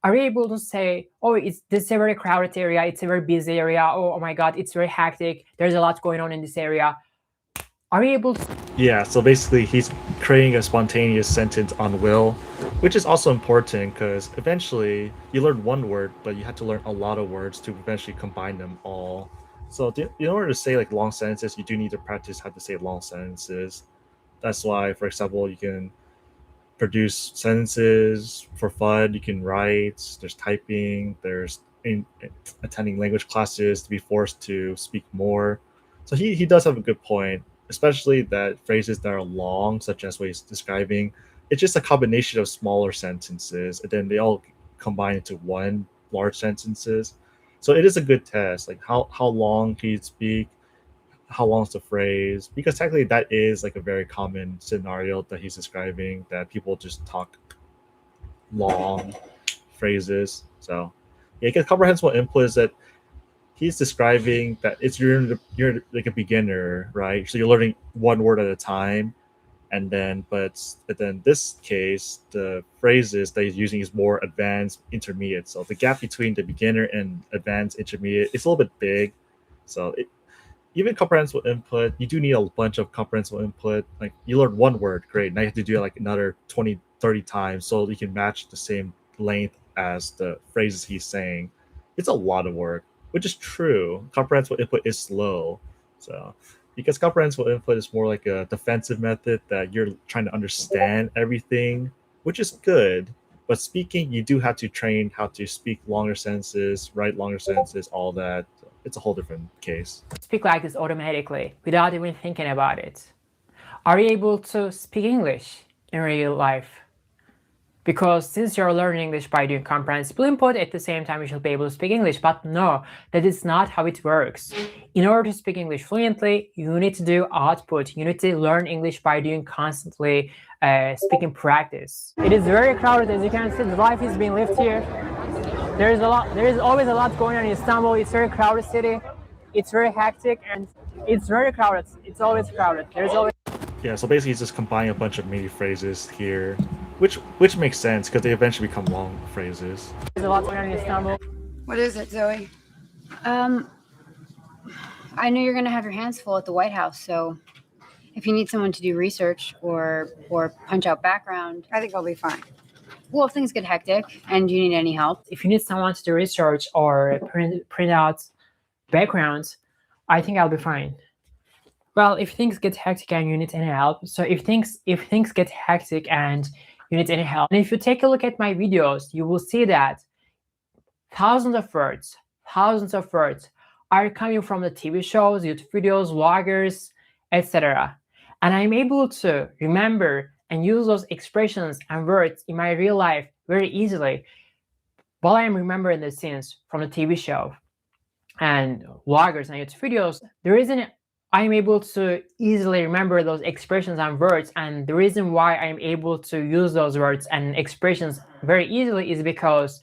Are you able to say, oh, this is a very crowded area, it's a very busy area, oh my god, it's very hectic, there's a lot going on in this area? Are you able to... Yeah, so basically he's creating a spontaneous sentence on will, which is also important because eventually you learn one word, but you have to learn a lot of words to eventually combine them all. So in order to say like long sentences, you do need to practice how to say long sentences. That's why, for example, you can produce sentences for fun, you can write, there's typing, there's attending language classes to be forced to speak more. So he does have a good point, especially that phrases that are long, such as what he's describing, it's just a combination of smaller sentences, and then they all combine into one large sentences. So it is a good test, like how long can you speak, how long is the phrase, because technically that is like a very common scenario that he's describing, that people just talk long phrases. So yeah, because comprehensible input is that he's describing that you're like a beginner, right? So you're learning one word at a time, And then, but then this case, the phrases that he's using is more advanced, intermediate. So the gap between the beginner and advanced, intermediate is a little bit big. So even comprehensible input, you do need a bunch of comprehensible input. Like you learn one word, great. Now you have to do it like another 20, 30 times so you can match the same length as the phrases he's saying. It's a lot of work, which is true. Comprehensible input is slow. So because comprehensible input is more like a defensive method that you're trying to understand everything, which is good. But speaking, you do have to train how to speak longer sentences, write longer sentences, all that. It's a whole different case. Speak like this automatically without even thinking about it. Are you able to speak English in real life? Because since you're learning English by doing comprehensible input, at the same time you should be able to speak English. But no, that is not how it works. In order to speak English fluently, you need to do output. You need to learn English by doing constantly speaking practice. It is very crowded, as you can see. The life is being lived here. There is always a lot going on in Istanbul. It's a very crowded city. It's very hectic and it's very crowded. It's always crowded. There's always so basically he's just combining a bunch of mini phrases here, which makes sense because they eventually become long phrases. There's a lot going on in Istanbul. What is it, Zoe? I know you're gonna have your hands full at the White House, so if you need someone to do research or punch out background, I think I'll be fine. Well, if things get hectic and you need any help. If you need someone to do research or print out backgrounds, I think I'll be fine. Well, if things get hectic and you need any help, so if things get hectic and you need any help, and if you take a look at my videos, you will see that thousands of words are coming from the TV shows, YouTube videos, vloggers, etc. And I'm able to remember and use those expressions and words in my real life very easily while I'm remembering the scenes from the TV show and vloggers and YouTube videos. The reason I'm able to easily remember those expressions and words, and the reason why I'm able to use those words and expressions very easily is because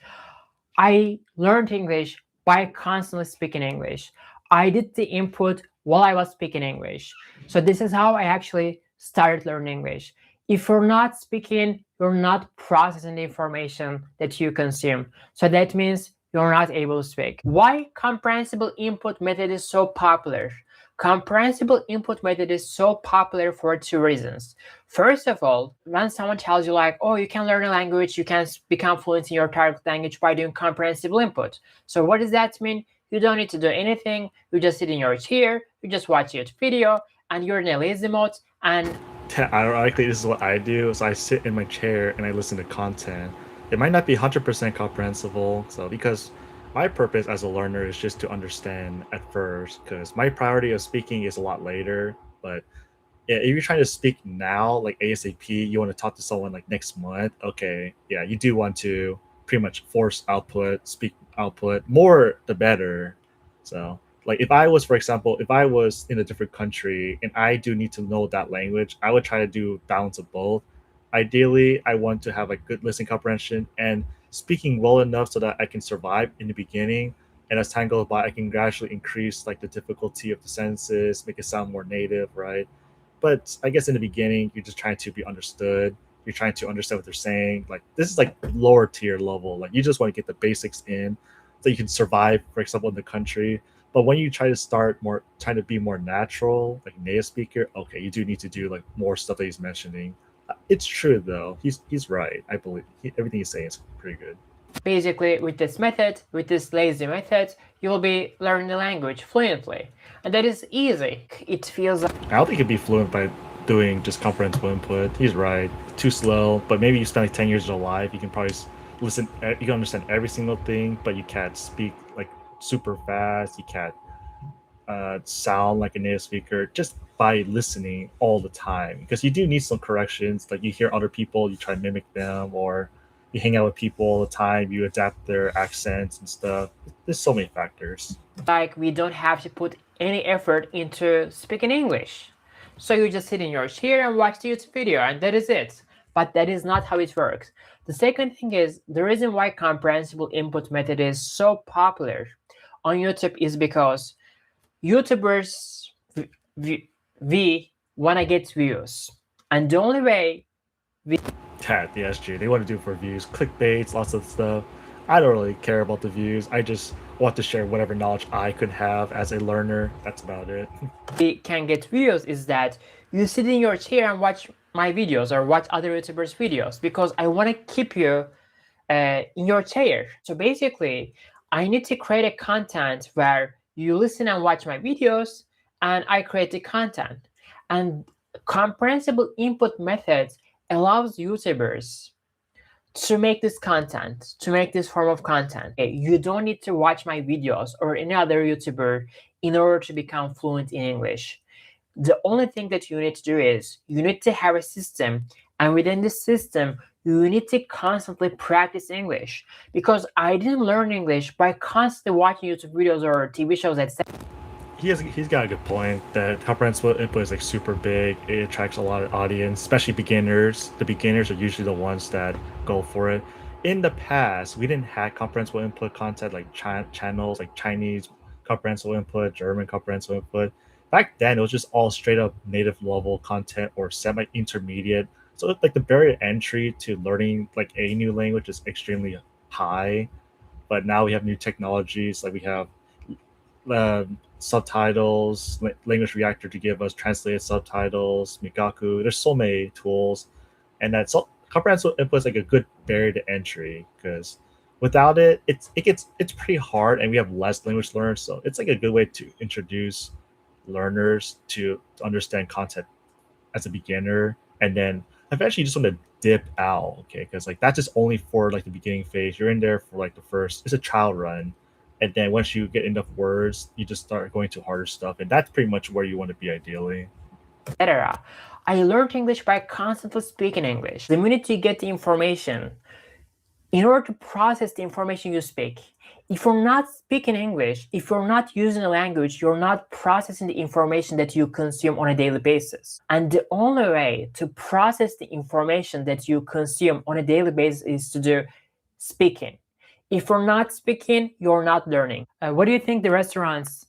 I learned English by constantly speaking English. I did the input while I was speaking English. So this is how I actually started learning English. If you're not speaking, you're not processing the information that you consume. So that means you're not able to speak. Why comprehensible input method is so popular? Comprehensible input method is so popular for two reasons. First of all, when someone tells you like, oh, you can learn a language, you can become fluent in your target language by doing comprehensible input. So what does that mean? You don't need to do anything. You just sit in your chair, you just watch your video, and you're in a lazy mode. And ironically, this is what I do. So I sit in my chair and I listen to content. It might not be 100% comprehensible. So because my purpose as a learner is just to understand at first, because my priority of speaking is a lot later. But yeah, if you're trying to speak now, like ASAP, you want to talk to someone like next month, okay, yeah, you do want to pretty much force output, speak output, more the better. So like if I was, for example, if I was in a different country and I do need to know that language, I would try to do balance of both. Ideally, I want to have like good listening comprehension and speaking well enough so that I can survive in the beginning. And as time goes by, I can gradually increase like the difficulty of the sentences, make it sound more native, right? But I guess in the beginning, you're just trying to be understood. You're trying to understand what they're saying. Like this is like lower tier level. Like you just want to get the basics in so you can survive, for example, in the country. But when you try to start more, trying to be more natural, like native speaker, okay, you do need to do like more stuff that he's mentioning. It's true though. He's right. I believe everything he's saying is pretty good. Basically, with this method, with this lazy method, you'll be learning the language fluently, and that is easy. It feels. I don't think you'd be fluent by doing just comprehensible input. He's right. Too slow. But maybe you spend like 10 years of your life, you can probably listen. You can understand every single thing, but you can't speak like super fast. You can't sound like a native speaker just by listening all the time, because you do need some corrections. Like you hear other people, you try to mimic them, or you hang out with people all the time, you adapt their accents and stuff. There's so many factors. Like we don't have to put any effort into speaking English. So you just sit in your chair and watch the YouTube video and that is it. But that is not how it works. The second thing is, the reason why comprehensible input method is so popular on YouTube is because YouTubers, we want to get views. And the only way Tat, the SG, they want to do for views, clickbaits, lots of stuff. I don't really care about the views. I just want to share whatever knowledge I could have as a learner. That's about it. we can get views is that you sit in your chair and watch my videos or watch other YouTubers' videos, because I want to keep you in your chair. So basically, I need to create a content where you listen and watch my videos, and I create the content. And comprehensible input methods allows YouTubers to make this content, to make this form of content. You don't need to watch my videos or any other YouTuber in order to become fluent in English. The only thing that you need to do is you need to have a system, and within this system, you need to constantly practice English. Because I didn't learn English by constantly watching YouTube videos or TV shows, etc. He's got a good point that comprehensible input is like super big. It attracts a lot of audience, especially beginners. The beginners are usually the ones that go for it. In the past, we didn't have comprehensible input content like channels like Chinese comprehensible input, German comprehensible input. Back then, it was just all straight up native level content or semi-intermediate. So like the barrier to entry to learning like a new language is extremely high. But now we have new technologies, like we have subtitles, language reactor to give us translated subtitles, Migaku. There's so many tools, and that's comprehensible input is like a good barrier to entry, because without it, it's pretty hard, and we have less language learners. So it's like a good way to introduce learners to understand content as a beginner, and then eventually you just want to dip out, okay? Because like that's just only for like the beginning phase. You're in there for like the first. It's a trial run. And then once you get enough words, you just start going to harder stuff. And that's pretty much where you want to be ideally. Etc. I learned English by constantly speaking English. The minute you get the information, in order to process the information you speak, if you're not speaking English, if you're not using a language, you're not processing the information that you consume on a daily basis. And the only way to process the information that you consume on a daily basis is to do speaking. If you're not speaking, you're not learning. What do you think the restaurants...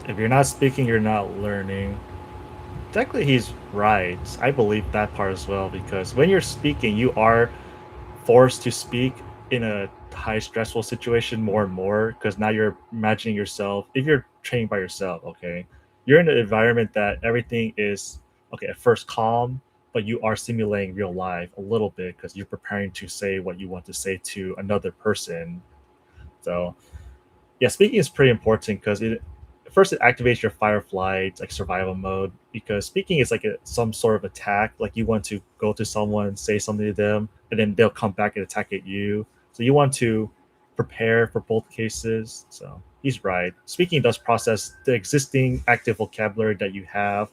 If you're not speaking, you're not learning. Technically, he's right. I believe that part as well, because when you're speaking, you are forced to speak in a high stressful situation more and more, because now you're imagining yourself, if you're training by yourself, okay, you're in an environment that everything is, okay, at first calm, but you are simulating real life a little bit because you're preparing to say what you want to say to another person. So yeah, speaking is pretty important because it activates your fight or flight, like survival mode, because speaking is like some sort of attack. Like you want to go to someone, say something to them, and then they'll come back and attack at you. So you want to prepare for both cases. So he's right. Speaking does process the existing active vocabulary that you have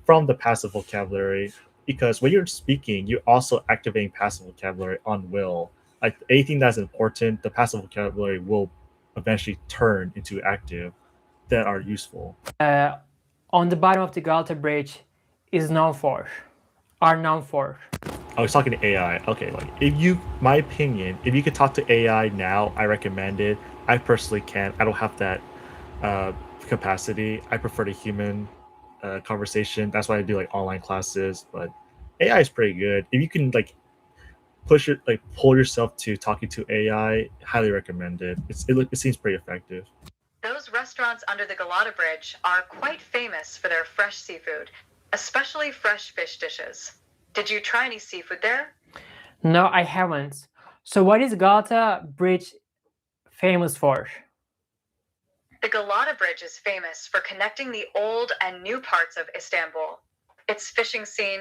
from the passive vocabulary, because when you're speaking, you're also activating passive vocabulary on will. Like anything that's important, the passive vocabulary will eventually turn into active that are useful. On the bottom of the Galata Bridge are known for. I was talking to AI. Okay, like my opinion, if you could talk to AI now, I recommend it. I personally can't. I don't have that capacity. I prefer the human conversation. That's why I do like online classes. But AI is pretty good. If you can like pull yourself to talking to AI, highly recommend it. It seems pretty effective. Those restaurants under the Galata Bridge are quite famous for their fresh seafood, especially fresh fish dishes. Did you try any seafood there? No, I haven't. So what is Galata Bridge famous for? The Galata Bridge is famous for connecting the old and new parts of Istanbul, its fishing scene,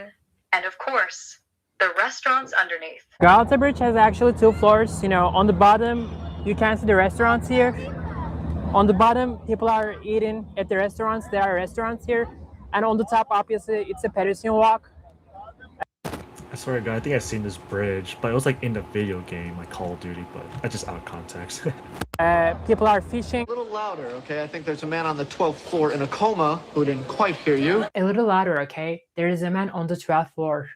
and of course, the restaurants underneath. Galata Bridge has actually 2 floors. You know, on the bottom, you can see the restaurants here. On the bottom, people are eating at the restaurants. There are restaurants here. And on the top, obviously, it's a pedestrian walk. I swear to God, I think I've seen this bridge, but it was like in the video game, like Call of Duty, but I just out of context. People are fishing. A little louder, okay? I think there's a man on the 12th floor in a coma who didn't quite hear you. A little louder, okay? There is a man on the 12th floor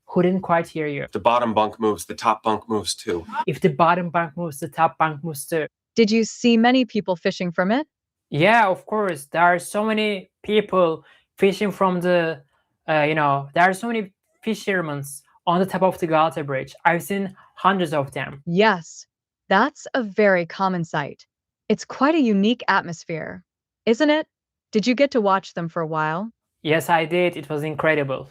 who didn't quite hear you. If the bottom bunk moves, the top bunk moves too. If the bottom bunk moves, the top bunk moves too. Did you see many people fishing from it? Yeah, of course. There are so many people fishing from the There are so many fishermen on the top of the Galata Bridge. I've seen hundreds of them. Yes, that's a very common sight. It's quite a unique atmosphere, isn't it? Did you get to watch them for a while? Yes, I did. It was incredible.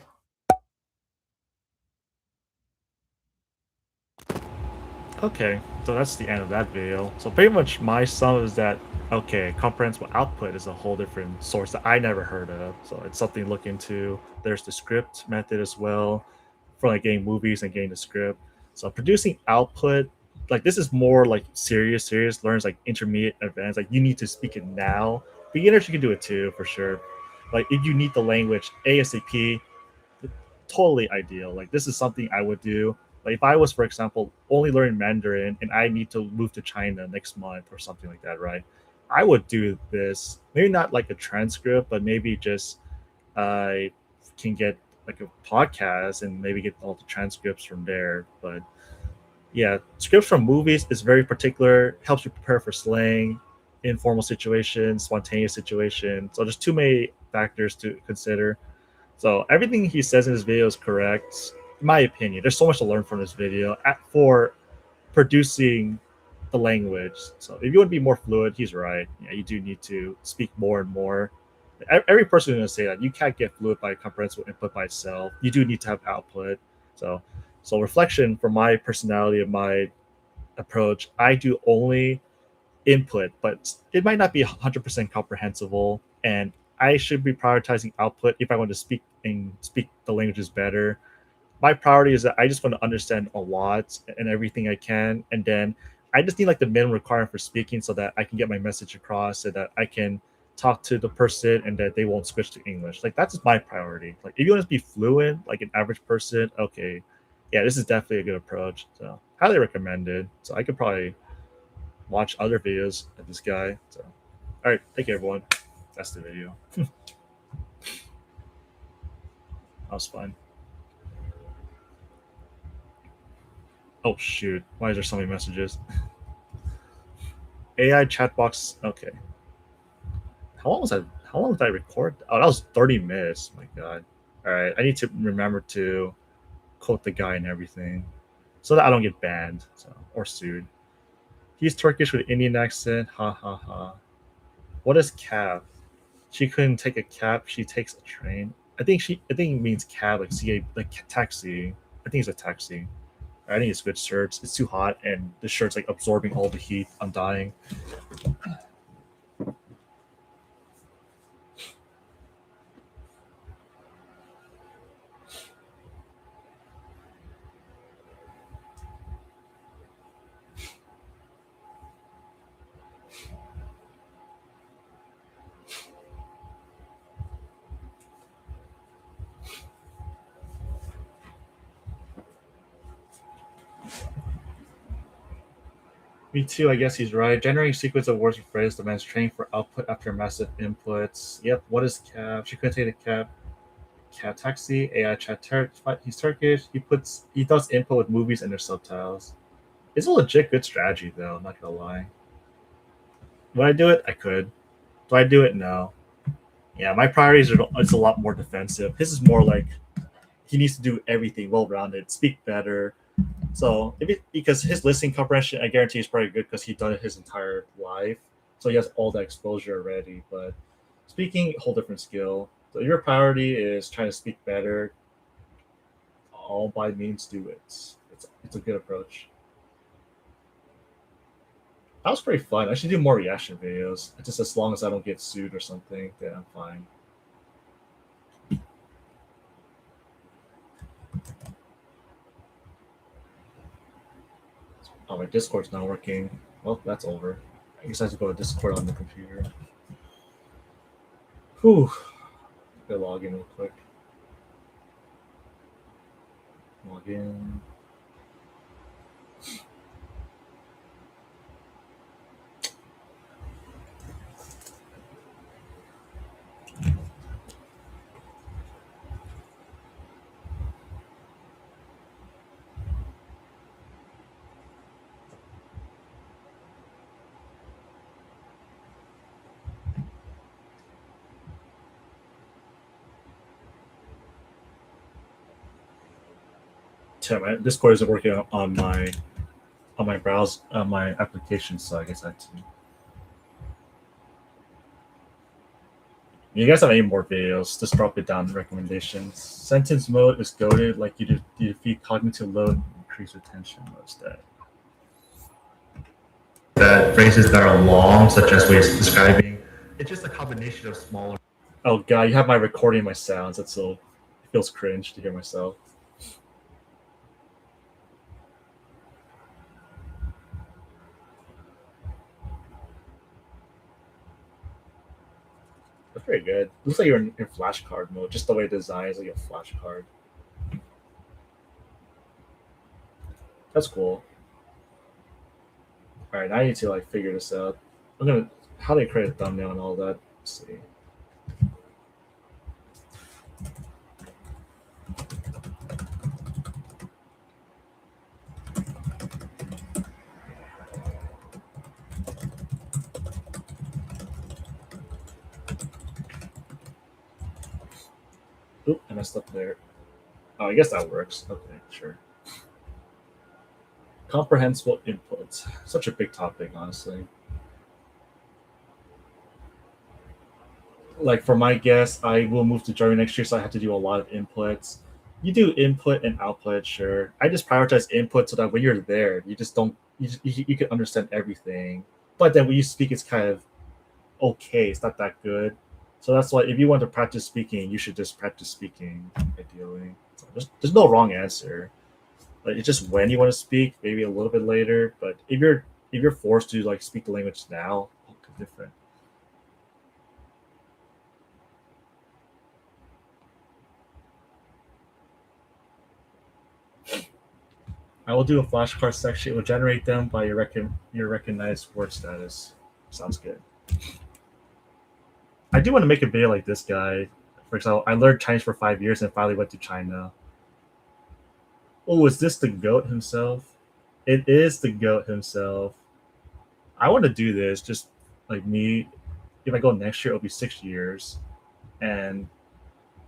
Okay, so that's the end of that video. So pretty much my sum is that, okay, comprehensible output is a whole different source that I never heard of. So it's something to look into. There's the script method as well for like getting movies and getting the script. So producing output, like this is more like serious learns like intermediate, advanced. Like you need to speak it now. Beginners, you can do it too for sure. Like if you need the language ASAP, totally ideal. Like this is something I would do. Like if I was, for example, only learning Mandarin and I need to move to China next month or something like that, right? I would do this. Maybe not like a transcript, but maybe just I can get like a podcast and maybe get all the transcripts from there. But yeah, scripts from movies is very particular. Helps you prepare for slang, informal situations, spontaneous situations. So there's too many factors to consider. So everything he says in his video is correct, in my opinion. There's so much to learn from this video for producing the language. So if you want to be more fluid, he's right. Yeah, you do need to speak more and more. Every person is going to say that you can't get fluid by comprehensible input by itself. You do need to have output. So reflection for my personality and my approach, I do only input, but it might not be 100% comprehensible, and I should be prioritizing output if I want to speak the languages better. My priority is that I just want to understand a lot and everything I can, and then I just need like the minimum requirement for speaking so that I can get my message across, so that I can talk to the person and that they won't switch to English. Like that's my priority. Like if you want to be fluent like an average person, okay, yeah, this is definitely a good approach. So highly recommended. So I could probably watch other videos of this guy. So, all right, thank you, everyone. That's the video. That was fun. Oh shoot! Why is there so many messages? AI chat box. Okay. How long was I? How long did I record? Oh, that was 30 minutes. My God. All right, I need to remember to quote the guy and everything, so that I don't get banned or sued. He's Turkish with Indian accent. Ha ha ha. What is cab? She couldn't take a cab. She takes a train. I think it means cab, like taxi. I think it's a taxi. I think it's good shirts. It's too hot, and the shirt's like absorbing all the heat. I'm dying. Me too. I guess he's right. Generating sequence of words and phrases demands training for output after massive inputs. Yep. What is cab? She couldn't take a cab. Cat taxi. AI chat. He's Turkish. He does input with movies and their subtitles. It's a legit good strategy, though. I'm not gonna lie. Would I do it? I could. Do I do it? No. Yeah, my priorities are it's a lot more defensive. His is more like he needs to do everything well rounded, speak better. So because his listening comprehension, I guarantee is probably good because he done it his entire life, so he has all that exposure already. But speaking, a whole different skill. So your priority is trying to speak better. All by means, do it. It's a good approach. That was pretty fun. I should do more reaction videos. Just as long as I don't get sued or something, then I'm fine. Oh, my Discord's not working. Well, that's over. I guess I have to go to Discord on the computer. Whew. Gotta log in real quick. Log in. Tim, my Discord isn't working on my browse on my application, so I guess I have to. You guys have any more videos? Just drop it down in recommendations. Sentence mode is goaded, like you defeat cognitive load, increase retention. What's that? That phrases that are long, such as ways describing. It's just a combination of smaller. Oh god, you have my recording my sounds. That's so. It feels cringe to hear myself. That's pretty good. Looks like you're in flashcard mode. Just the way it designs like a flashcard. That's cool. All right, now I need to like figure this out. I'm gonna how do I create a thumbnail and all that. Let's see. Oop, I messed up there. Oh, I guess that works. Okay, sure. Comprehensible inputs. Such a big topic, honestly. Like for my guess, I will move to Germany next year, so I have to do a lot of inputs. You do input and output, sure. I just prioritize input so that when you're there, you just don't you can understand everything. But then when you speak, it's kind of okay. It's not that good. So that's why if you want to practice speaking, you should just practice speaking, ideally. So there's no wrong answer. Like it's just when you want to speak, maybe a little bit later. But if you're forced to like speak the language now, it's different. I will do a flashcard section. It will generate them by your recognized word status. Sounds good. I do want to make a video like this guy. For example, I learned Chinese for 5 years and finally went to China. Oh, is this the goat himself? It is the goat himself. I want to do this just like me. If I go next year, it'll be 6 years. And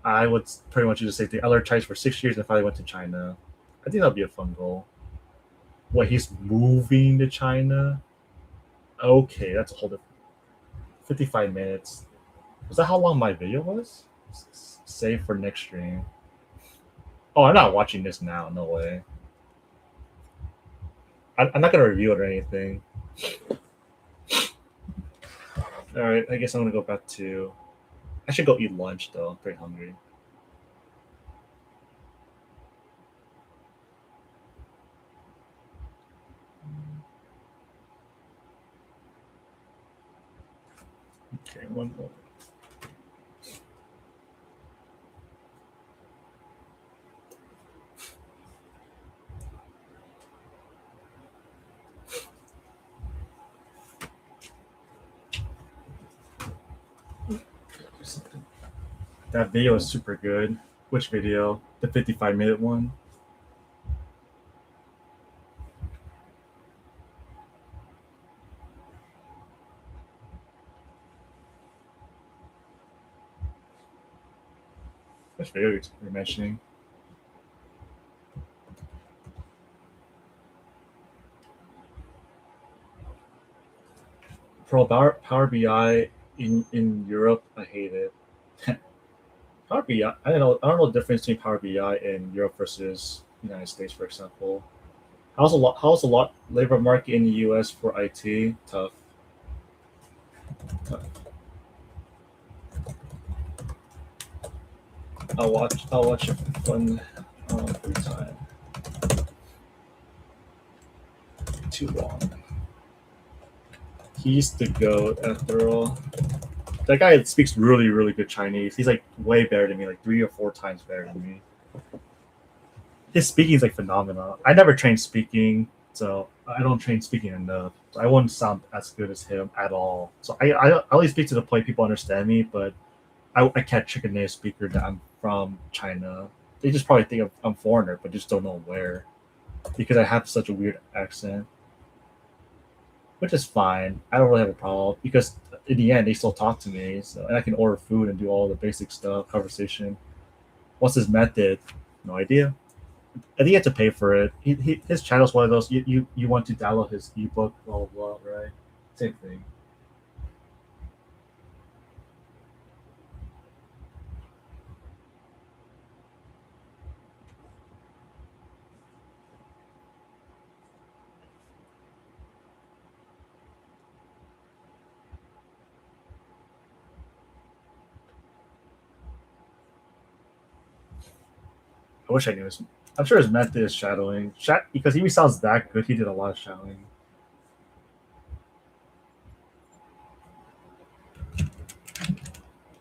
I would pretty much do the same thing. I learned Chinese for 6 years and finally went to China. I think that'll be a fun goal. What, he's moving to China? Okay, that's a whole different 55 minutes. Was that how long my video was? Save for next stream. Oh, I'm not watching this now. No way. I'm not going to review it or anything. All right, I guess I'm going to go back to... I should go eat lunch, though. I'm pretty hungry. Okay, one more. That video is super good. Which video? The 55-minute one? Which video you're mentioning? Power BI in Europe, I hate it. Power BI, I don't know the difference between Power BI in Europe versus United States, for example. How's a lot labor market in the US for IT? Tough. I'll watch it fun free time. Too long. He's the GOAT after all. That guy speaks really, really good Chinese. He's like way better than me, like 3 or 4 times better than me. His speaking is like phenomenal. I never trained speaking, so I don't train speaking enough. So I won't sound as good as him at all. So I only speak to the point people understand me, but I can't trick a native speaker that I'm from China. They just probably think I'm foreigner, but just don't know where, because I have such a weird accent. Which is fine. I don't really have a problem because in the end they still talk to me, so and I can order food and do all the basic stuff, conversation. What's his method? No idea. I think you have to pay for it. His channel's one of those you want to download his ebook, blah blah blah, right? Same thing. I wish I knew his. I'm sure his method is shadowing. Because he sounds that good, he did a lot of shadowing.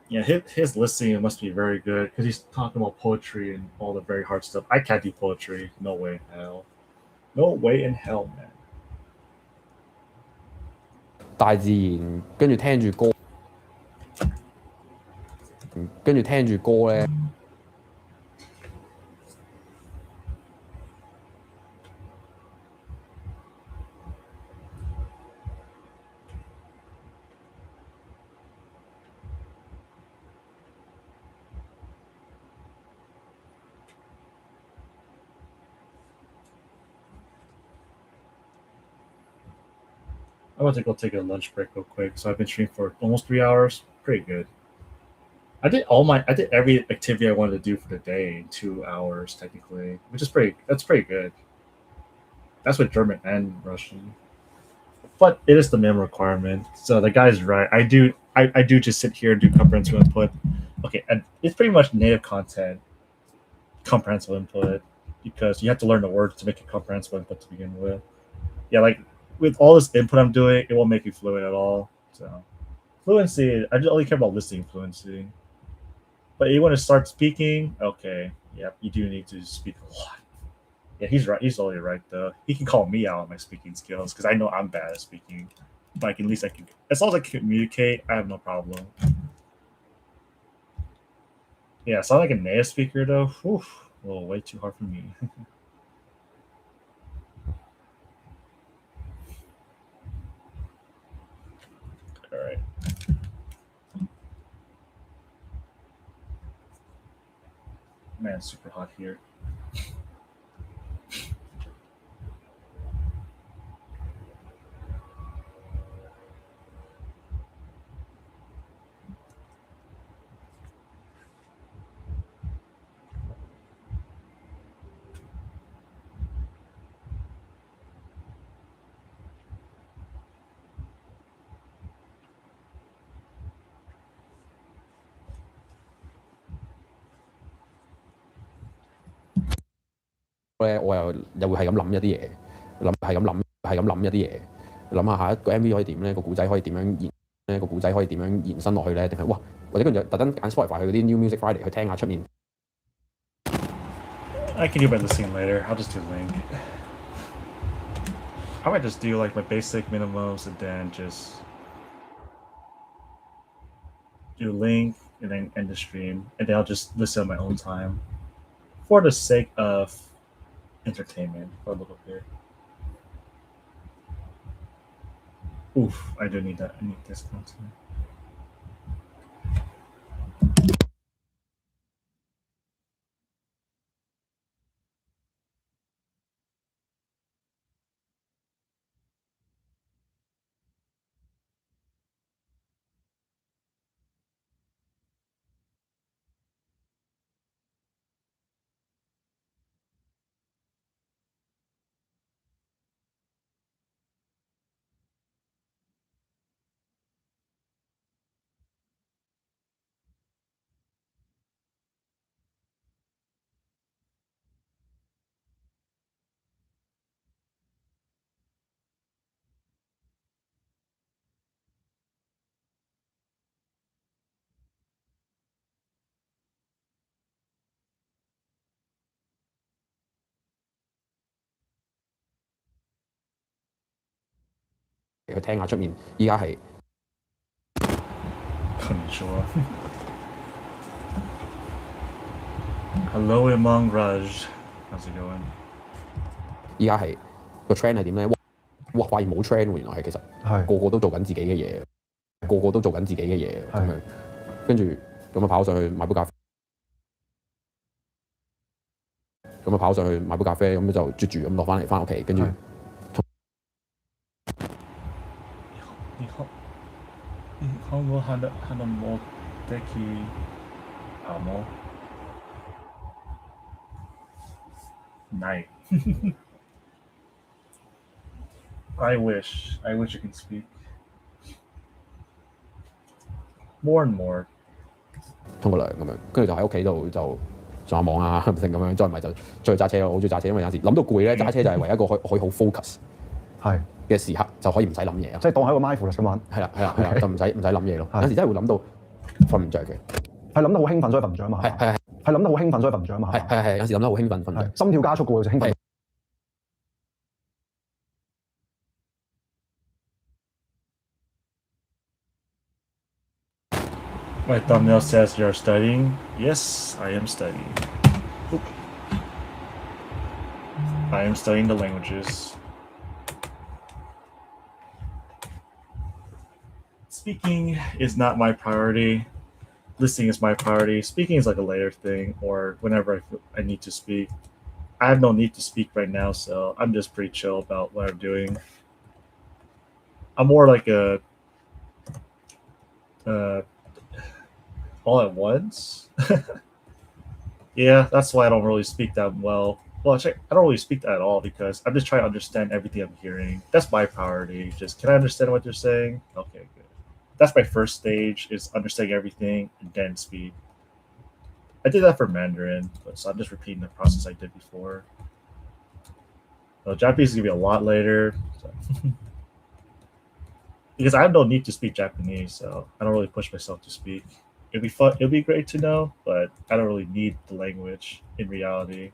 Yeah, his listening must be very good because he's talking about poetry and all the very hard stuff. I can't do poetry. No way in hell. No way in hell, man. 大自然跟住聽住歌，跟住聽住歌咧。I'm about to go take a lunch break real quick. So I've been streaming for almost 3 hours. Pretty good. I did every activity I wanted to do for the day in 2 hours technically, which is that's pretty good. That's with German and Russian. But it is the minimum requirement. So the guy's right. I do just sit here and do comprehensive input. Okay, and it's pretty much native content comprehensive input because you have to learn the words to make it comprehensive input to begin with. Yeah, like with all this input I'm doing, it won't make me fluent at all. So fluency, I just only care about listening fluency. But you want to start speaking, okay, yeah, you do need to speak a lot. Yeah, he's right. He's totally right though. He can call me out on my speaking skills because I know I'm bad at speaking. But at least I can, as long as I can communicate, I have no problem. Yeah, sound like a native speaker though. Whew, a little way too hard for me. All right. Man, it's super hot here.我又會係咁諗一啲嘢，係咁諗一啲嘢，諗下下一個 MV 可以點咧？個故仔可以點樣延咧？個故仔可以點樣延伸落去咧？定係哇？或者跟住特登揀 Spotify 去嗰啲 New Music Friday 去聽下出面。I can do by listening later. I'll just do Link. I might just do like my basic minimums and then just do Link and then end the stream, and then I'll just listen at my own time for the sake of entertainment for a little bit. Oof, I do need that. I need this content. Konnichiwa. 去聽下出面，依家係。Hello among Raj. How's it going? 依家係個 trend 係點咧？哇！發現冇 trend 喎，原來係其實個個都做緊自己嘅嘢，個個都做緊自己嘅嘢咁樣，跟住咁啊跑上去買杯咖啡，咁啊跑上去買杯咖啡，咁就啜住咁落翻屋企，跟住。日本語話目的もない。I wish I can speak more and more。沖個涼咁樣，跟住就喺屋企度就上下網啊，成咁樣，再唔係就出去揸車咯。我中意揸車，因為有時諗到攰咧，揸車就係唯一一個可以好 focus 嘅時刻，就可以唔使諗嘢啊。即係當係一個 mindfulness 咁玩。係啦，就唔使諗嘢咯。有時真係會諗到瞓唔着嘅，係諗得好興奮所以瞓唔着啊嘛。係諗得好興奮所以瞓唔着啊嘛。係有時諗得好興奮瞓唔着，心跳加速嘅喎，就興奮。My thumbnail says you're studying. Yes, I am studying. I am studying the languages. Speaking is not my priority. Listening is my priority. Speaking is like a later thing, or whenever I need to speak. I have no need to speak right now, so I'm just pretty chill about what I'm doing. I'm more like a all at once. Yeah, that's why I don't really speak that well. Well, actually, I don't really speak that at all because I'm just trying to understand everything I'm hearing. That's my priority. Just, can I understand what you're saying? Okay, good. That's my first stage, is understanding everything and then speak. I did that for Mandarin, so I'm just repeating the process I did before. Well, Japanese is going to be a lot later. So. Because I have no need to speak Japanese, so I don't really push myself to speak. It'd be fun. It'd be great to know, but I don't really need the language in reality.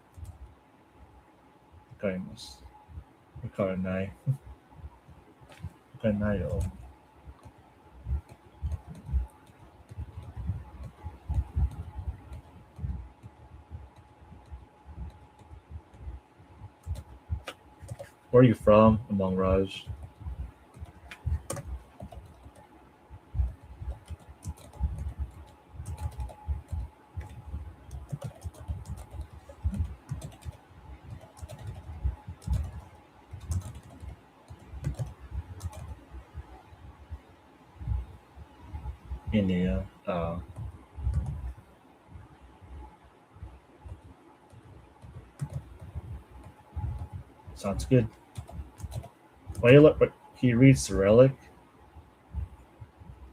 Where are you from, Among Raj? India. Sounds good. Why you look? Can you read Cyrillic?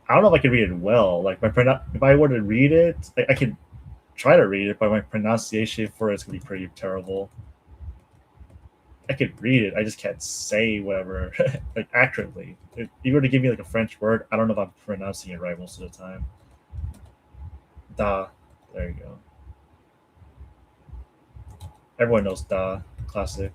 I don't know if I can read it well. Like if I were to read it, I could try to read it, but my pronunciation for it's gonna be pretty terrible. I could read it, I just can't say whatever like accurately. If you were to give me like a French word, I don't know if I'm pronouncing it right most of the time. Da. There you go. Everyone knows da. Classic.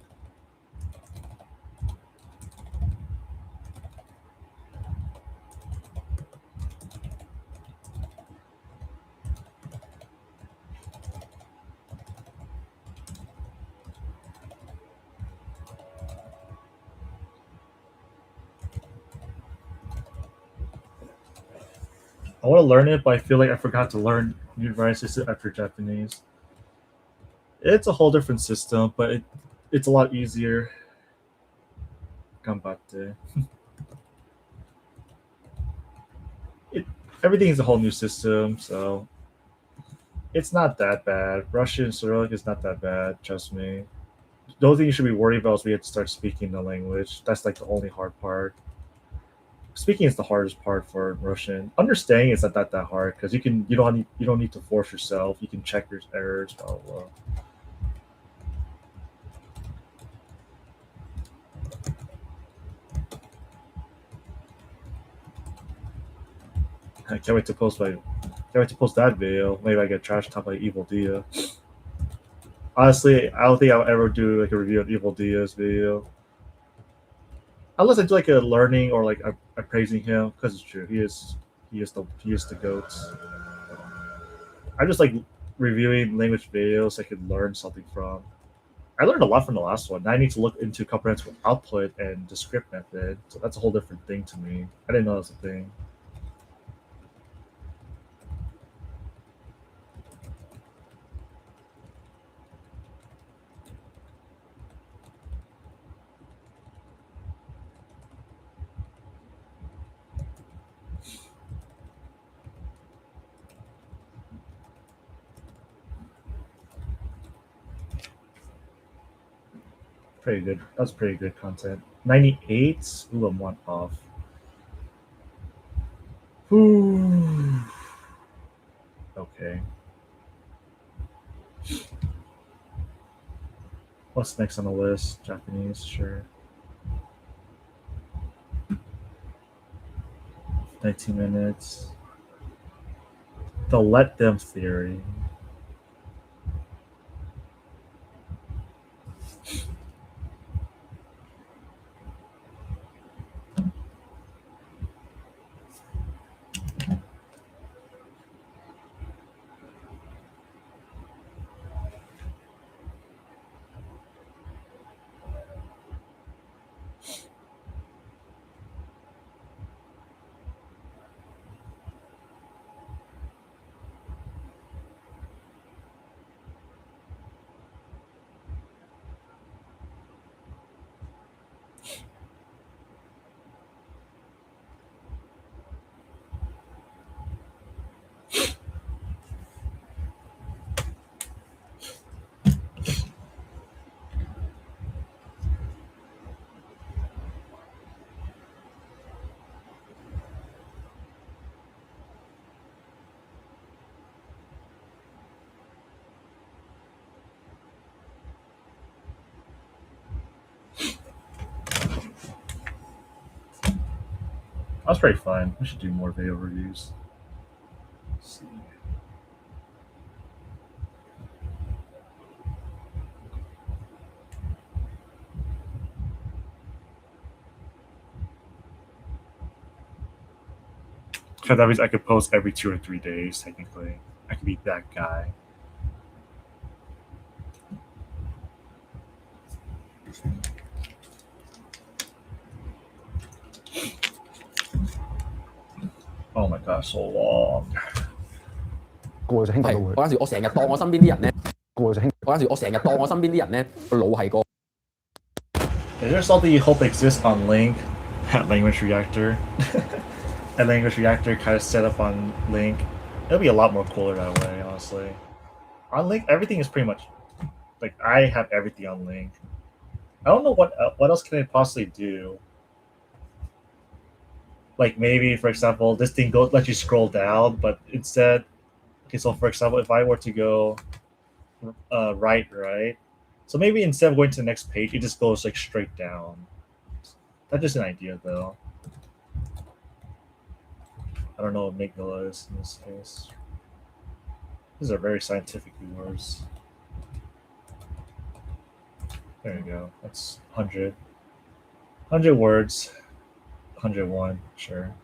I want to learn it, but I feel like I forgot to learn Universal System after Japanese. It's a whole different system, but it's a lot easier. Ganbatte. Everything is a whole new system, so it's not that bad. Russian Cyrillic is not that bad, trust me. The only thing you should be worried about is we have to start speaking the language. That's like the only hard part. Speaking is the hardest part for Russian. Understanding is not that hard because you don't need to force yourself. You can check your errors, blah blah blah. I can't wait to post that video. Maybe I get trash talked by Evil Dia. Honestly, I don't think I'll ever do like a review of Evil Dia's video. Unless I do like a learning or like a praising him, because it's true. He is the goat. I just like reviewing language videos I could learn something from. I learned a lot from the last one. Now I need to look into comprehensible output and the script method. So that's a whole different thing to me. I didn't know that was a thing. Pretty good. That's pretty good content. 98. Ooh, I'm 1 off. Ooh. Okay. What's next on the list? Japanese, sure. 19 minutes. The let them theory. That's pretty fun. We should do more video reviews. Let's see. So that means I could post every 2 or 3 days, technically. I could be that guy. Oh my god, so long. 過就興奮到會。嗰陣時我成日當我身邊啲人咧，過就興。嗰陣時我成日當我身邊啲人咧個腦係個。Is there something you hope exists on Link at Language Reactor? At Language Reactor kind of set up on Link. It'll be a lot more cooler that way, honestly. On Link, everything is pretty much like I have everything on Link. I don't know what else can I possibly do. Like maybe, for example, this thing lets you scroll down, but instead, okay. So for example, if I were to go right, so maybe instead of going to the next page, it just goes like straight down. That's just an idea, though. I don't know what amygdala is in this case. These are very scientific words. There you go. That's 100. 100 words. 101, sure.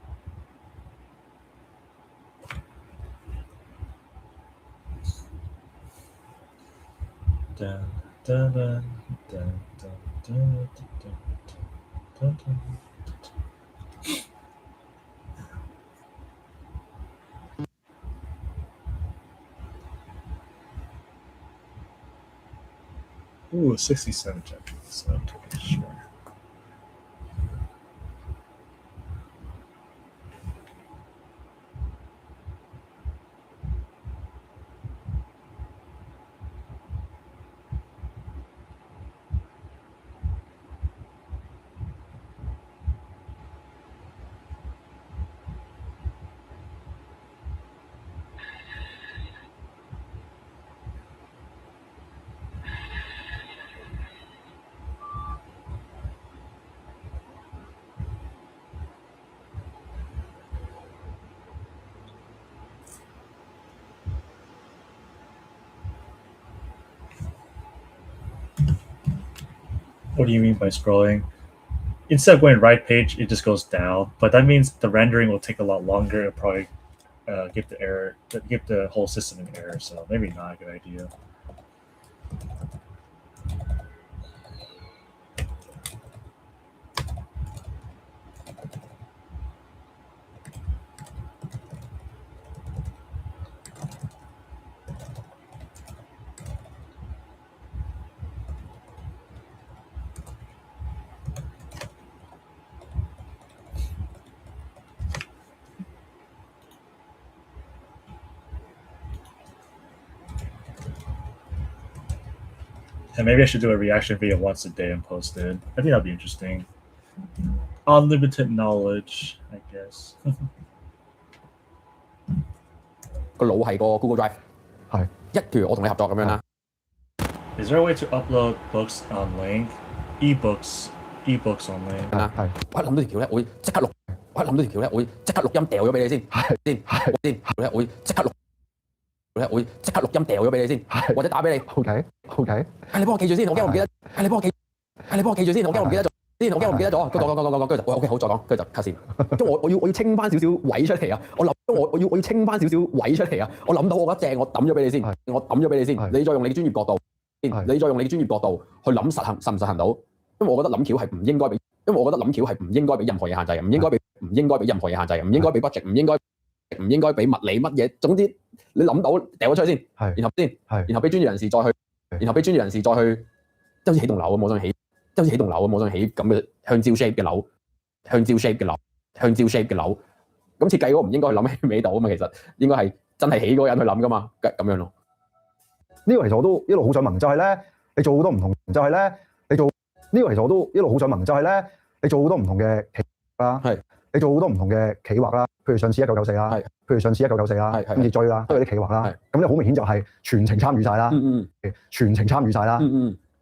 Dun, dun, dun, dun, dun, dun, dun, dun, dun. Ooh, 67 Japanese. Okay, sure. What do you mean by scrolling? Instead of going right page, it just goes down. But that means the rendering will take a lot longer. It'll probably give the whole system an error. So maybe not a good idea. And maybe I should do a reaction video once a day and post it. I think that'd be interesting. Unlimited knowledge, I guess. 個腦係個 Google Drive，係譬如我同你合作咁樣啦。Is there a way to upload books on Link? Ebooks on Link? 係。我一諗到條橋咧，我會即刻錄。我一諗到條橋咧，我會即刻錄音掉咗俾你先。我會即刻錄。我會即刻錄音掉咗俾你先，或者打俾你。OK。你幫我記住先，我驚我唔記得。你幫我記住先，我驚我唔記得咗。我驚我唔記得咗。講，跟住就 OK 好再講，跟住就 cut 線。咁我要清翻少少位出嚟啊！我要清翻少少位出嚟啊！我諗到我覺得正，我抌咗俾你先，你再用你嘅專業角度，去諗實唔實行到。因為我覺得諗橋係唔應該俾，任何嘢限制，唔應該俾任何嘢限制，唔應該俾 budget，唔應該俾物理乜嘢。總之你諗到掉咗出去先，然後俾專業人士再去，即係好似起棟樓咁，我想起咁嘅香蕉 shape 嘅樓，咁設計嗰個唔應該去諗起尾度啊嘛，其實應該係真係起嗰個人去諗噶嘛，咁樣咯。呢個其實我都一路好想問，就係咧，你做好多唔同，就係咧，呢個其實我都一路好想問，就係咧，你做好多唔同嘅企劃啦，你做好多唔同嘅企劃啦，譬如上次1994啦，跟住追啦，都有啲企劃啦，咁你好明顯就係全程參與晒啦，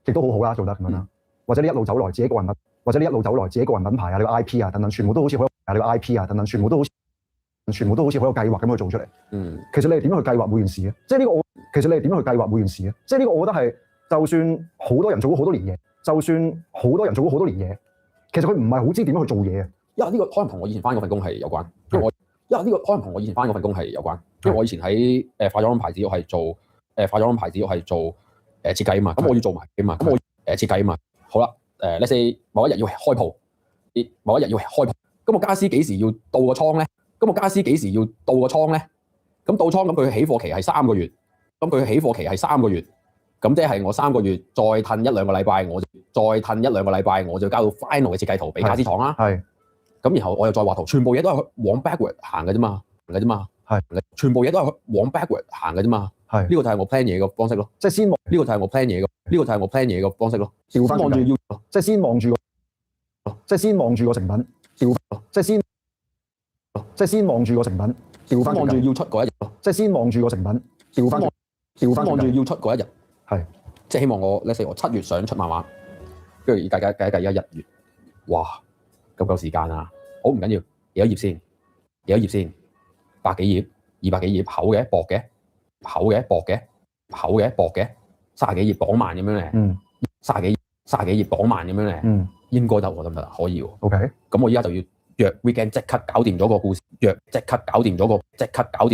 亦都好好啦，做得咁樣啦。或者你一路走來自己個人品牌啊，你個 IP 啊等等，全部都好似好有你個 IP 啊等等，全部都好似好有計劃咁去做出嚟。其實你係點樣去計劃每件事嘅？即係呢個我覺得係，就算好多人做咗好多年嘢，其實佢唔係好知點樣去做嘢啊。因為呢個可能同我以前返嗰份工係有關，因為我以前喺化妝牌子我係做設計啊嘛，咁我要做埋啊嘛，咁我設計啊嘛。好啦，let's say 某一日要開鋪，咁個家私幾時要到個倉咧？咁到倉咁佢起貨期係3個月，咁即係我3個月再褪1-2個禮拜，我就交到 final 嘅設計圖俾家私廠啦。咁然後我又再畫圖，全部嘢都係往 backward 行嘅啫嘛，全部嘢都係往 backward 行嘅啫嘛。呢個就係我 plan 嘢嘅方式咯，即係先望呢個就係我 plan 嘢嘅方式咯。調翻望住要，即係先望住個成品，即係先望住個成品，調翻望住要出嗰一日咯，即係先望住個成品，調翻望住要出嗰一日，係即係希望我 let's say 我7月想出漫畫，跟住計而家1月，哇夠唔夠時間啊？好唔緊要，幾多頁先？100幾頁、200幾頁，厚嘅、薄嘅，30幾頁綁慢咁樣咧，30幾頁綁慢咁樣咧，應該得喎，得唔得啊？可以喎。OK，咁我依家就要約 weekend 即刻搞掂咗個故事，即刻搞掂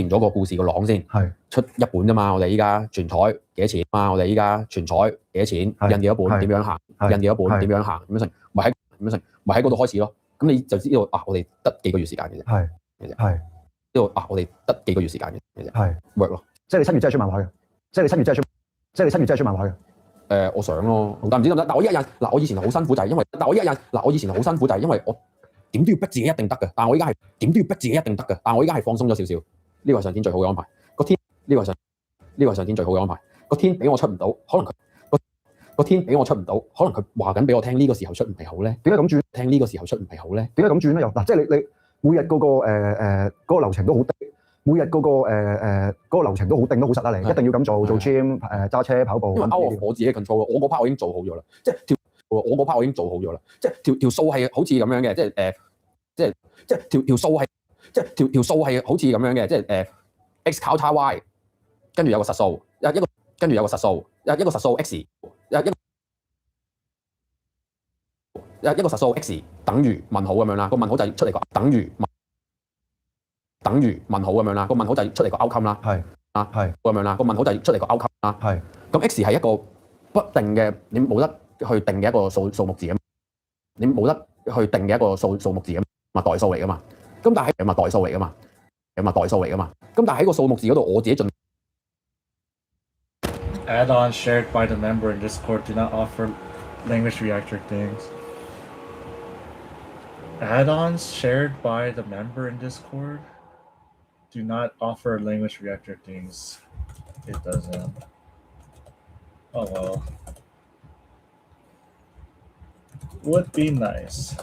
咗個故事個廊先，出一本啫嘛。我哋依家全彩幾多錢啊？印幾多本？點樣行？咁成，咪喺嗰度開始咯。咁你就知道啊，我哋得幾個月時間嘅啫。知道啊，我哋得幾個月時間嘅啫。work 咯。即係你7月真係出漫畫嘅。我想咯，但唔知得唔得。但我依家印嗱，我以前好辛苦就係因為，我點都要逼自己一定得嘅。但我依家係放鬆咗少少。呢個係上天最好嘅安排。個天最好嘅安排。個天俾我出唔到，可能佢話緊俾我聽呢個時候出唔係好咧。點解咁轉？聽呢個時候出唔係好咧？點解咁轉咧？又嗱，即係你每日嗰個流程都好定，每日嗰個流程都好定都好實啦。你一定要咁做 gym 揸車跑步。因為我自己 control，我嗰 part 我已經做好咗啦。即係條數係好似咁樣嘅，即係條數係好似咁樣嘅，即係x 交叉 y， 跟住有個實數，跟住有個實數 x， 一個實數 x 等於問號咁樣啦，個問號就係出嚟個等於問號咁樣啦，個問號就係出嚟個 outcome 啦，咁樣啦，個問號就係出嚟個 outcome 啦，咁 x 係一個不定嘅，你冇得去定嘅一個數目字咁，你冇得去定嘅一個數目字咁，咪代數嚟噶嘛，咁但係咪代數嚟噶嘛，咁但係喺個數目字嗰度我自己盡。Add-ons shared by the member in Discord do not offer language reactor things. Add-ons shared by the member in Discord do not offer language reactor things. It doesn't. Oh well. would be nice.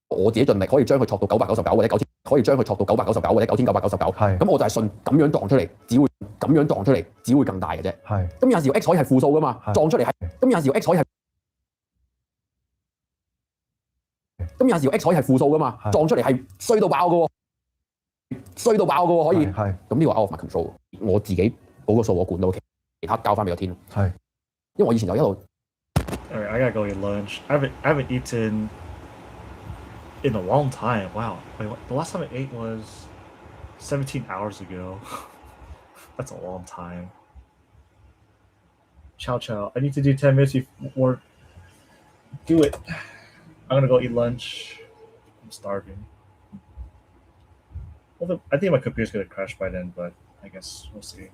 我自己盡力可以將佢錯到999或者9000，可以將佢錯到999或者9999。係。咁我就係信咁樣撞出嚟，只會咁樣撞出嚟，只會更大嘅啫。係。咁有陣時 X 可以係負數噶嘛，撞出嚟係。咁有陣時 X 可以係。咁有陣時 X 可以係負數噶嘛，撞出嚟係衰到爆噶喎，衰到爆噶喎可以。係。咁呢個 out of my control， 我自己嗰個數我管到，其他交翻俾個天。係。因為我以前就一路。Alright, I gotta go eat lunch. I haven't eaten in a long time. Wow. Wait, what? The last time I ate was 17 hours ago. That's a long time. Ciao, ciao. I need to do 10 minutes before. Do it. I'm gonna go eat lunch. I'm starving. Well, I think my computer's gonna crash by then, but I guess we'll see.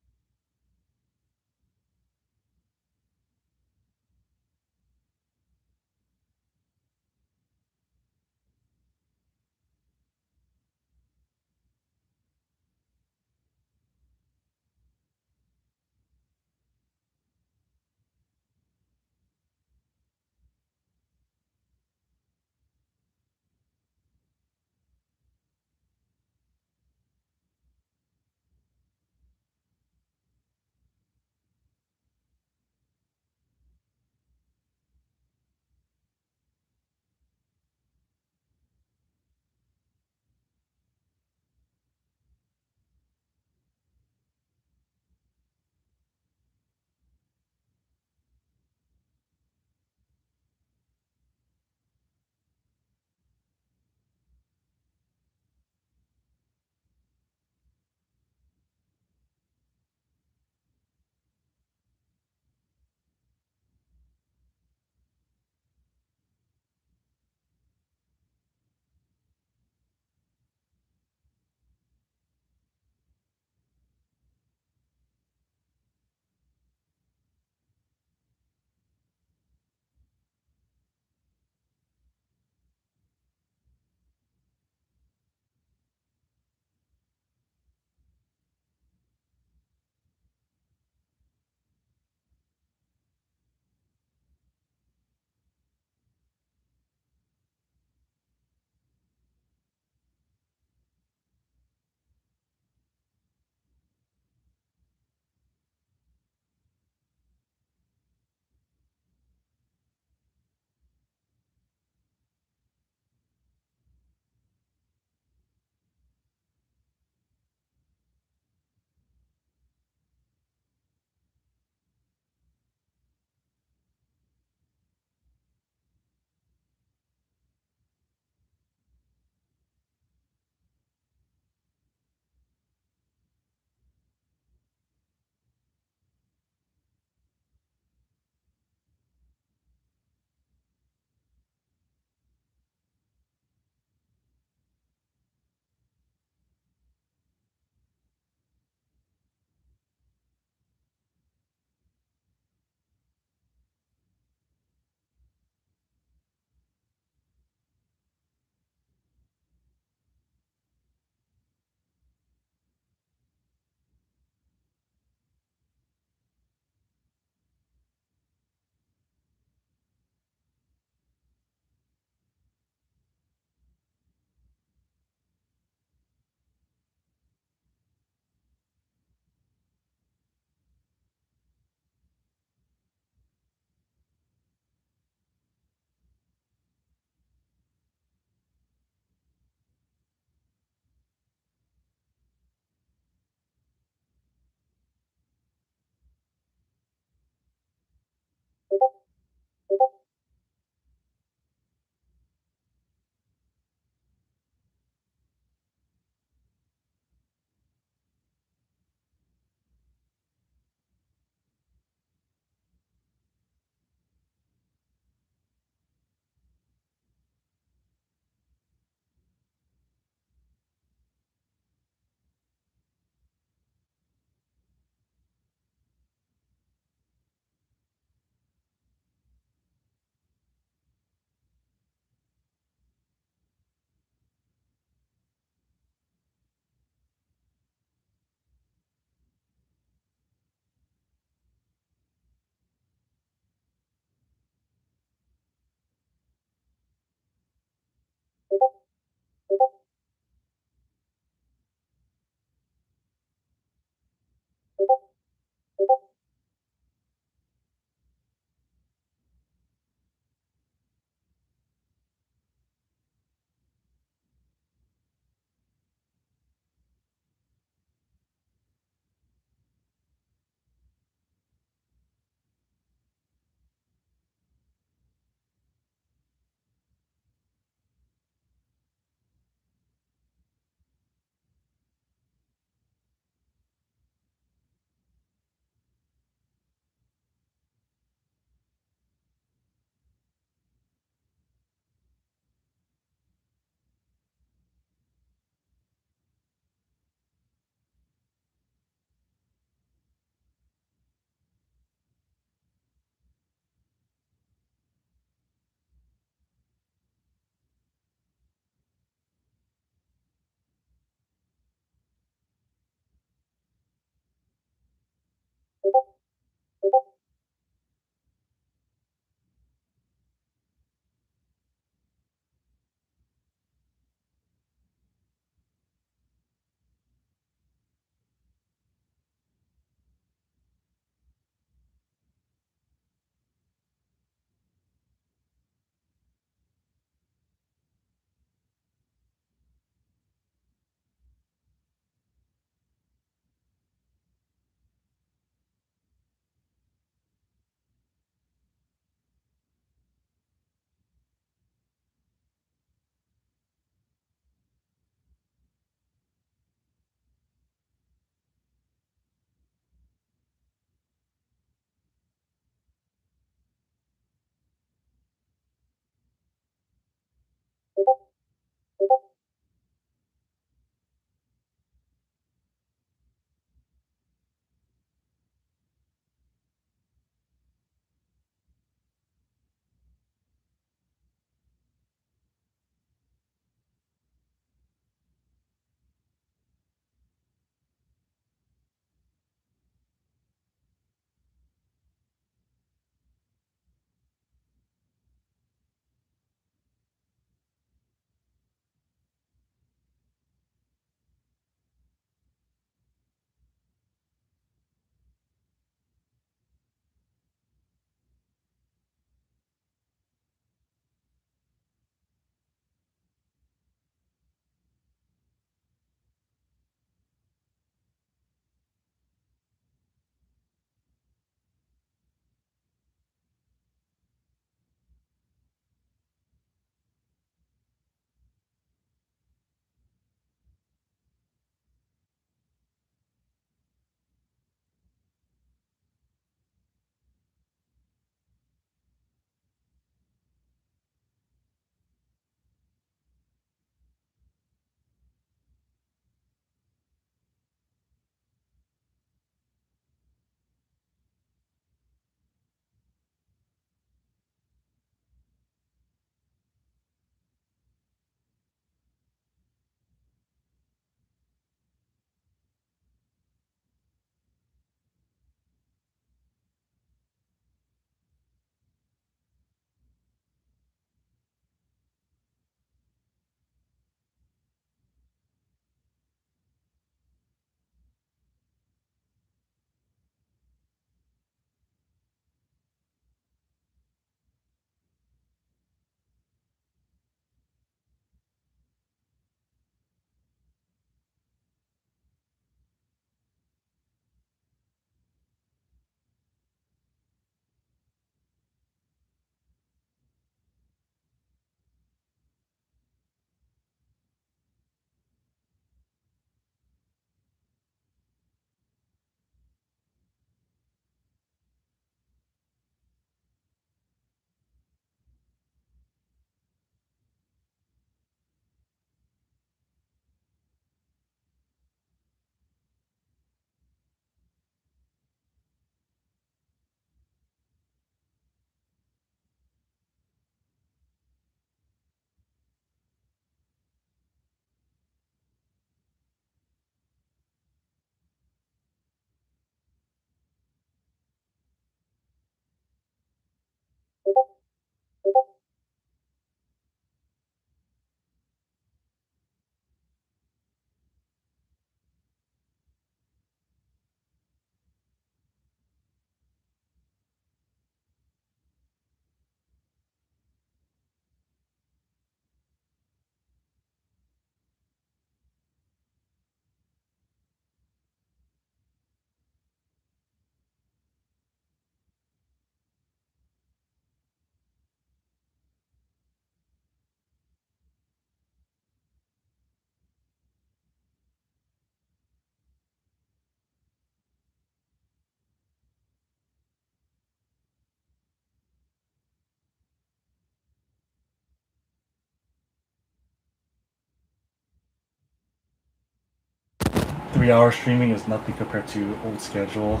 3 hour streaming is nothing compared to old schedule.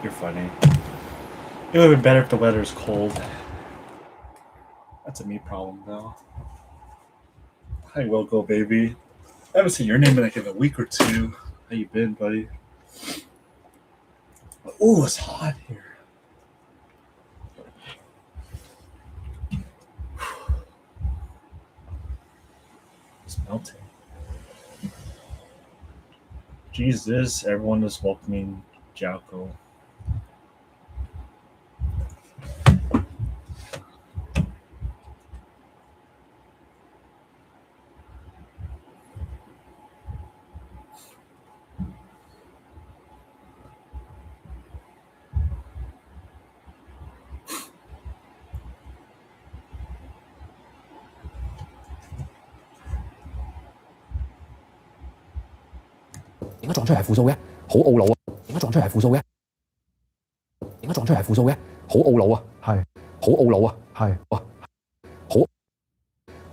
You're funny. It would have been better if the weather is cold. That's a me problem though. Hi, Wilco, baby. I haven't seen your name in like a week or two. How you been, buddy? Oh, it's hot here. It's melting. Jesus, everyone is welcoming Jocko.點解撞出嚟係負數嘅？好懊惱啊！點解撞出嚟係負數嘅？點解撞出嚟係負數嘅？好懊惱啊！係，好懊惱啊！係，哇，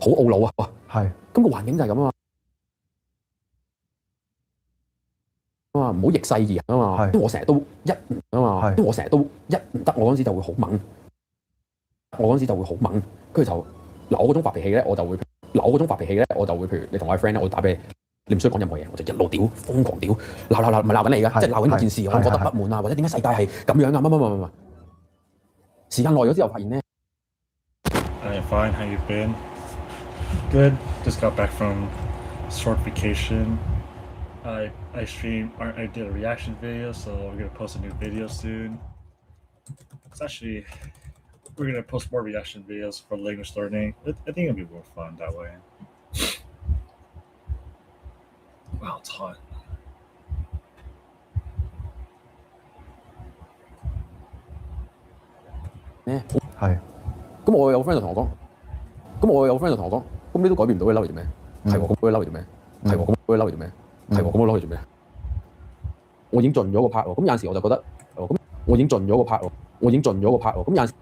好懊惱啊！哇，係。咁個環境就係咁啊嘛，唔好逆勢而行啊嘛。因為我成日都一啊嘛，因為我成日都一唔得，我嗰陣時就會好猛，我嗰陣時就會好猛，跟住就嗱我嗰種發脾氣咧，我就會譬如你同我係 friend 咧，我打俾你。你唔需要講任何嘢，我就一路屌，瘋狂屌，鬧唔係鬧緊你㗎，即係鬧緊嗰件事，我覺得不滿啊，或者點解世界係咁樣啊，乜。時間耐咗之後發現咧 I'm fine. How you been? Good. Just got back from short vacation. I did a reaction video, so we're gonna post a new video soon. We're gonna post more reaction videos for language learning. I think it'll be more fun that way. Wow, it's hot. 咧係，咁我有 friend 就同我講，咁你都改變唔到，你嬲嚟做咩？係喎，咁佢嬲嚟做咩？係喎，咁佢嬲嚟做咩？係喎，咁我嬲嚟做咩？我已經盡咗個 part 喎，咁有陣時我就覺得，咁我已經盡咗個 part 喎，咁有陣時。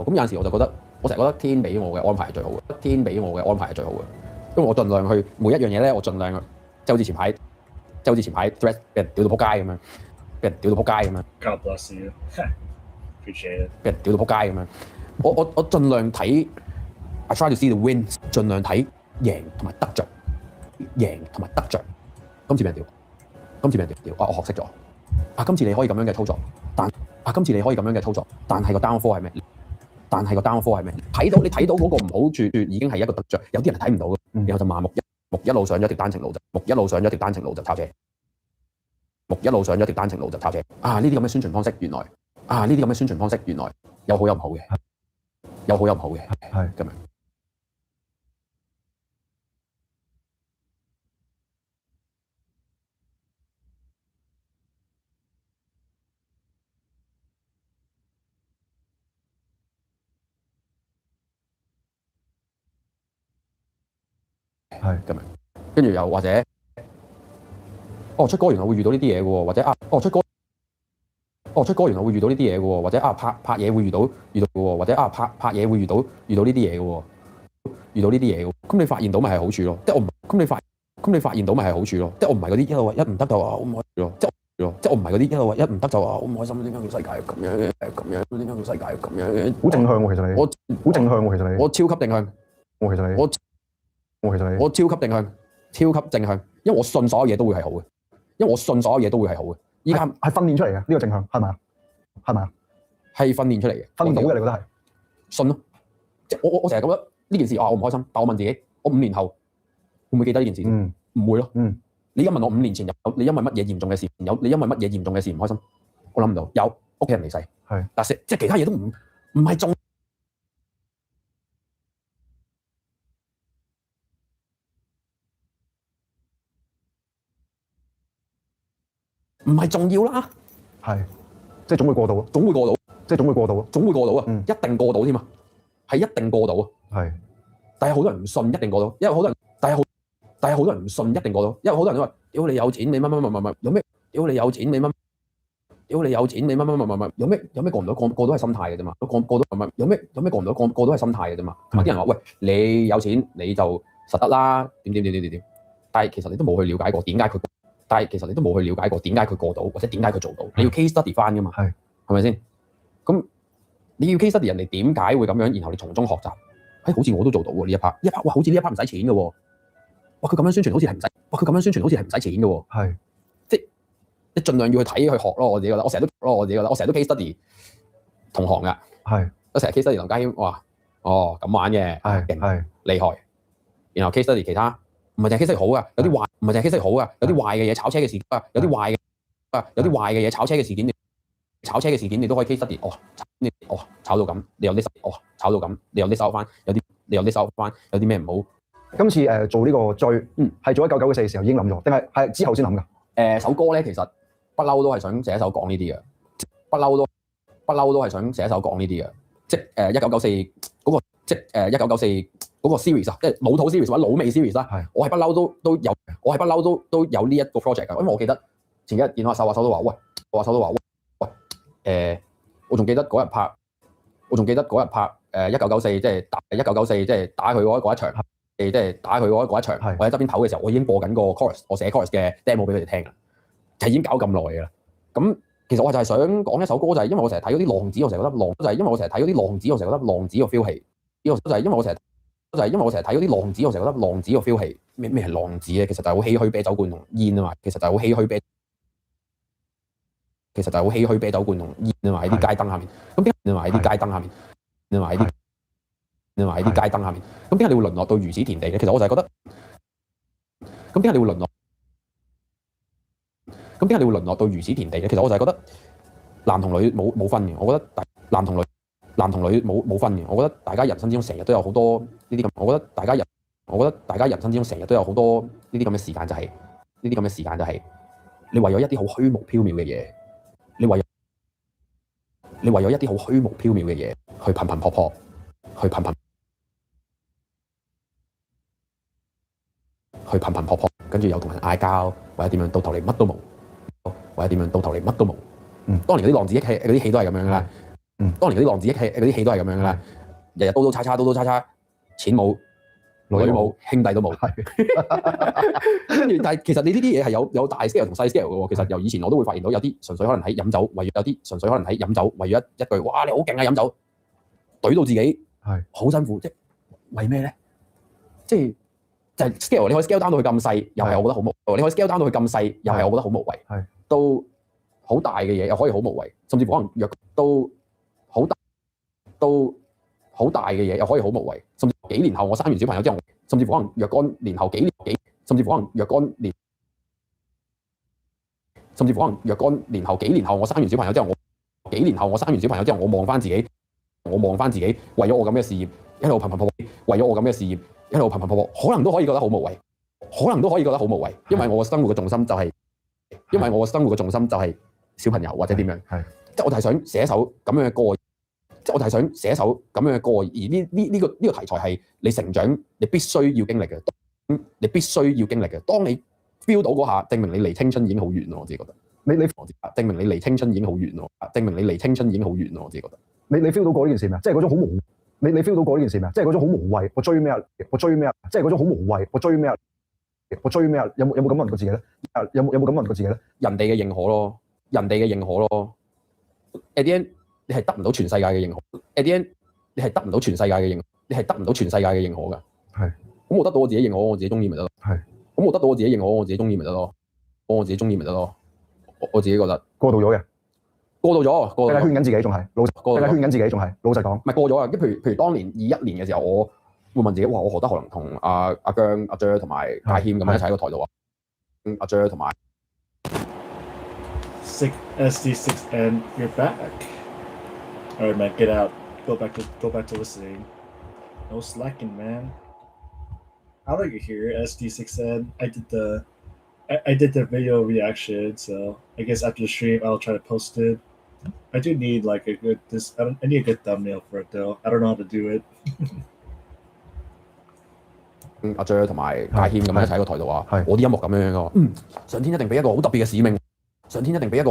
咁有陣時我就覺得，我成日覺得天俾我嘅安排係最好嘅，因為我盡量去每一樣嘢咧，我盡量即係好似前排 thread 俾人屌到撲街咁樣， God bless you. Appreciate it. 俾人屌到撲街咁樣，我盡量睇 I try to see the win， 盡量睇贏同埋得着。今次俾人屌，我學識咗。今次你可以咁樣嘅操作，但係個 downfall 係咩？你睇到嗰個唔好處已經係一個得着，有啲人睇唔到嘅，然後就麻木一路上咗條單程路就抄車，呢啲咁嘅宣傳方式原來有好有唔好嘅，係咁樣。係咁樣，跟住又或者，出歌原來會遇到呢啲嘢嘅喎，或者出歌原來會遇到呢啲嘢嘅喎，或者拍嘢會遇到嘅喎，或者拍嘢會遇到呢啲嘢嘅喎，咁你發現到咪係好處咯？即係我唔，咁你發現到咪係好處咯？即係我唔係嗰啲一路話一唔得就話好唔開心咯，即係我唔係嗰啲一路話一唔得就話好唔開心，點解個世界係咁樣？點解個世界係咁樣？好正向喎，其實你，好正向喎，其實你，我超級正向，其實你，我超級正向，因為我信所有嘢都會係好嘅，依家係訓練出嚟嘅呢個正向，係咪啊？係訓練出嚟嘅，訓練到嘅，你覺得係？信咯，即係我成日覺得呢件事我唔開心，但我問自己，我5年後會唔會記得呢件事？唔會咯。你而家問我5年前你因為乜嘢嚴重嘅事唔開心？我諗唔到，有屋企人離世，係，但係即係其他嘢都唔係重。唔係重要啦，係，即係總會過到啊，一定過到添啊，係一定過到啊，係，但係好多人唔信一定過到，因為好多人，但但係好多人唔信一定過到，因為好多人都話：屌你有錢，你乜有咩？屌你有錢，你乜？屌你有錢，你乜有咩過唔到？個都係心態嘅啫嘛。個都有咩過唔到？個都係心態嘅啫嘛。同埋啲人話：喂，你有錢你就實得啦，點。但係其實你都冇去了解過點解佢，過到，或者點解佢做到。你要 case study 翻噶嘛，係咪先？咁你要 case study 人哋點解會咁樣，然後你從中學習。好似我都做到喎呢一 part，哇，好似呢一 part 唔使錢嘅喎。哇，佢咁樣宣傳好似係唔使，唔使錢嘅喎。係，即係你盡量要去睇去學咯。我自己覺得，我成日都 case study 同行㗎。係，我成日 case study 劉家謙，哇，哦咁玩嘅，係厲害。然後 case study 其他，唔係淨係 case study 好㗎，有啲壞，唔係淨係 case study 好㗎，有啲壞嘅嘢炒車嘅事啊，有啲壞嘅嘢炒車嘅事件，你都可以 case study。炒到咁，你有啲炒到咁，你有啲收翻，有啲咩唔好？今次做呢個追，係做1994嘅時候已經諗咗，定係之後先諗㗎？首歌咧其實不嬲都係想寫一首講呢啲嘅，不嬲都係想寫一首講呢啲嘅，即係1994嗰個，即係1994嗰個 series 啊，即係老土 series 或者老味 series 啦。我係不嬲都有，我係不嬲都有呢一個 project 㗎，因為我記得前幾日見到阿手都話，喂，我仲記得嗰日拍1994，即係1994，即係打佢嗰一場，即係打佢嗰一場。我喺側邊唞嘅時候，我已經播緊個 chorus，我寫 chorus 嘅 demo 俾佢哋聽啦，就已經搞咁耐㗎啦。咁其實我就係想講一首歌，就係因為我成日睇嗰啲浪子，我成日覺得浪，就係因為我成日睇嗰啲浪子，我成日覺得浪子個 feel 係，呢個就係因為我成日睇嗰啲浪子，我成日覺得浪子個 feel 係咩係浪子咧？其實就係好唏噓啤酒罐同煙啊嘛，其實就係好唏噓啤酒罐同煙啊嘛，喺啲街燈下面。咁點解喺啲街燈下面？咁點解你會淪落到如此田地咧？其實我就係覺得，咁點解你會淪落到如此田地咧？其實我就係覺得男同女冇分嘅。我覺得男同女冇分嘅。我覺得大家人生之中成日都有好多呢啲咁。我覺得大家人生之中成日都有好多呢啲咁嘅時間，就係你為咗一啲好虛無縹緲嘅嘢，你為咗一啲好虛無縹緲嘅嘢去頻頻撲撲，跟住又同人嗌交，或者點樣，到頭嚟乜都冇，當年嗰啲浪子嗰啲戲都係咁樣㗎啦。日日刀刀叉叉，錢冇，女冇，兄弟都冇。跟住，但係其實你呢啲嘢係有大 scale 同細 scale 嘅喎。其實由以前我都會發現到有啲純粹可能喺飲酒，為咗一句哇你好勁啊飲酒，懟到自己好辛苦，即係為咩咧？即係就係 scale， 你可以 scale down 到佢咁細，又係我覺得好無；你可以 scale down 到佢咁細，又係我覺得好無謂。到好大嘅嘢又可以好無謂，甚至乎可能若到好大嘅嘢又可以好無謂，甚至幾年後我生完小朋友之後，甚至乎可能若干年後甚至乎可能若干年後幾年後我生完小朋友之後，我望翻自己，為咗我咁嘅事業一路頻頻撲撲，可能都可以覺得好無謂，因為我生活嘅重心就係小朋友或者點樣，即係我就係想寫一首咁樣嘅歌。而呢個題材係你成長你必須要經歷嘅。當你 feel 到嗰下，證明你離青春已經好遠咯。我自己覺得。證明你離青春已經好遠咯。我自己覺得。你 feel 到過呢件事咩？即係嗰種好無。你 feel 到過呢件事咩？即係嗰種好無謂。我追咩啊？即係嗰種好無謂。我追咩啊？有冇咁問過自己咧？有冇咁問過自己咧？人哋嘅認可咯。At the end，你係得唔到全世界嘅認可。At the end，你係得唔到全世界嘅認可㗎。係。咁我得到我自己認可，我自己中意咪得咯。係。咁我得到我自己認可，我自己中意咪得咯。我自己覺得過渡咗嘅。過渡咗。定係圈緊自己仲係老實講。唔係過咗啊！譬如當年21年嘅時候，我會問自己：哇！我何德何能同阿姜、阿 Jer 同埋家謙咁樣一齊喺個台度啊？阿 Jer 同埋。SD6N, you're back. All right, man, get out. Go back to listening. No slacking, man. How are you here, SD6N? I did the video reaction, so I guess after the stream I'll try to post it. I do need like I need a good thumbnail for it though. I don't know how to do it. 阿 Jer 同埋家謙咁樣一齊喺個台度話，我啲音樂咁樣嘅，上天一定俾一個好特別嘅使命，上天一定俾一個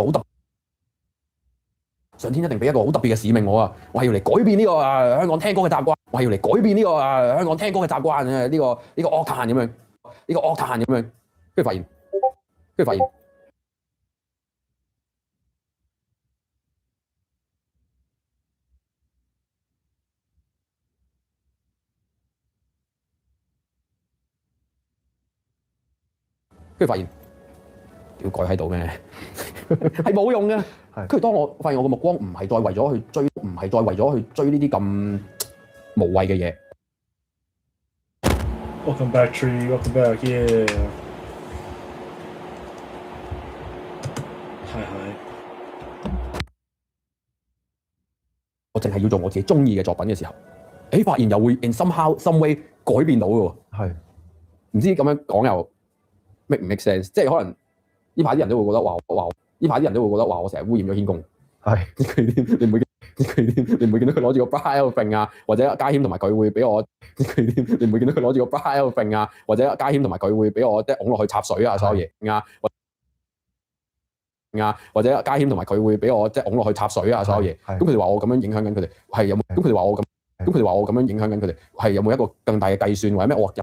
好特別嘅使命我啊！我係要嚟改變呢個香港聽歌嘅習慣，我係要嚟改變呢個香港聽歌嘅習慣呢個樂壇咁樣，呢個樂壇咁樣，跟住發現，跟住發現，要改喺度咩？係冇用嘅。跟住當我發現我個目光唔係再為咗去追，唔係再為咗去追呢啲咁無謂嘅嘢。Welcome back, Tree. Welcome back. Yeah. 我淨係要做我自己中意嘅作品嘅時候，發現又會 in somehow some way 改變到嘅喎。係。唔知咁樣講又 make 唔 make sense？ 即係可能呢排啲人都會覺得話，呢排啲人都會覺得話我成日污染咗軒公。係。你唔會見到佢攞住個 bra 喺度揈啊，或者家謙同埋佢會俾我，你唔會見到佢攞住個 bra 喺度揈啊，或者家謙同埋佢會俾我即係拱落去插水啊，所有嘢啊，或者家謙同埋佢會俾我即係拱落去插水啊，所有嘢。咁佢哋話我咁樣影響緊佢哋，係有冇？咁佢哋話我咁。咁佢哋話我咁樣影響緊佢哋，係有冇一個更大嘅計算或者咩？我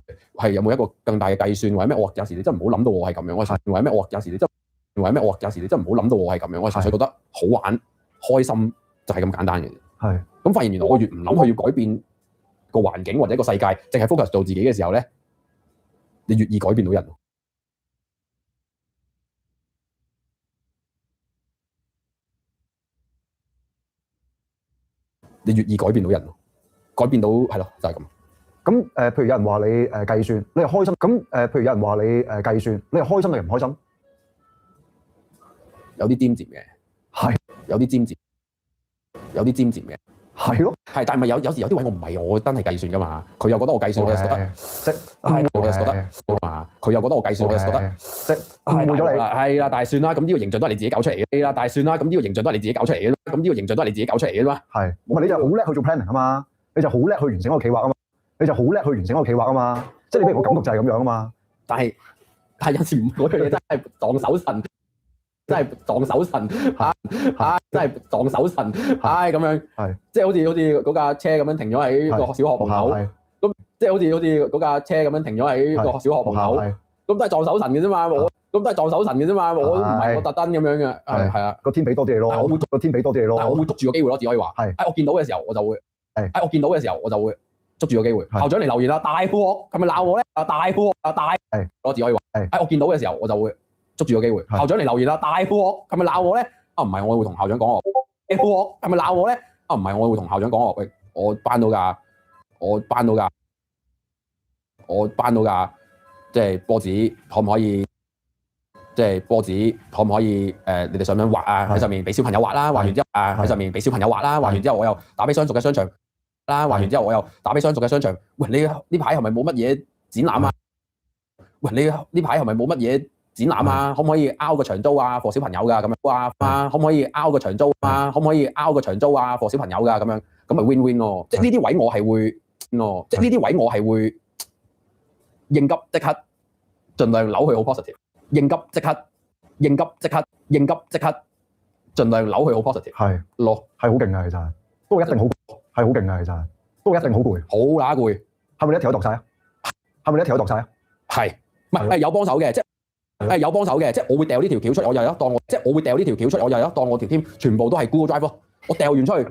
係有冇一個更大嘅計算或者咩？我有時你真係唔好諗到我係咁樣，我或者咩？我有時你真或者咩？我有時你真係唔好諗到我係咁樣，我純粹覺得好玩、開心就係咁簡單嘅。係。咁發現原來我越唔諗佢要改變個環境或者個世界，淨係 focus 做自己嘅時候咧，你越易改變到人。你越易改變到人。改變到係咯，就係咁。咁譬如有人話你計算，你係開心。咁譬如有人話你計算，你係開心定係唔開心？有啲尖尖嘅，係有啲尖尖，有啲尖尖嘅，係咯，係。但係咪有時有啲位我唔係我真係計算㗎嘛？佢又覺得我計算，我就覺得即係我就覺得嘛。佢又覺得我計算，我就覺得即係誤會咗你。係啦，但係算啦。咁呢個形象都係你自己搞出嚟嘅啦。但係算啦。咁呢個形象都係你自己搞出嚟嘅啦。咁呢個形象都係你自己搞出嚟嘅嘛。係。唔係你就好叻去做 planning 啊嘛。你就好叻去完成一個企劃啊嘛，你就好叻去完成一個企劃啊嘛，即係你俾我感覺就係咁樣啊嘛。但係有時嗰樣嘢真係撞手神，真係撞手神真係撞手神，咁樣，係即係好似嗰架車咁樣停咗喺個小學門口，咁即係好似嗰架車咁樣停咗喺個小學門口，咁都係撞手神嘅啫嘛，咁都係撞手神嘅啫嘛，我都唔係我特登咁樣嘅，係啊，個天俾多啲嘢咯，我會個天俾多啲嘢咯，我會捉住個機會咯，只可以話，係，我見到嘅時候我就會。我見到嘅時候我就會捉住個機會。校長嚟留言啦，大鑊係咪鬧我咧？大鑊大，我只可以話，我見到嘅時候我就會捉住個機會。校長嚟留言啦，大鑊係咪鬧我咧？唔係，我會同校長講我。大鑊係咪鬧我咧？唔係，我會同校長講我。喂，我班到㗎，即係波子可唔可以？即係波子可唔可以？你哋想唔想畫啊？喺上面俾小朋友畫啦，畫完之後喺上面俾小朋友畫啦，畫完之後我又打俾相熟嘅商場啦，畫完之後我又打俾相熟嘅商場。喂，你呢排係咪冇乜嘢展覽啊？喂，你呢排係咪冇乜嘢展覽啊？可唔可以 out 個長租啊？for 小朋友㗎咁樣啊？可唔可以 out 個長租啊？可唔可以 out 個長租啊？for 小朋友㗎咁樣，咁咪 win win 咯。即係呢啲位我係會咯，即係呢啲位我係會應急即刻盡量扭佢好 positive。應急即刻，盡量扭佢好 positive。係咯，係好勁㗎，其實不過一定好，係好勁㗎，其實不過一定好攰，好乸攰。係咪你一條友度晒啊？係咪你一條友度晒啊？係，唔係有幫手嘅，即係有幫手嘅，即係我會掉呢條橋出嚟，我又有當我，即係我會掉呢條橋出嚟，我又有當我條 team 全部都係 Google Drive 咯。我掉完出去，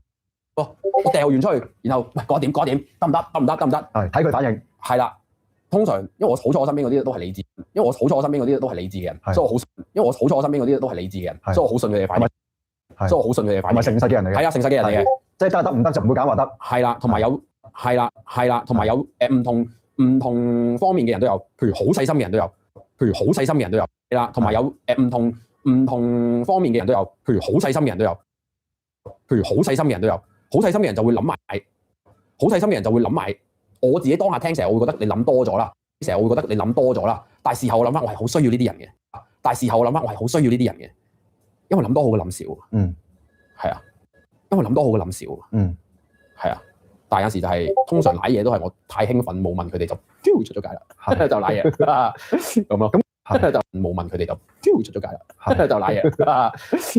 我掉完出去，然後喂嗰點得唔得？係睇佢反應。係啦。通常，因為我好彩我身邊嗰啲都係理智，因為我好彩我身邊嗰啲都係理智嘅人，所以我好，因為我好彩我身邊嗰啲都係理智嘅人，所以我好信佢哋反應，所以我好信佢哋反應。係誠實嘅人嚟嘅，係啊，誠實嘅人嚟嘅，即係得唔得就唔會揀話得。係啦，同埋有係啦，同埋有唔同方面嘅人都有，譬如好細心嘅人都有，係啦，同埋有唔同方面嘅人都有，譬如好細心嘅人都有，好細心嘅人就會諗埋，我自己當下聽成日，我會覺得你諗多咗啦。但係事後我諗翻，我係好需要呢啲人嘅。因為諗多好過諗少。係啊，因為諗多好過諗少。係啊，但係有時就係通常瀨嘢都係我太興奮冇問佢哋就出咗界啦，就賴嘢咁咯。咁就冇問佢哋就出咗界啦，就賴嘢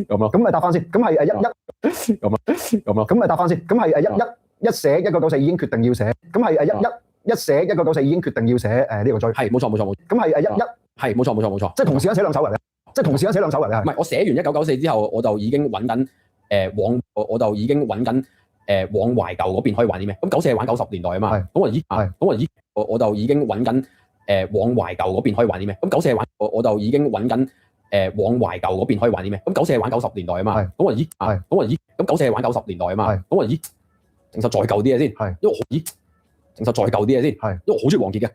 咁咯。咁咪答翻先，咁係咁咯。咁咪答翻先，咁係一寫1994已經決定要寫，咁係一寫1994已經決定要寫呢個追，係冇錯。咁係係冇錯，即係同時間寫兩首嚟嘅，唔係我寫完1994之後，我就已經揾緊我就已經揾緊往懷舊嗰邊可以玩啲咩？咁94係玩90年代啊嘛，咁我就已經揾緊往懷舊嗰邊可以玩啲咩？咁94係玩我就已經揾緊往懷舊嗰邊可以玩啲咩？咁94係玩90年代啊嘛，咁咁94係玩90年代啊嘛，咁整首再舊啲嘅先，因為整首再舊啲嘅先，因為我好中意王傑嘅，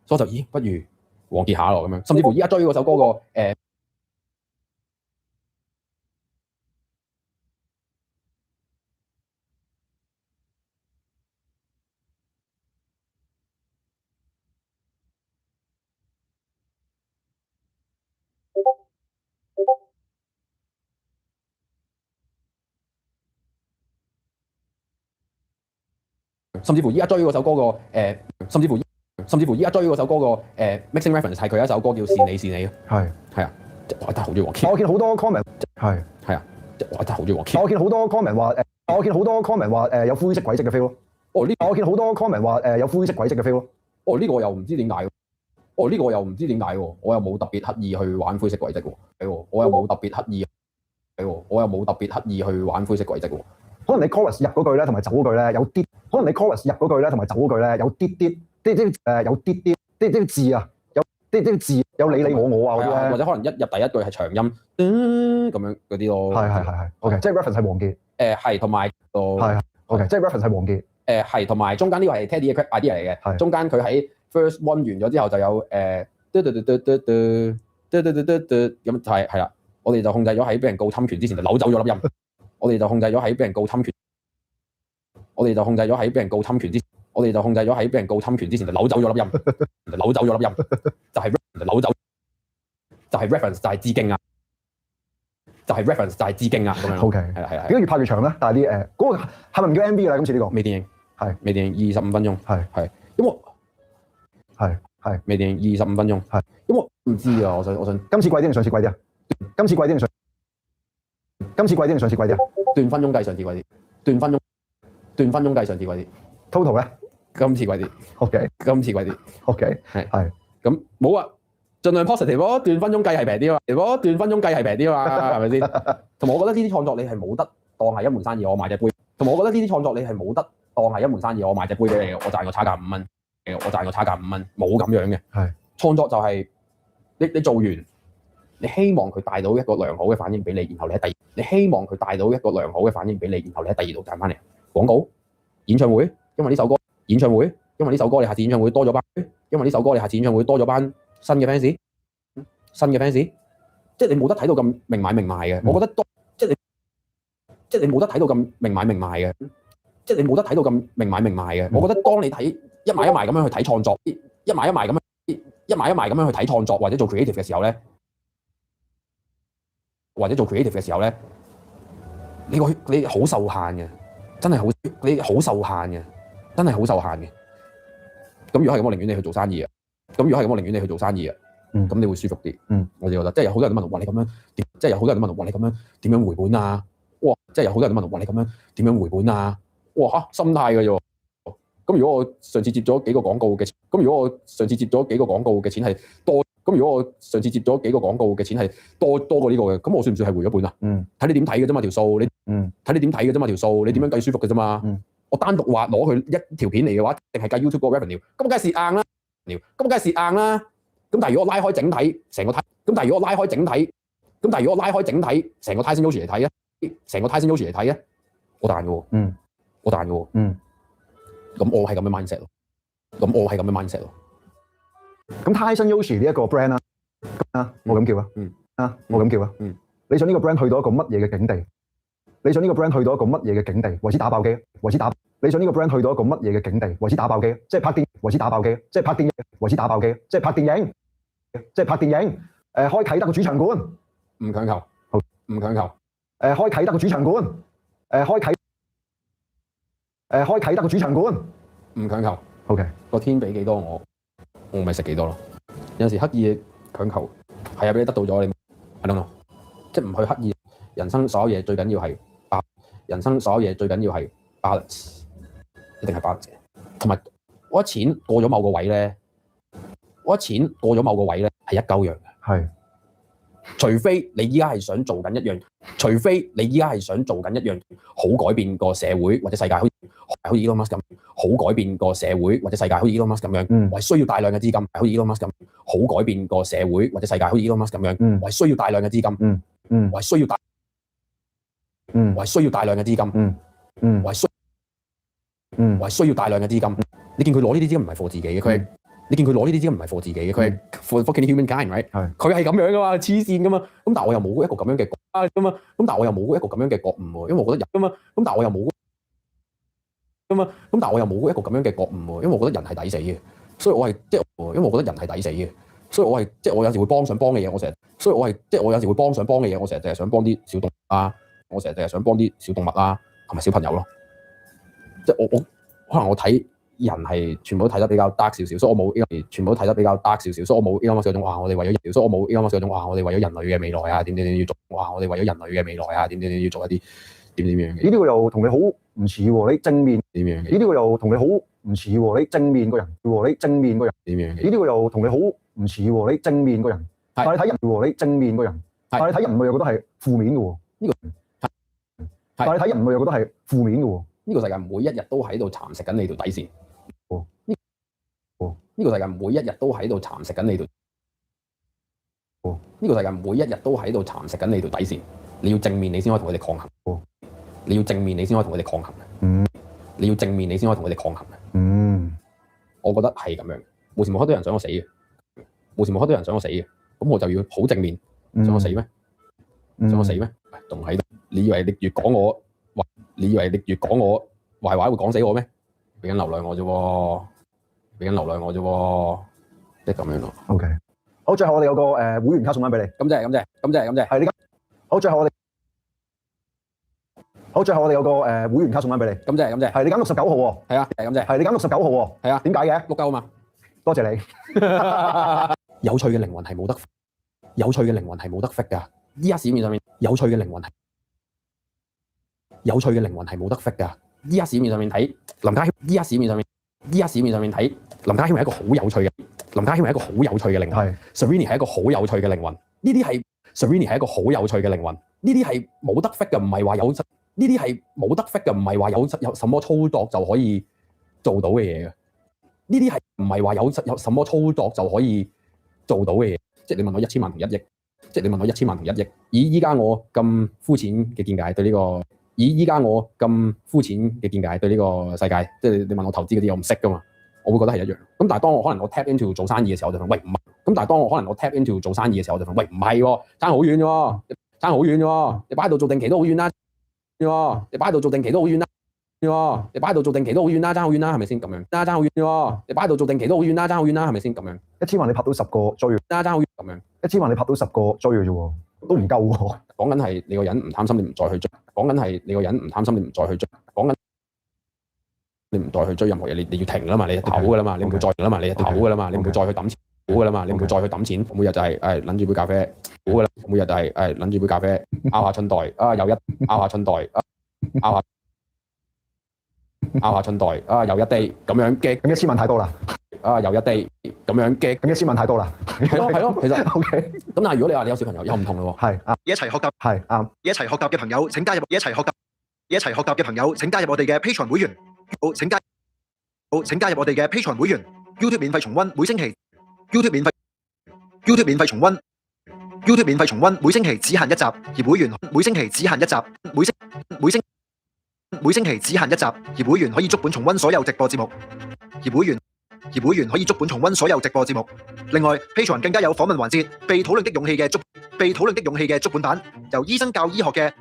所以我就不如王傑下咯咁樣，甚至乎依家追嗰首歌個甚至乎依家追嗰首歌個甚至乎依家追嗰首歌個mixing reference 係佢一首歌叫《是你是你》係啊，我真係好中意王傑。我見好多 comment 係啊，我真係好中意王傑。我見好多 comment 話有灰色軌跡嘅 feel 咯。我見好多 comment 話有灰色軌跡嘅 feel 咯。呢個又唔知點解喎。我又冇特別刻意去玩灰色軌跡喎。我又冇特別刻意去玩灰色軌跡喎。可能你 chorus 入嗰句咧，同埋走嗰句咧有啲，可能你 chorus 入嗰句咧，同埋走嗰句咧有啲字啊，有啲字有你我啊嗰啲咧，或者可能一入第一句係長音咁樣嗰啲咯。係 ，OK， 即係 reference 係王傑。係同埋係 ，OK， 即係 reference 係王傑。係同埋中間呢個係 Teddy 嘅 idea 嚟嘅，中間佢喺 first one 完咗之後就有咁就係啦，我哋就控制咗喺俾人告侵權之前就扭走咗粒音。我哋就控制咗喺俾人告侵權之前就扭走咗粒音，就係 reference 就係致敬啊，咁樣。OK， 係啦。點解越拍越長咧？但係啲嗰個係咪唔叫 MV 㗎啦？今次呢個微電影微電影25分鐘，係因為係微電影25分鐘，係因為唔知啊，我想今次貴啲定上次貴啲啊？今次貴啲定上次貴啲啊？段分鐘計上次貴啲，段分鐘計上次貴啲 ，total 咧今次貴啲 ，OK， 今次貴啲 ，OK， 係咁冇啊，盡量 positive 咯，段分鐘計係平啲啊嘛，係咪先？同埋我覺得呢啲創作你係冇得當係一門生意，我賣隻杯。同埋我覺得呢啲創作你係冇得當係一門生意，我賣隻杯俾你嘅，我賺個差價5蚊，冇咁樣嘅。係創作就係你做完。你希望佢帶到一個良好嘅反應俾你，然後你喺你希望佢帶到一個良好嘅反應俾你，然後你喺第二度賺翻嚟。廣告、演唱會，因為呢首歌你下次演唱會多咗班，新嘅 fans，即係你冇得睇到咁明買明賣嘅。我覺得即係你冇得睇到咁明買明賣嘅。我覺得當你睇一買咁樣去睇創作，一買咁樣去睇創作或者做 creative 嘅時候咧。你好受限嘅，真係好受限嘅。咁如果係咁，我寧願你去做生意啊。咁你會舒服啲。我哋覺得，即係有好多人都問我話你咁樣，即係有好多人都問我話你咁樣點樣回本啊？哇！即係有好多人都問我話你咁樣點樣回本啊？哇！心態嘅啫。咁如果我上次接咗幾個廣告嘅錢係多。咁如果我上次接咗幾個廣告嘅錢係多過呢個嘅，咁我算唔算係回咗本啊？睇你點睇嘅啫嘛條數，你點樣計舒服嘅啫嘛？我單獨話攞佢一條片嚟嘅話，定係計 YouTube 個 revenue，咁梗係蝕硬啦。咁但係如果我拉開整體成個咁但係如果我拉開整體成個 Tyson Yoshi 嚟睇咧，我彈嘅喎。咁我係咁嘅 mindset 咯。咁 Tyson Yoshi 呢一個 brand 我咁叫你想呢個 brand 去到一個乜嘢嘅境地？為之打爆機？你想呢個 brand 去到一個乜嘢嘅境地？為之打爆機？即係拍電影，為之打爆機？即係拍電影，為之打爆機？即係拍電影，開啟德個主場館，唔強求。開啟德個主場館，開啟德個主場館，唔強求。OK，個天俾幾多我咪食幾多咯。有陣時刻意強求係啊，俾你得到咗你，I don't know，即係唔去刻意。人生所有嘢最緊要係人生所有嘢最緊要係 balance， 一定係 balance。同埋我覺得錢過咗某個位咧，係一鳩樣嘅。係。除非你依家係想做緊一樣，好改變個社會或者世界，好似 Elon Musk 咁，好改變個社會或者世界，好似 Elon Musk 咁樣，係需要大量嘅資金，好似 Elon Musk 咁，好改變個社會或者世界，好似 Elon Musk 咁樣，係需要大量嘅資金，係需要大量嘅資金，係需要大量嘅資金。你見佢攞呢啲資金唔係貨自己嘅，你見佢攞呢啲資金唔係貨自己嘅，佢係 for fucking humankind right？佢係咁樣噶嘛，黐線噶嘛。咁但係我又冇一個咁樣嘅噶嘛，咁但係我又冇一個咁樣嘅覺悟喎，因為我覺得人噶嘛，咁但係我又冇一個咁樣嘅覺悟喎，因為我覺得人係抵死嘅，所以我係因為我覺得人係抵死嘅，所以我係我有時會幫想幫嘅嘢，我成日，所以我有時會幫想幫嘅嘢，我成日淨係想幫啲小動物啊，同埋小朋友咯，即係我可能我睇。人係全部都睇得比較 dark 少少，所以我冇全部都睇得比較 dark 少少，所以我冇 Elon Musk 嗰種我哋為咗，所以我冇 Elon Musk 嗰種我哋為咗人類嘅未來啊點要做，我哋為咗人類嘅未來啊點要做一啲點樣嘅。呢啲又同你好唔似喎，你正面點樣嘅？呢啲又同你好唔似喎，你正面個人點樣嘅？呢啲又同你好唔似喎，你正面個人，但係你睇人喎，你正面個人，但係你睇人類又覺得係負面嘅喎，呢個但係你睇人類又覺得係負面嘅喎，呢個世界每一日都喺度蠶食緊你條底線。呢個世界每一日都喺度蠶食緊你條，呢個世界每一日都喺度蠶食緊你條底線。你要正面，你先可以同佢哋抗衡。你要正面，你先可以同佢哋抗衡。你要正面，你先可以同佢哋抗衡。我覺得係咁樣。無時無刻都有人想我死嘅，無時無刻都有人想我死嘅，咁我就要好正面。想我死咩？想我死咩？仲喺度。你以為你越講我壞話會講死我咩？俾緊流量我啫喎。俾緊流量我啫喎，即係咁樣咯。OK， 好，最後我哋有個會員卡送翻俾你。咁即係。係呢家。好，最後我哋有個會員卡送翻俾你。咁即係。係你揀69號喎。係啊，係咁即係。係你揀69號喎。係啊。點解嘅？碌鳩啊嘛。多謝你。有趣嘅靈魂係冇得 fake 㗎。依家市面上面有趣嘅靈魂係冇得 fake 㗎。依家市面上面睇林家謙，依家市面上面睇林家謙係一個好有趣嘅靈魂。Serrini 係一個好有趣嘅靈魂。呢啲係 Serrini 係一個好有趣嘅靈魂。呢啲係冇得 fake 嘅，唔係話有。呢啲係冇得 fake 嘅，唔係話有什麼操作就可以做到嘅嘢嘅。呢啲係唔係話有什麼操作就可以做到嘅嘢。即係你問我1000萬同1億，以依家我咁膚淺嘅見解對呢個，世界，即係你問我投資嗰啲，我唔識㗎嘛，我會覺得係一樣。咁但係當我可能我 tap into 做生意嘅時候，我就問喂唔係。咁但係當我可能我 tap into 做生意嘅時候，我就問喂唔係喎，爭好遠喎，你擺喺度做定期都好遠啦，你擺喺度做定期都好遠啦，爭好遠啦，係咪先咁樣？爭好遠喎，你擺喺度做定期都好遠啦，爭好遠啦，係咪先咁樣？1000萬你拍到10個追，爭好遠咁樣。1000萬你拍到10個追嘅啫喎，都唔夠喎。講緊係你個人唔貪心，你唔再去追。講緊係你個人唔貪心，你唔再去追。講緊你唔再去追任何嘢，你要停啦嘛，你唞㗎啦嘛，你唔會再啦嘛，你唞㗎啦嘛，你唔會再去揼錢㗎啦嘛，你唔會再去揼錢。每日就係撚住杯咖啡，㗎啦。每日就係撚住杯咖啡，拗下春袋又一拗下春袋拗下春袋又一地咁樣嘅。咁1000萬太多啦。又一地咁樣嘅。咁1000萬太多啦。係咯，其實 OK。咁但係如果你話你有小朋友又唔同咯喎。係啊，一齊學習係啱。一齊學習嘅朋友請加入，一齊學習嘅朋友請加入我哋嘅 Patreon 會員。請加入我哋嘅 Patreon 會員。YouTube 免費重溫，每星期 YouTube 免費重溫，每星期只限一集，而會員每星期只限一集，每星期只限一集，而會員可以足本重溫所有直播節目，而會員可以足本重溫所有直播節目。另外 Patreon 更加有訪問環節，被討論的勇氣嘅足本版，由醫生教醫學嘅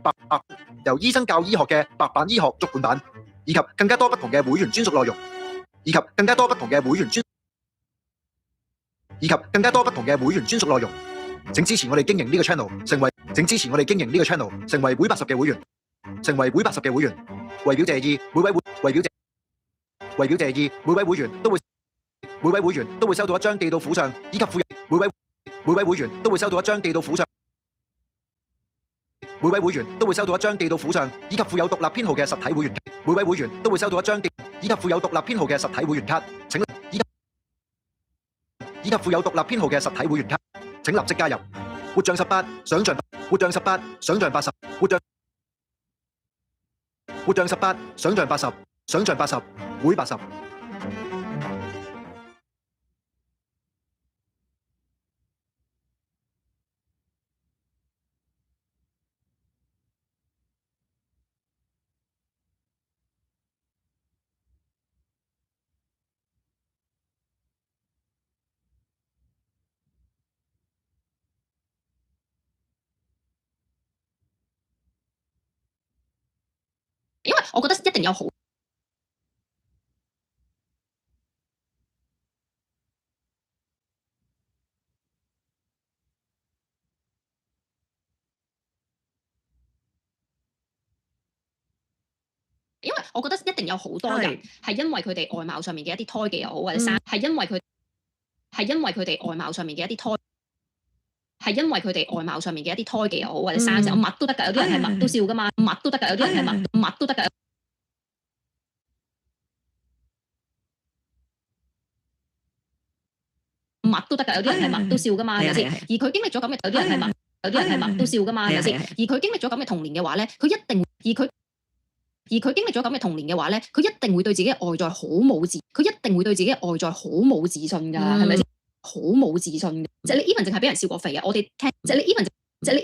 白板醫學足本版，以及更加多不同嘅會員專屬內容，請支持我哋經營呢個 channel， 成為會80嘅會員，為表謝意，為表謝意，每位會員都會收到一張寄到府上，以及附有每位會員都會收到一張寄到府上。每位會員都會收到一張寄到府上，以及附有獨立編號嘅實體會員卡。每位會員都會收到一張以及附有獨立編號嘅實體會員卡。以及附有獨立編號嘅實體會員卡，請立即加入。活像18，想像活像18，想像80，活像18，想像80，想像80，會80。因為我覺得一定有好。因為我覺得一定有好多人係因為佢哋外貌上面嘅一啲胎記又好，或者生係因為佢哋外貌上面嘅一啲胎。係因為佢哋外貌上面嘅一啲胎記又好，或者生就乜都得㗎，有啲人係乜都笑噶嘛，乜都得㗎，有啲人係乜都得㗎，乜都得㗎，有啲人係乜都笑噶嘛，係咪先？而佢經歷咗咁嘅，有啲人係乜都笑噶嘛，係咪先？而佢經歷咗咁嘅童年嘅話咧，佢一定而佢經歷咗咁嘅童年嘅話咧，佢一定會對自己嘅外在好冇自，佢一定會對自己嘅外在好冇自信㗎，係咪先？好冇自信嘅，即係你 even 淨係俾人笑過肥嘅，我哋聽，即係你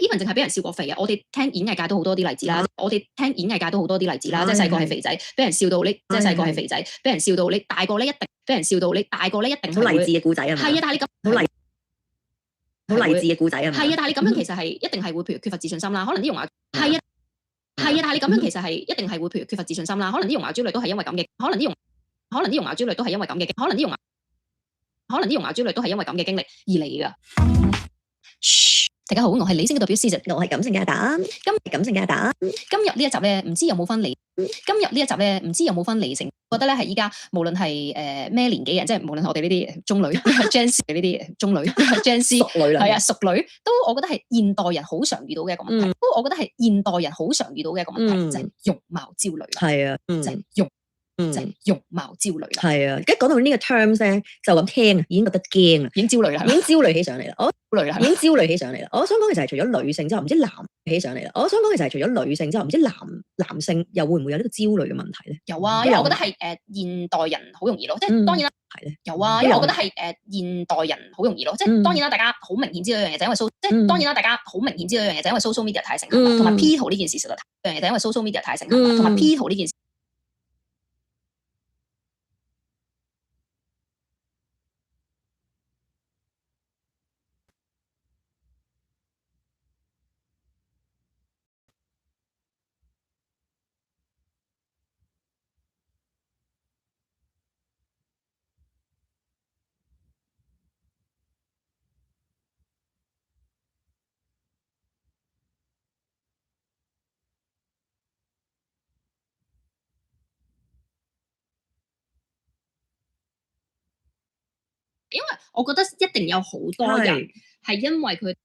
even 淨係俾人笑過肥嘅，我哋聽演藝界都好多啲例子啦，我哋聽演藝界都好多啲例子啦，即係細個係肥仔，俾人笑到你，即係細個係肥仔，俾人笑到你大個咧一定，俾人笑到你大個咧一定好勵志嘅故仔啊，係啊，但係你咁好勵志嘅故仔啊，係啊，但係你咁樣其實係一定係會譬如缺乏自信心啦，可能啲容貌係啊，但係你咁樣其實係一定係會譬如缺乏自信心啦，可能啲容貌焦慮都係因為咁嘅，可能啲容貌焦慮都係因為咁嘅，可能啲容貌焦慮都係因為咁嘅經歷而嚟㗎。大家好，我係理性嘅代表思哲，我係感性嘅阿蛋。今日呢一集咧，唔知有冇分理性？覺得咧係依家無論係咩年紀嘅人，即係無論我哋呢啲中女、Gen Z 呢啲中女、Gen Z 熟女啦，係啊，熟女都我覺得係現代人好常遇到嘅一個問題。我覺得係現代人好常遇到嘅一個問題，就係容貌焦慮。係啊，就係容貌焦慮啦。係啊，一講到呢個 terms 咧，就咁聽啊，已經覺得驚啦，已經焦慮啦，已經焦慮起上嚟啦。已經焦慮起上嚟啦。我想講嘅就係除咗女性之後，唔知男起上嚟啦。我想講嘅就係除咗女性之後，唔知男性又會唔會有呢個焦慮嘅問題咧？有啊，因為我覺得係現代人好容易咯，即係當然啦，係咧。有啊，因為我覺得係現代人好容易咯，即係當然啦，大家好明顯知道一樣嘢就因為即係當然啦，大家好明顯知道一樣嘢就因為 social media 太盛行，同埋 P 圖呢件事實在太樣嘢就因為 social media 太盛行，同埋 P 圖呢件事。因為我覺得一定有好多人係因為佢。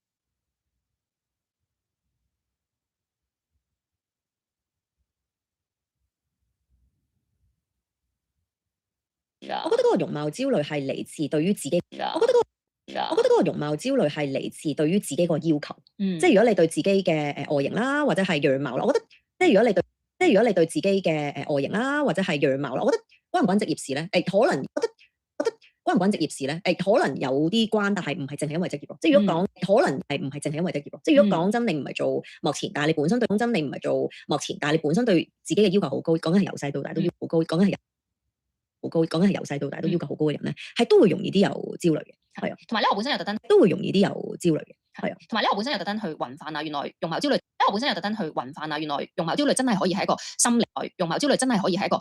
我覺得嗰個容貌焦慮係嚟自對於自己。我覺得嗰個容貌焦慮係嚟自對於自己個要求。即係如果你對自己嘅外形啦，或者係樣貌啦，我覺得即係如果你對自己嘅外形啦，或者係樣貌啦，我覺得關唔關職業事咧？可能我覺得關唔關職業事咧？可能有啲關，但係唔係淨係因為職業咯。即係如果講，可能係唔係淨係因為職業咯。即係如果講真，你唔係做幕前，但係你本身對自己嘅要求好高，講緊係由細到大都要好高，講緊係由細到大都要求好高嘅人咧，係都會容易啲有焦慮嘅。係啊，同埋咧，我本身又特登都會容易啲有焦慮嘅。係啊，同埋咧，我本身又特登去雲翻啊，原來容貌焦慮。我本身又特登去雲翻啊，原來容貌焦慮真係可以係一個心理，容貌焦慮真係可以係一個